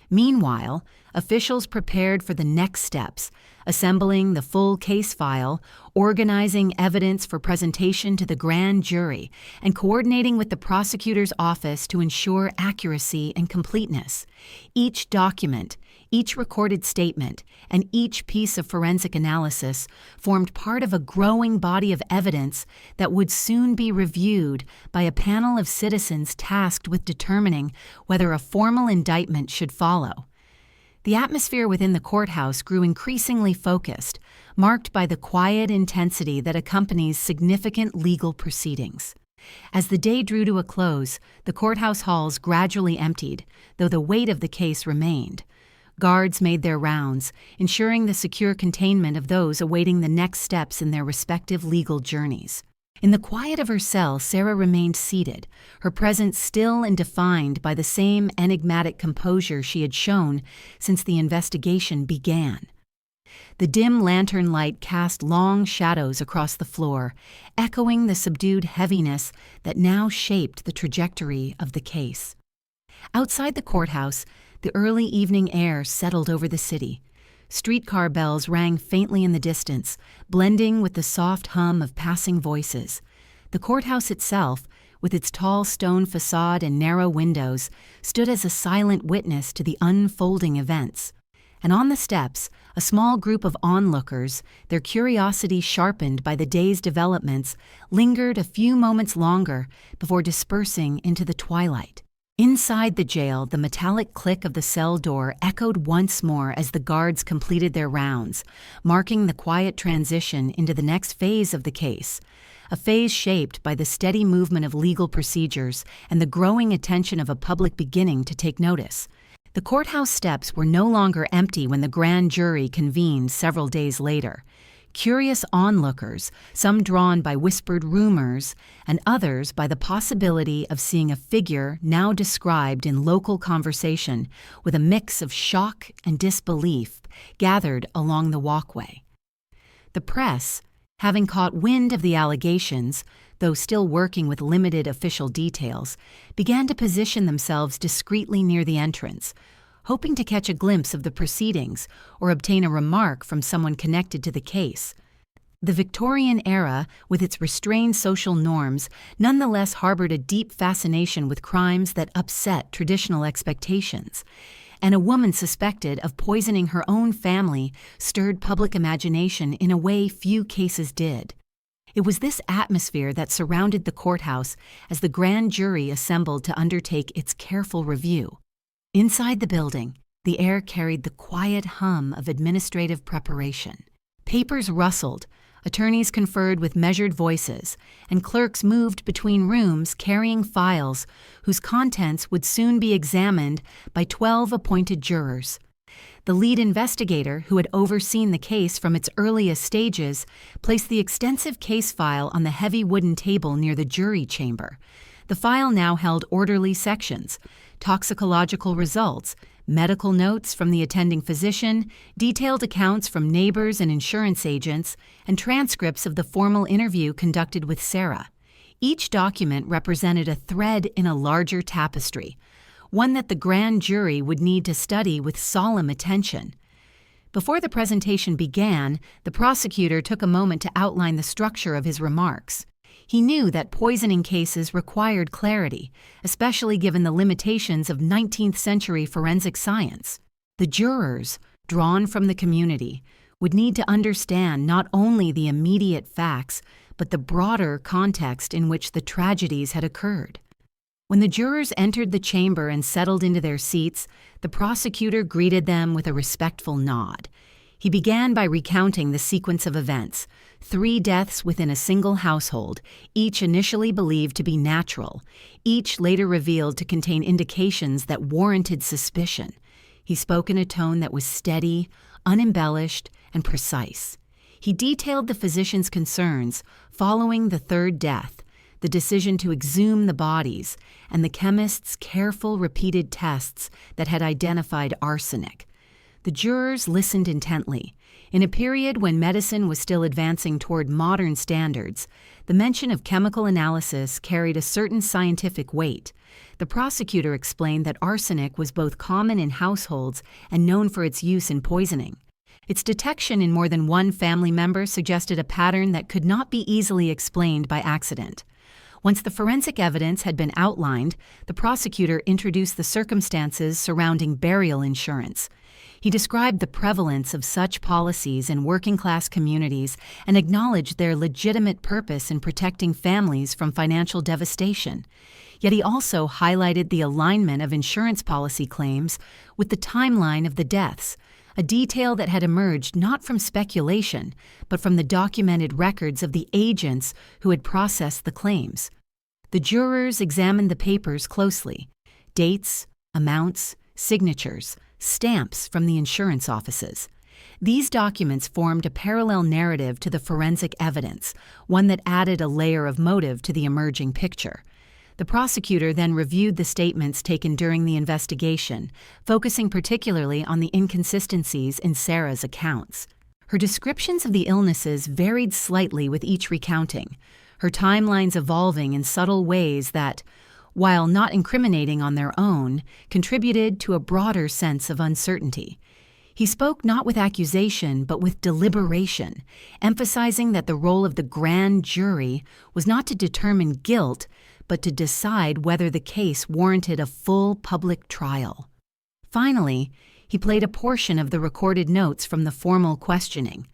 Meanwhile, officials prepared for the next steps, assembling the full case file, organizing evidence for presentation to the grand jury, and coordinating with the prosecutor's office to ensure accuracy and completeness. Each document, each recorded statement, and each piece of forensic analysis formed part of a growing body of evidence that would soon be reviewed by a panel of citizens tasked with determining whether a formal indictment should follow. The atmosphere within the courthouse grew increasingly focused, marked by the quiet intensity that accompanies significant legal proceedings. As the day drew to a close, the courthouse halls gradually emptied, though the weight of the case remained. Guards made their rounds, ensuring the secure containment of those awaiting the next steps in their respective legal journeys. In the quiet of her cell, Sarah remained seated, her presence still and defined by the same enigmatic composure she had shown since the investigation began. The dim lantern light cast long shadows across the floor, echoing the subdued heaviness that now shaped the trajectory of the case. Outside the courthouse, the early evening air settled over the city. Streetcar bells rang faintly in the distance, blending with the soft hum of passing voices. The courthouse itself, with its tall stone façade and narrow windows, stood as a silent witness to the unfolding events. And on the steps, a small group of onlookers, their curiosity sharpened by the day's developments, lingered a few moments longer before dispersing into the twilight. Inside the jail, the metallic click of the cell door echoed once more as the guards completed their rounds, marking the quiet transition into the next phase of the case, a phase shaped by the steady movement of legal procedures and the growing attention of a public beginning to take notice. The courthouse steps were no longer empty when the grand jury convened several days later. Curious onlookers, some drawn by whispered rumors, and others by the possibility of seeing a figure now described in local conversation with a mix of shock and disbelief, gathered along the walkway. The press, having caught wind of the allegations, though still working with limited official details, began to position themselves discreetly near the entrance, hoping to catch a glimpse of the proceedings or obtain a remark from someone connected to the case. The Victorian era, with its restrained social norms, nonetheless harbored a deep fascination with crimes that upset traditional expectations, and a woman suspected of poisoning her own family stirred public imagination in a way few cases did. It was this atmosphere that surrounded the courthouse as the grand jury assembled to undertake its careful review. Inside the building, the air carried the quiet hum of administrative preparation. Papers rustled, attorneys conferred with measured voices, and clerks moved between rooms carrying files whose contents would soon be examined by 12 appointed jurors. The lead investigator, who had overseen the case from its earliest stages, placed the extensive case file on the heavy wooden table near the jury chamber. The file now held orderly sections: toxicological results, medical notes from the attending physician, detailed accounts from neighbors and insurance agents, and transcripts of the formal interview conducted with Sarah. Each document represented a thread in a larger tapestry, one that the grand jury would need to study with solemn attention. Before the presentation began, the prosecutor took a moment to outline the structure of his remarks. He knew that poisoning cases required clarity, especially given the limitations of 19th-century forensic science. The jurors, drawn from the community, would need to understand not only the immediate facts, but the broader context in which the tragedies had occurred. When the jurors entered the chamber and settled into their seats, the prosecutor greeted them with a respectful nod. He began by recounting the sequence of events: 3 deaths within a single household, each initially believed to be natural, each later revealed to contain indications that warranted suspicion. He spoke in a tone that was steady, unembellished, and precise. He detailed the physician's concerns following the 3rd death, the decision to exhume the bodies, and the chemist's careful repeated tests that had identified arsenic. The jurors listened intently. In a period when medicine was still advancing toward modern standards, the mention of chemical analysis carried a certain scientific weight. The prosecutor explained that arsenic was both common in households and known for its use in poisoning. Its detection in more than one family member suggested a pattern that could not be easily explained by accident. Once the forensic evidence had been outlined, the prosecutor introduced the circumstances surrounding burial insurance. He described the prevalence of such policies in working-class communities and acknowledged their legitimate purpose in protecting families from financial devastation. Yet he also highlighted the alignment of insurance policy claims with the timeline of the deaths, a detail that had emerged not from speculation, but from the documented records of the agents who had processed the claims. The jurors examined the papers closely: dates, amounts, signatures, stamps from the insurance offices. These documents formed a parallel narrative to the forensic evidence, one that added a layer of motive to the emerging picture. The prosecutor then reviewed the statements taken during the investigation, focusing particularly on the inconsistencies in Sarah's accounts. Her descriptions of the illnesses varied slightly with each recounting, her timelines evolving in subtle ways that, while not incriminating on their own, contributed to a broader sense of uncertainty. He spoke not with accusation, but with deliberation, emphasizing that the role of the grand jury was not to determine guilt, but to decide whether the case warranted a full public trial. Finally, he played a portion of the recorded notes from the formal questioning.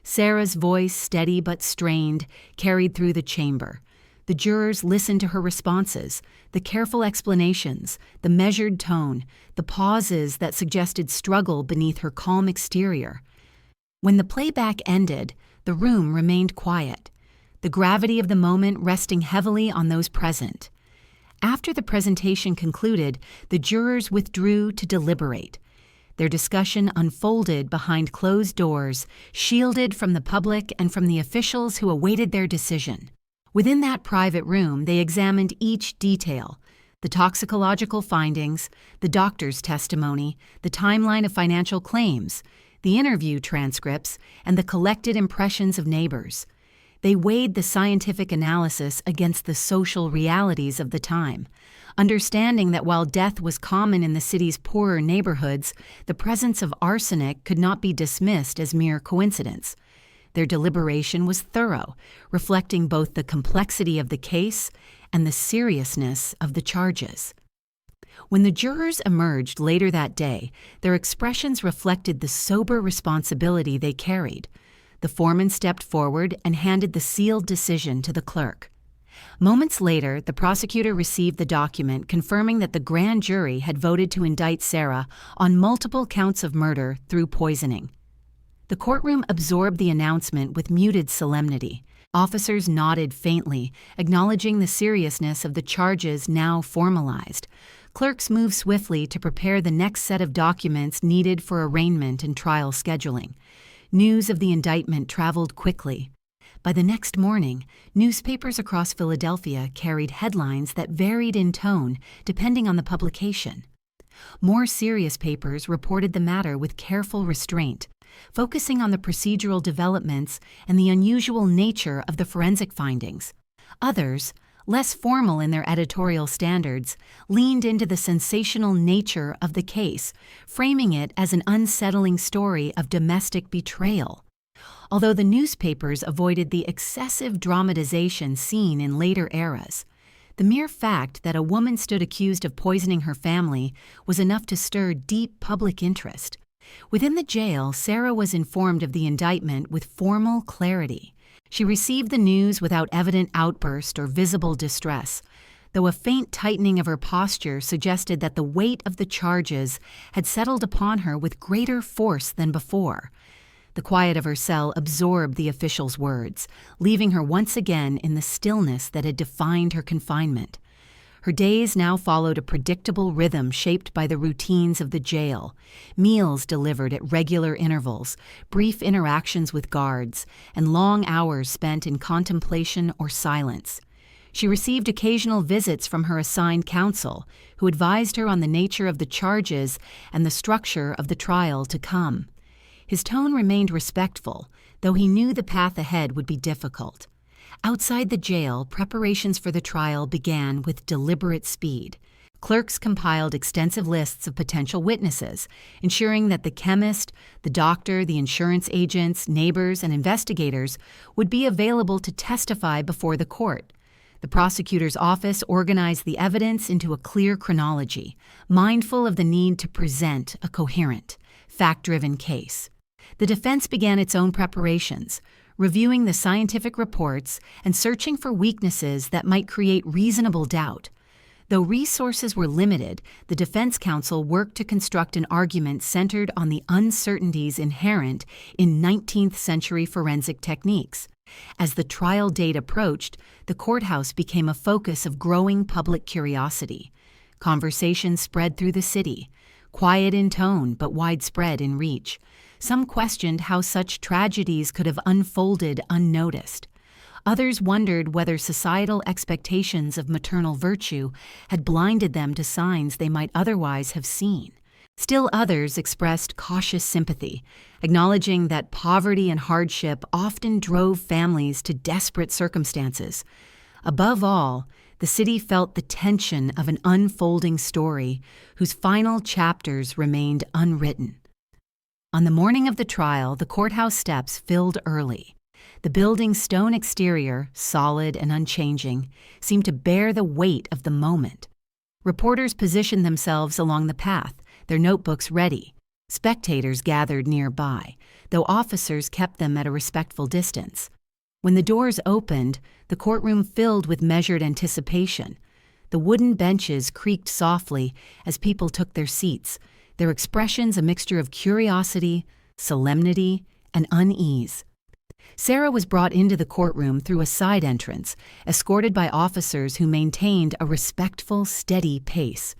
Sarah's voice, steady but strained, carried through the chamber. The jurors listened to her responses, the careful explanations, the measured tone, the pauses that suggested struggle beneath her calm exterior. When the playback ended, the room remained quiet, the gravity of the moment resting heavily on those present. After the presentation concluded, the jurors withdrew to deliberate. Their discussion unfolded behind closed doors, shielded from the public and from the officials who awaited their decision. Within that private room, they examined each detail: the toxicological findings, the doctor's testimony, the timeline of financial claims, the interview transcripts, and the collected impressions of neighbors. They weighed the scientific analysis against the social realities of the time, understanding that while death was common in the city's poorer neighborhoods, the presence of arsenic could not be dismissed as mere coincidence. Their deliberation was thorough, reflecting both the complexity of the case and the seriousness of the charges. When the jurors emerged later that day, their expressions reflected the sober responsibility they carried. The foreman stepped forward and handed the sealed decision to the clerk. Moments later, the prosecutor received the document confirming that the grand jury had voted to indict Sarah on multiple counts of murder through poisoning. The courtroom absorbed the announcement with muted solemnity. Officers nodded faintly, acknowledging the seriousness of the charges now formalized. Clerks moved swiftly to prepare the next set of documents needed for arraignment and trial scheduling. News of the indictment traveled quickly. By the next morning, newspapers across Philadelphia carried headlines that varied in tone depending on the publication. More serious papers reported the matter with careful restraint, focusing on the procedural developments and the unusual nature of the forensic findings. Others, less formal in their editorial standards, leaned into the sensational nature of the case, framing it as an unsettling story of domestic betrayal. Although the newspapers avoided the excessive dramatization seen in later eras, the mere fact that a woman stood accused of poisoning her family was enough to stir deep public interest. Within the jail, Sarah was informed of the indictment with formal clarity. She received the news without evident outburst or visible distress, though a faint tightening of her posture suggested that the weight of the charges had settled upon her with greater force than before. The quiet of her cell absorbed the official's words, leaving her once again in the stillness that had defined her confinement. Her days now followed a predictable rhythm shaped by the routines of the jail: meals delivered at regular intervals, brief interactions with guards, and long hours spent in contemplation or silence. She received occasional visits from her assigned counsel, who advised her on the nature of the charges and the structure of the trial to come. His tone remained respectful, though he knew the path ahead would be difficult. Outside the jail, preparations for the trial began with deliberate speed. Clerks compiled extensive lists of potential witnesses, ensuring that the chemist, the doctor, the insurance agents, neighbors, and investigators would be available to testify before the court. The prosecutor's office organized the evidence into a clear chronology, mindful of the need to present a coherent, fact-driven case. The defense began its own preparations, reviewing the scientific reports and searching for weaknesses that might create reasonable doubt. Though resources were limited, the defense counsel worked to construct an argument centered on the uncertainties inherent in 19th-century forensic techniques. As the trial date approached, the courthouse became a focus of growing public curiosity. Conversations spread through the city, quiet in tone but widespread in reach. Some questioned how such tragedies could have unfolded unnoticed. Others wondered whether societal expectations of maternal virtue had blinded them to signs they might otherwise have seen. Still others expressed cautious sympathy, acknowledging that poverty and hardship often drove families to desperate circumstances. Above all, the city felt the tension of an unfolding story whose final chapters remained unwritten. On the morning of the trial, the courthouse steps filled early. The building's stone exterior, solid and unchanging, seemed to bear the weight of the moment. Reporters positioned themselves along the path, their notebooks ready. Spectators gathered nearby, though officers kept them at a respectful distance. When the doors opened, the courtroom filled with measured anticipation. The wooden benches creaked softly as people took their seats, their expressions a mixture of curiosity, solemnity, and unease. Sarah was brought into the courtroom through a side entrance, escorted by officers who maintained a respectful, steady pace.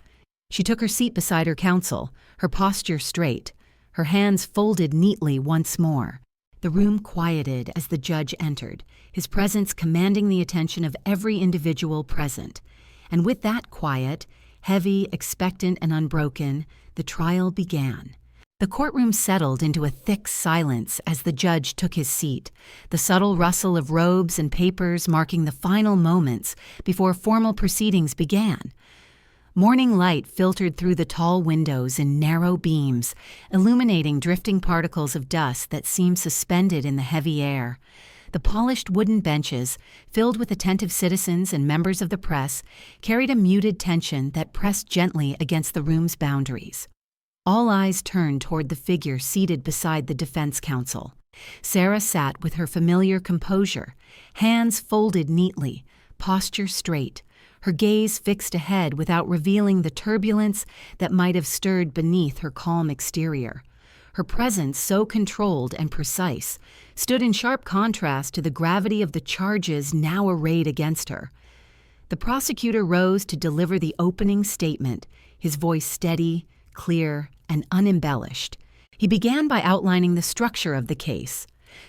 She took her seat beside her counsel, her posture straight, her hands folded neatly once more. The room quieted as the judge entered, his presence commanding the attention of every individual present. And with that quiet, heavy, expectant, and unbroken, the trial began. The courtroom settled into a thick silence as the judge took his seat, the subtle rustle of robes and papers marking the final moments before formal proceedings began. Morning light filtered through the tall windows in narrow beams, illuminating drifting particles of dust that seemed suspended in the heavy air. The polished wooden benches, filled with attentive citizens and members of the press, carried a muted tension that pressed gently against the room's boundaries. All eyes turned toward the figure seated beside the defense counsel. Sarah sat with her familiar composure, hands folded neatly, posture straight, her gaze fixed ahead without revealing the turbulence that might have stirred beneath her calm exterior. Her presence, so controlled and precise, stood in sharp contrast to the gravity of the charges now arrayed against her. The prosecutor rose to deliver the opening statement, his voice steady, clear, and unembellished. He began by outlining the structure of the case.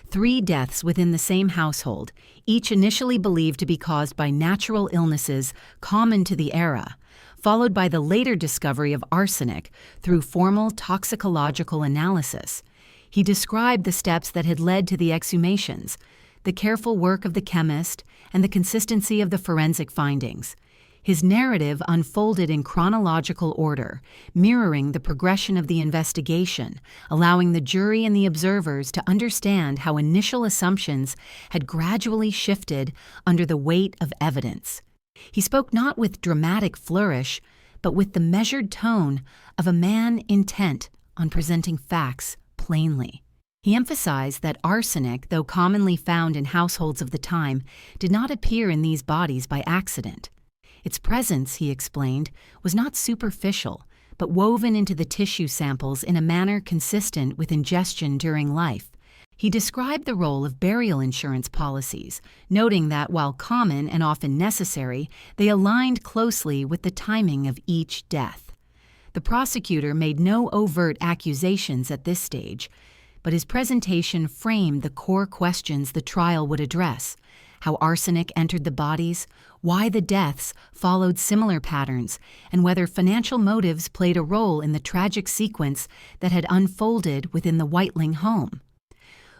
3 deaths within the same household, each initially believed to be caused by natural illnesses common to the era, followed by the later discovery of arsenic through formal toxicological analysis. He described the steps that had led to the exhumations, the careful work of the chemist, and the consistency of the forensic findings. His narrative unfolded in chronological order, mirroring the progression of the investigation, allowing the jury and the observers to understand how initial assumptions had gradually shifted under the weight of evidence. He spoke not with dramatic flourish, but with the measured tone of a man intent on presenting facts plainly. He emphasized that arsenic, though commonly found in households of the time, did not appear in these bodies by accident. Its presence, he explained, was not superficial, but woven into the tissue samples in a manner consistent with ingestion during life. He described the role of burial insurance policies, noting that while common and often necessary, they aligned closely with the timing of each death. The prosecutor made no overt accusations at this stage, but his presentation framed the core questions the trial would address: how arsenic entered the bodies, why the deaths followed similar patterns, and whether financial motives played a role in the tragic sequence that had unfolded within the Whiteling home.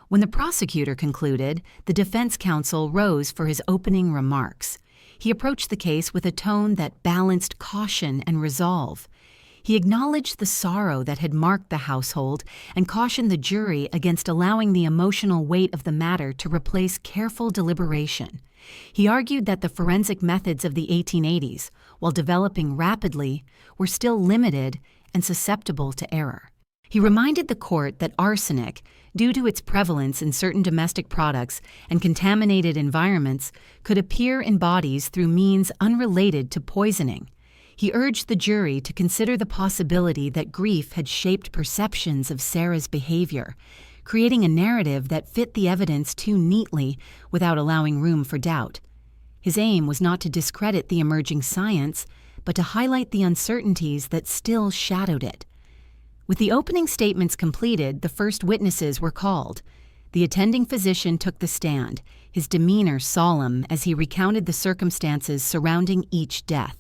When the prosecutor concluded, the defense counsel rose for his opening remarks. He approached the case with a tone that balanced caution and resolve. He acknowledged the sorrow that had marked the household and cautioned the jury against allowing the emotional weight of the matter to replace careful deliberation. He argued that the forensic methods of the 1880s, while developing rapidly, were still limited and susceptible to error. He reminded the court that arsenic, due to its prevalence in certain domestic products and contaminated environments, could appear in bodies through means unrelated to poisoning. He urged the jury to consider the possibility that grief had shaped perceptions of Sarah's behavior, creating a narrative that fit the evidence too neatly without allowing room for doubt. His aim was not to discredit the emerging science, but to highlight the uncertainties that still shadowed it. With the opening statements completed, the first witnesses were called. The attending physician took the stand, his demeanor solemn as he recounted the circumstances surrounding each death.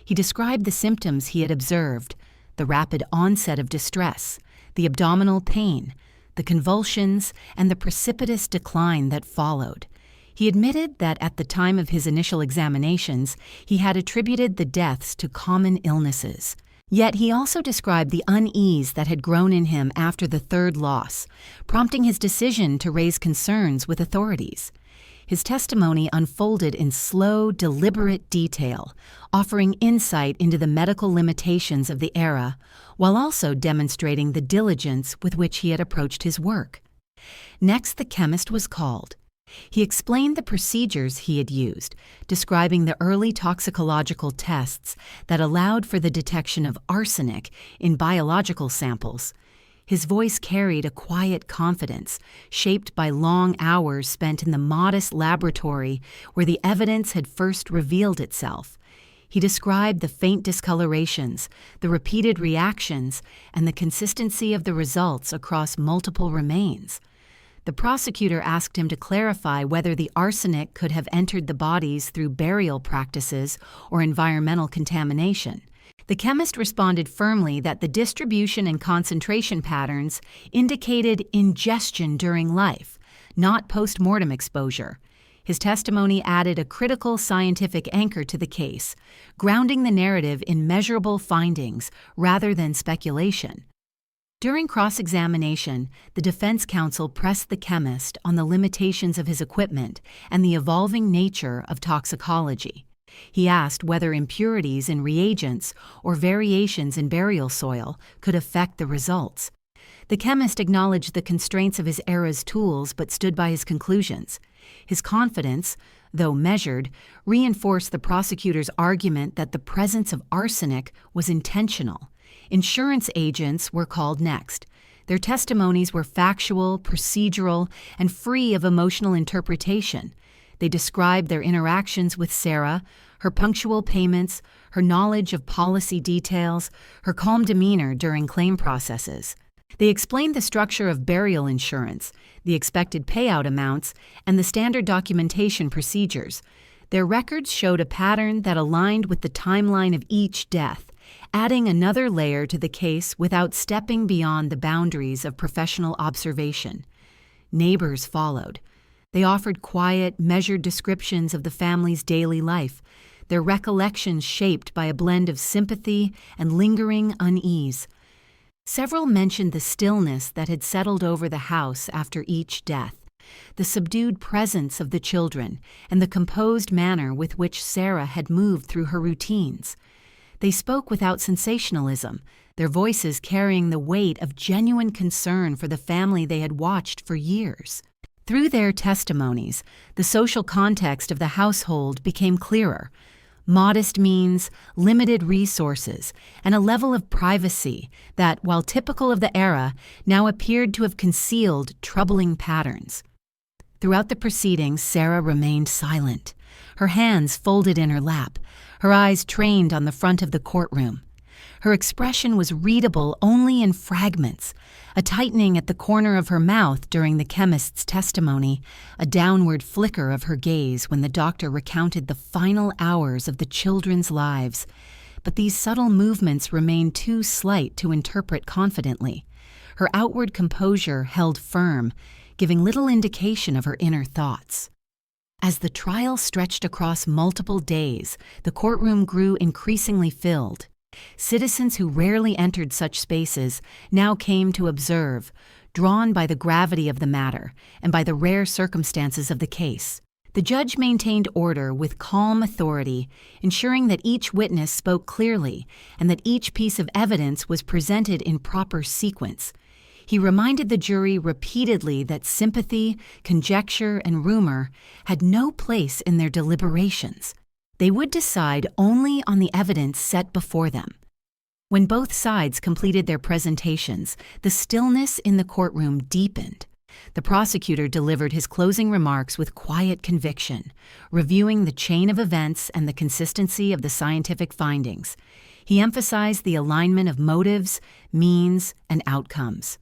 He described the symptoms he had observed: the rapid onset of distress, the abdominal pain, the convulsions, and the precipitous decline that followed. He admitted that at the time of his initial examinations, he had attributed the deaths to common illnesses. Yet he also described the unease that had grown in him after the third loss, prompting his decision to raise concerns with authorities. His testimony unfolded in slow, deliberate detail, offering insight into the medical limitations of the era, while also demonstrating the diligence with which he had approached his work. Next, the chemist was called. He explained the procedures he had used, describing the early toxicological tests that allowed for the detection of arsenic in biological samples. His voice carried a quiet confidence, shaped by long hours spent in the modest laboratory where the evidence had first revealed itself. He described the faint discolorations, the repeated reactions, and the consistency of the results across multiple remains. The prosecutor asked him to clarify whether the arsenic could have entered the bodies through burial practices or environmental contamination. The chemist responded firmly that the distribution and concentration patterns indicated ingestion during life, not post-mortem exposure. His testimony added a critical scientific anchor to the case, grounding the narrative in measurable findings rather than speculation. During cross-examination, the defense counsel pressed the chemist on the limitations of his equipment and the evolving nature of toxicology. He asked whether impurities in reagents or variations in burial soil could affect the results. The chemist acknowledged the constraints of his era's tools but stood by his conclusions. His confidence, though measured, reinforced the prosecutor's argument that the presence of arsenic was intentional. Insurance agents were called next. Their testimonies were factual, procedural, and free of emotional interpretation. They described their interactions with Sarah, her punctual payments, her knowledge of policy details, her calm demeanor during claim processes. They explained the structure of burial insurance, the expected payout amounts, and the standard documentation procedures. Their records showed a pattern that aligned with the timeline of each death, adding another layer to the case without stepping beyond the boundaries of professional observation. Neighbors followed. They offered quiet, measured descriptions of the family's daily life, their recollections shaped by a blend of sympathy and lingering unease. Several mentioned the stillness that had settled over the house after each death, the subdued presence of the children, and the composed manner with which Sarah had moved through her routines. They spoke without sensationalism, their voices carrying the weight of genuine concern for the family they had watched for years. Through their testimonies, the social context of the household became clearer. Modest means, limited resources, and a level of privacy that, while typical of the era, now appeared to have concealed troubling patterns. Throughout the proceedings, Sarah remained silent, her hands folded in her lap, her eyes trained on the front of the courtroom. Her expression was readable only in fragments, a tightening at the corner of her mouth during the chemist's testimony, a downward flicker of her gaze when the doctor recounted the final hours of the children's lives. But these subtle movements remained too slight to interpret confidently. Her outward composure held firm, giving little indication of her inner thoughts. As the trial stretched across multiple days, the courtroom grew increasingly filled. Citizens who rarely entered such spaces now came to observe, drawn by the gravity of the matter and by the rare circumstances of the case. The judge maintained order with calm authority, ensuring that each witness spoke clearly and that each piece of evidence was presented in proper sequence. He reminded the jury repeatedly that sympathy, conjecture, and rumor had no place in their deliberations. They would decide only on the evidence set before them. When both sides completed their presentations, the stillness in the courtroom deepened. The prosecutor delivered his closing remarks with quiet conviction, reviewing the chain of events and the consistency of the scientific findings. He emphasized the alignment of motives, means, and outcomes.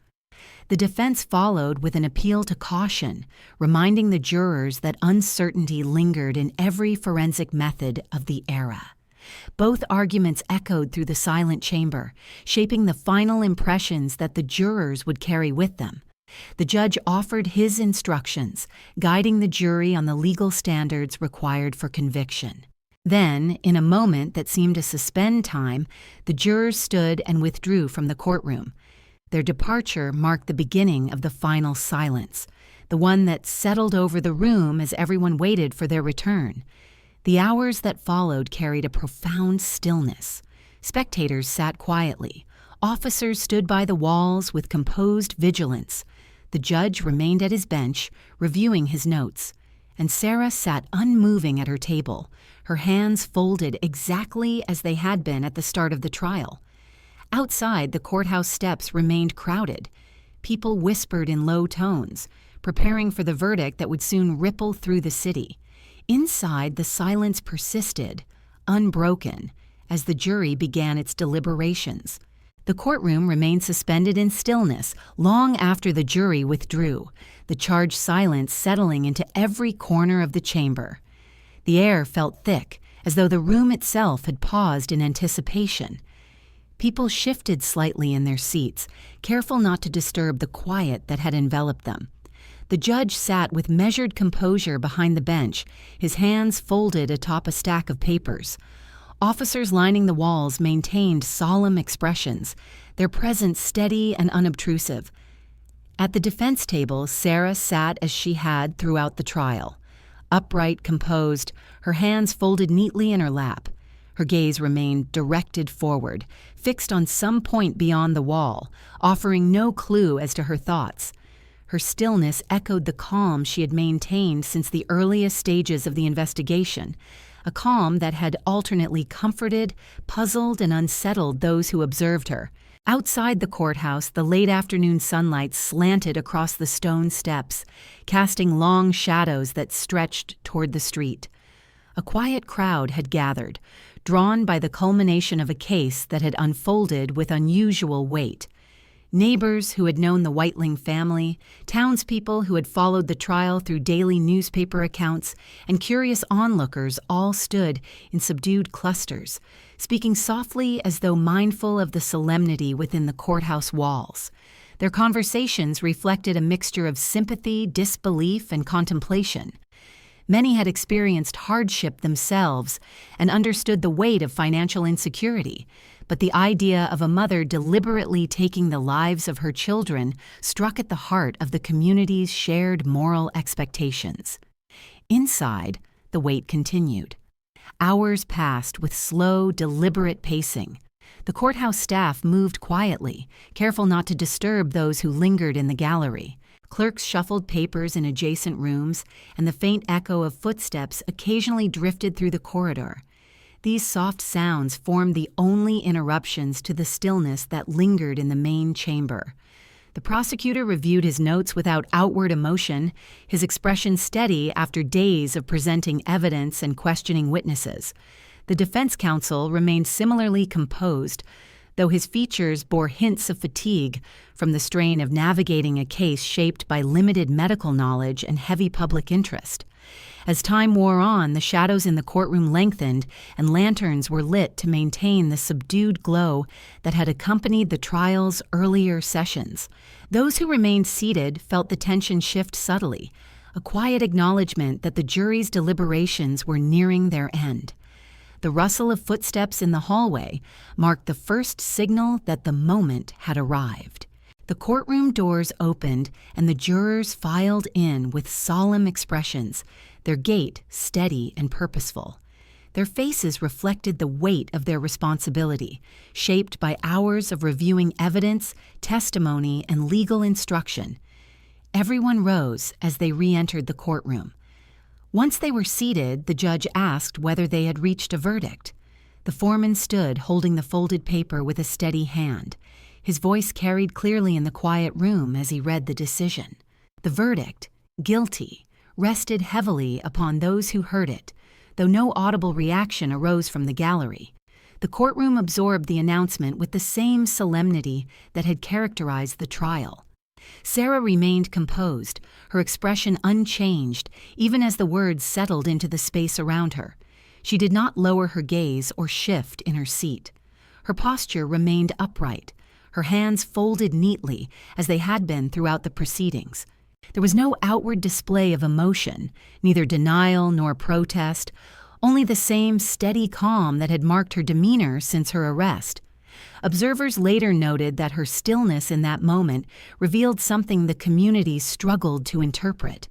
The defense followed with an appeal to caution, reminding the jurors that uncertainty lingered in every forensic method of the era. Both arguments echoed through the silent chamber, shaping the final impressions that the jurors would carry with them. The judge offered his instructions, guiding the jury on the legal standards required for conviction. Then, in a moment that seemed to suspend time, the jurors stood and withdrew from the courtroom. Their departure marked the beginning of the final silence, the one that settled over the room as everyone waited for their return. The hours that followed carried a profound stillness. Spectators sat quietly. Officers stood by the walls with composed vigilance. The judge remained at his bench, reviewing his notes, and Sarah sat unmoving at her table, her hands folded exactly as they had been at the start of the trial. Outside, the courthouse steps remained crowded. People whispered in low tones, preparing for the verdict that would soon ripple through the city. Inside, the silence persisted, unbroken, as the jury began its deliberations. The courtroom remained suspended in stillness long after the jury withdrew, the charged silence settling into every corner of the chamber. The air felt thick, as though the room itself had paused in anticipation. People shifted slightly in their seats, careful not to disturb the quiet that had enveloped them. The judge sat with measured composure behind the bench, his hands folded atop a stack of papers. Officers lining the walls maintained solemn expressions, their presence steady and unobtrusive. At the defense table, Sarah sat as she had throughout the trial. Upright, composed, her hands folded neatly in her lap. Her gaze remained directed forward, fixed on some point beyond the wall, offering no clue as to her thoughts. Her stillness echoed the calm she had maintained since the earliest stages of the investigation, a calm that had alternately comforted, puzzled, and unsettled those who observed her. Outside the courthouse, the late afternoon sunlight slanted across the stone steps, casting long shadows that stretched toward the street. A quiet crowd had gathered, drawn by the culmination of a case that had unfolded with unusual weight. Neighbors who had known the Whiteling family, townspeople who had followed the trial through daily newspaper accounts, and curious onlookers all stood in subdued clusters, speaking softly as though mindful of the solemnity within the courthouse walls. Their conversations reflected a mixture of sympathy, disbelief, and contemplation. Many had experienced hardship themselves and understood the weight of financial insecurity, but the idea of a mother deliberately taking the lives of her children struck at the heart of the community's shared moral expectations. Inside, the wait continued. Hours passed with slow, deliberate pacing. The courthouse staff moved quietly, careful not to disturb those who lingered in the gallery. Clerks shuffled papers in adjacent rooms, and the faint echo of footsteps occasionally drifted through the corridor. These soft sounds formed the only interruptions to the stillness that lingered in the main chamber. The prosecutor reviewed his notes without outward emotion, his expression steady after days of presenting evidence and questioning witnesses. The defense counsel remained similarly composed, though his features bore hints of fatigue from the strain of navigating a case shaped by limited medical knowledge and heavy public interest. As time wore on, the shadows in the courtroom lengthened and lanterns were lit to maintain the subdued glow that had accompanied the trial's earlier sessions. Those who remained seated felt the tension shift subtly, a quiet acknowledgement that the jury's deliberations were nearing their end. The rustle of footsteps in the hallway marked the first signal that the moment had arrived. The courtroom doors opened and the jurors filed in with solemn expressions, their gait steady and purposeful. Their faces reflected the weight of their responsibility, shaped by hours of reviewing evidence, testimony, and legal instruction. Everyone rose as they re-entered the courtroom. Once they were seated, the judge asked whether they had reached a verdict. The foreman stood holding the folded paper with a steady hand. His voice carried clearly in the quiet room as he read the decision. The verdict, guilty, rested heavily upon those who heard it, though no audible reaction arose from the gallery. The courtroom absorbed the announcement with the same solemnity that had characterized the trial. Sarah remained composed, her expression unchanged, even as the words settled into the space around her. She did not lower her gaze or shift in her seat. Her posture remained upright, her hands folded neatly as they had been throughout the proceedings. There was no outward display of emotion, neither denial nor protest, only the same steady calm that had marked her demeanor since her arrest. Observers later noted that her stillness in that moment revealed something the community struggled to interpret: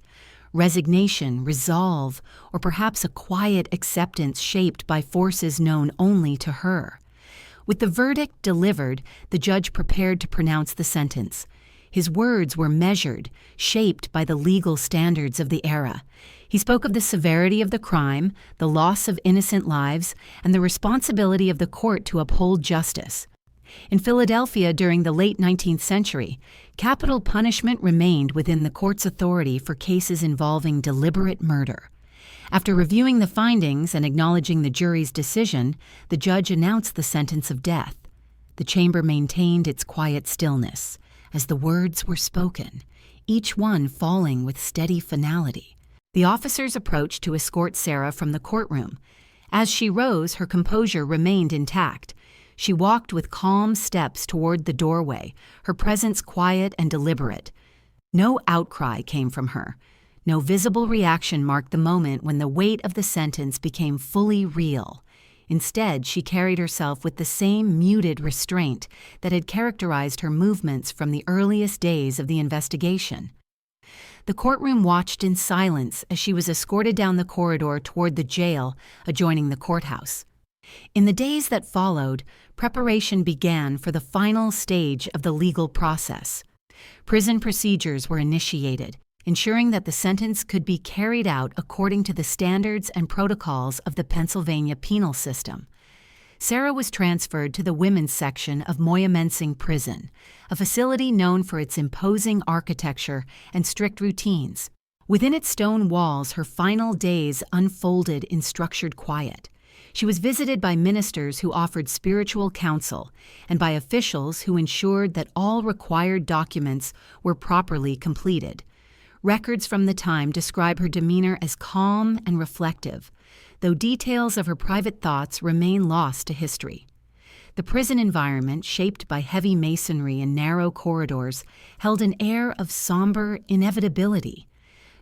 resignation, resolve, or perhaps a quiet acceptance shaped by forces known only to her. With the verdict delivered, the judge prepared to pronounce the sentence. His words were measured, shaped by the legal standards of the era. He spoke of the severity of the crime, the loss of innocent lives, and the responsibility of the court to uphold justice. In Philadelphia during the late 19th century, capital punishment remained within the court's authority for cases involving deliberate murder. After reviewing the findings and acknowledging the jury's decision, the judge announced the sentence of death. The chamber maintained its quiet stillness as the words were spoken, each one falling with steady finality. The officers approached to escort Sarah from the courtroom. As she rose, her composure remained intact. She walked with calm steps toward the doorway, her presence quiet and deliberate. No outcry came from her. No visible reaction marked the moment when the weight of the sentence became fully real. Instead, she carried herself with the same muted restraint that had characterized her movements from the earliest days of the investigation. The courtroom watched in silence as she was escorted down the corridor toward the jail adjoining the courthouse. In the days that followed, preparation began for the final stage of the legal process. Prison procedures were initiated, ensuring that the sentence could be carried out according to the standards and protocols of the Pennsylvania penal system. Sarah was transferred to the women's section of Moyamensing Prison, a facility known for its imposing architecture and strict routines. Within its stone walls, her final days unfolded in structured quiet. She was visited by ministers who offered spiritual counsel and by officials who ensured that all required documents were properly completed. Records from the time describe her demeanor as calm and reflective, though details of her private thoughts remain lost to history. The prison environment, shaped by heavy masonry and narrow corridors, held an air of somber inevitability.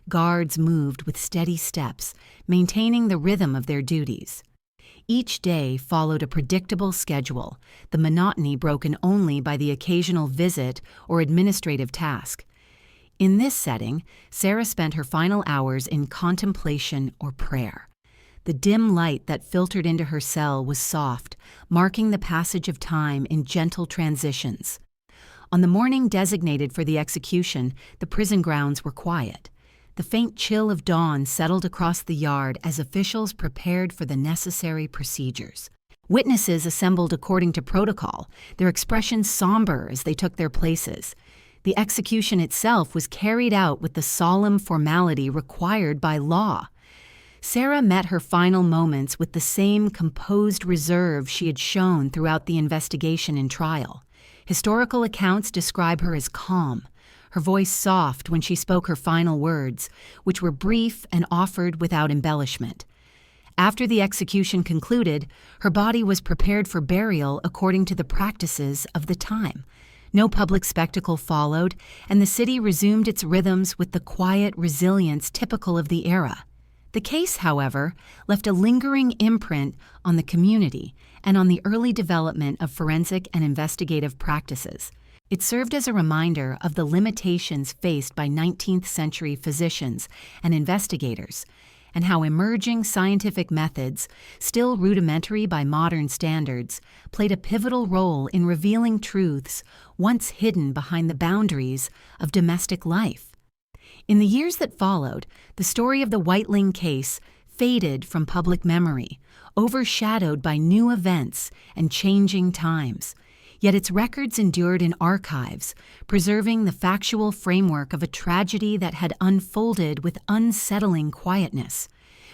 Guards moved with steady steps, maintaining the rhythm of their duties. Each day followed a predictable schedule, the monotony broken only by the occasional visit or administrative task. In this setting, Sarah spent her final hours in contemplation or prayer. The dim light that filtered into her cell was soft, marking the passage of time in gentle transitions. On the morning designated for the execution, the prison grounds were quiet. The faint chill of dawn settled across the yard as officials prepared for the necessary procedures. Witnesses assembled according to protocol, their expressions somber as they took their places. The execution itself was carried out with the solemn formality required by law. Sarah met her final moments with the same composed reserve she had shown throughout the investigation and trial. Historical accounts describe her as calm, her voice soft when she spoke her final words, which were brief and offered without embellishment. After the execution concluded, her body was prepared for burial according to the practices of the time. No public spectacle followed, and the city resumed its rhythms with the quiet resilience typical of the era. The case, however, left a lingering imprint on the community and on the early development of forensic and investigative practices. It served as a reminder of the limitations faced by 19th-century physicians and investigators, and how emerging scientific methods, still rudimentary by modern standards, played a pivotal role in revealing truths once hidden behind the boundaries of domestic life. In the years that followed, the story of the Whiteling case faded from public memory, overshadowed by new events and changing times. Yet its records endured in archives, preserving the factual framework of a tragedy that had unfolded with unsettling quietness.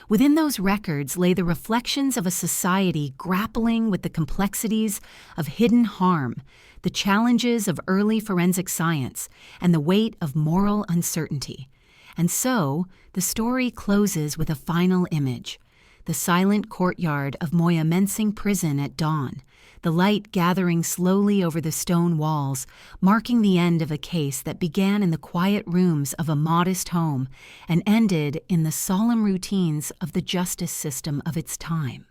Within those records lay the reflections of a society grappling with the complexities of hidden harm, the challenges of early forensic science, and the weight of moral uncertainty. And so, the story closes with a final image. the silent courtyard of Moyamensing Prison at dawn, the light gathering slowly over the stone walls, marking the end of a case that began in the quiet rooms of a modest home and ended in the solemn routines of the justice system of its time.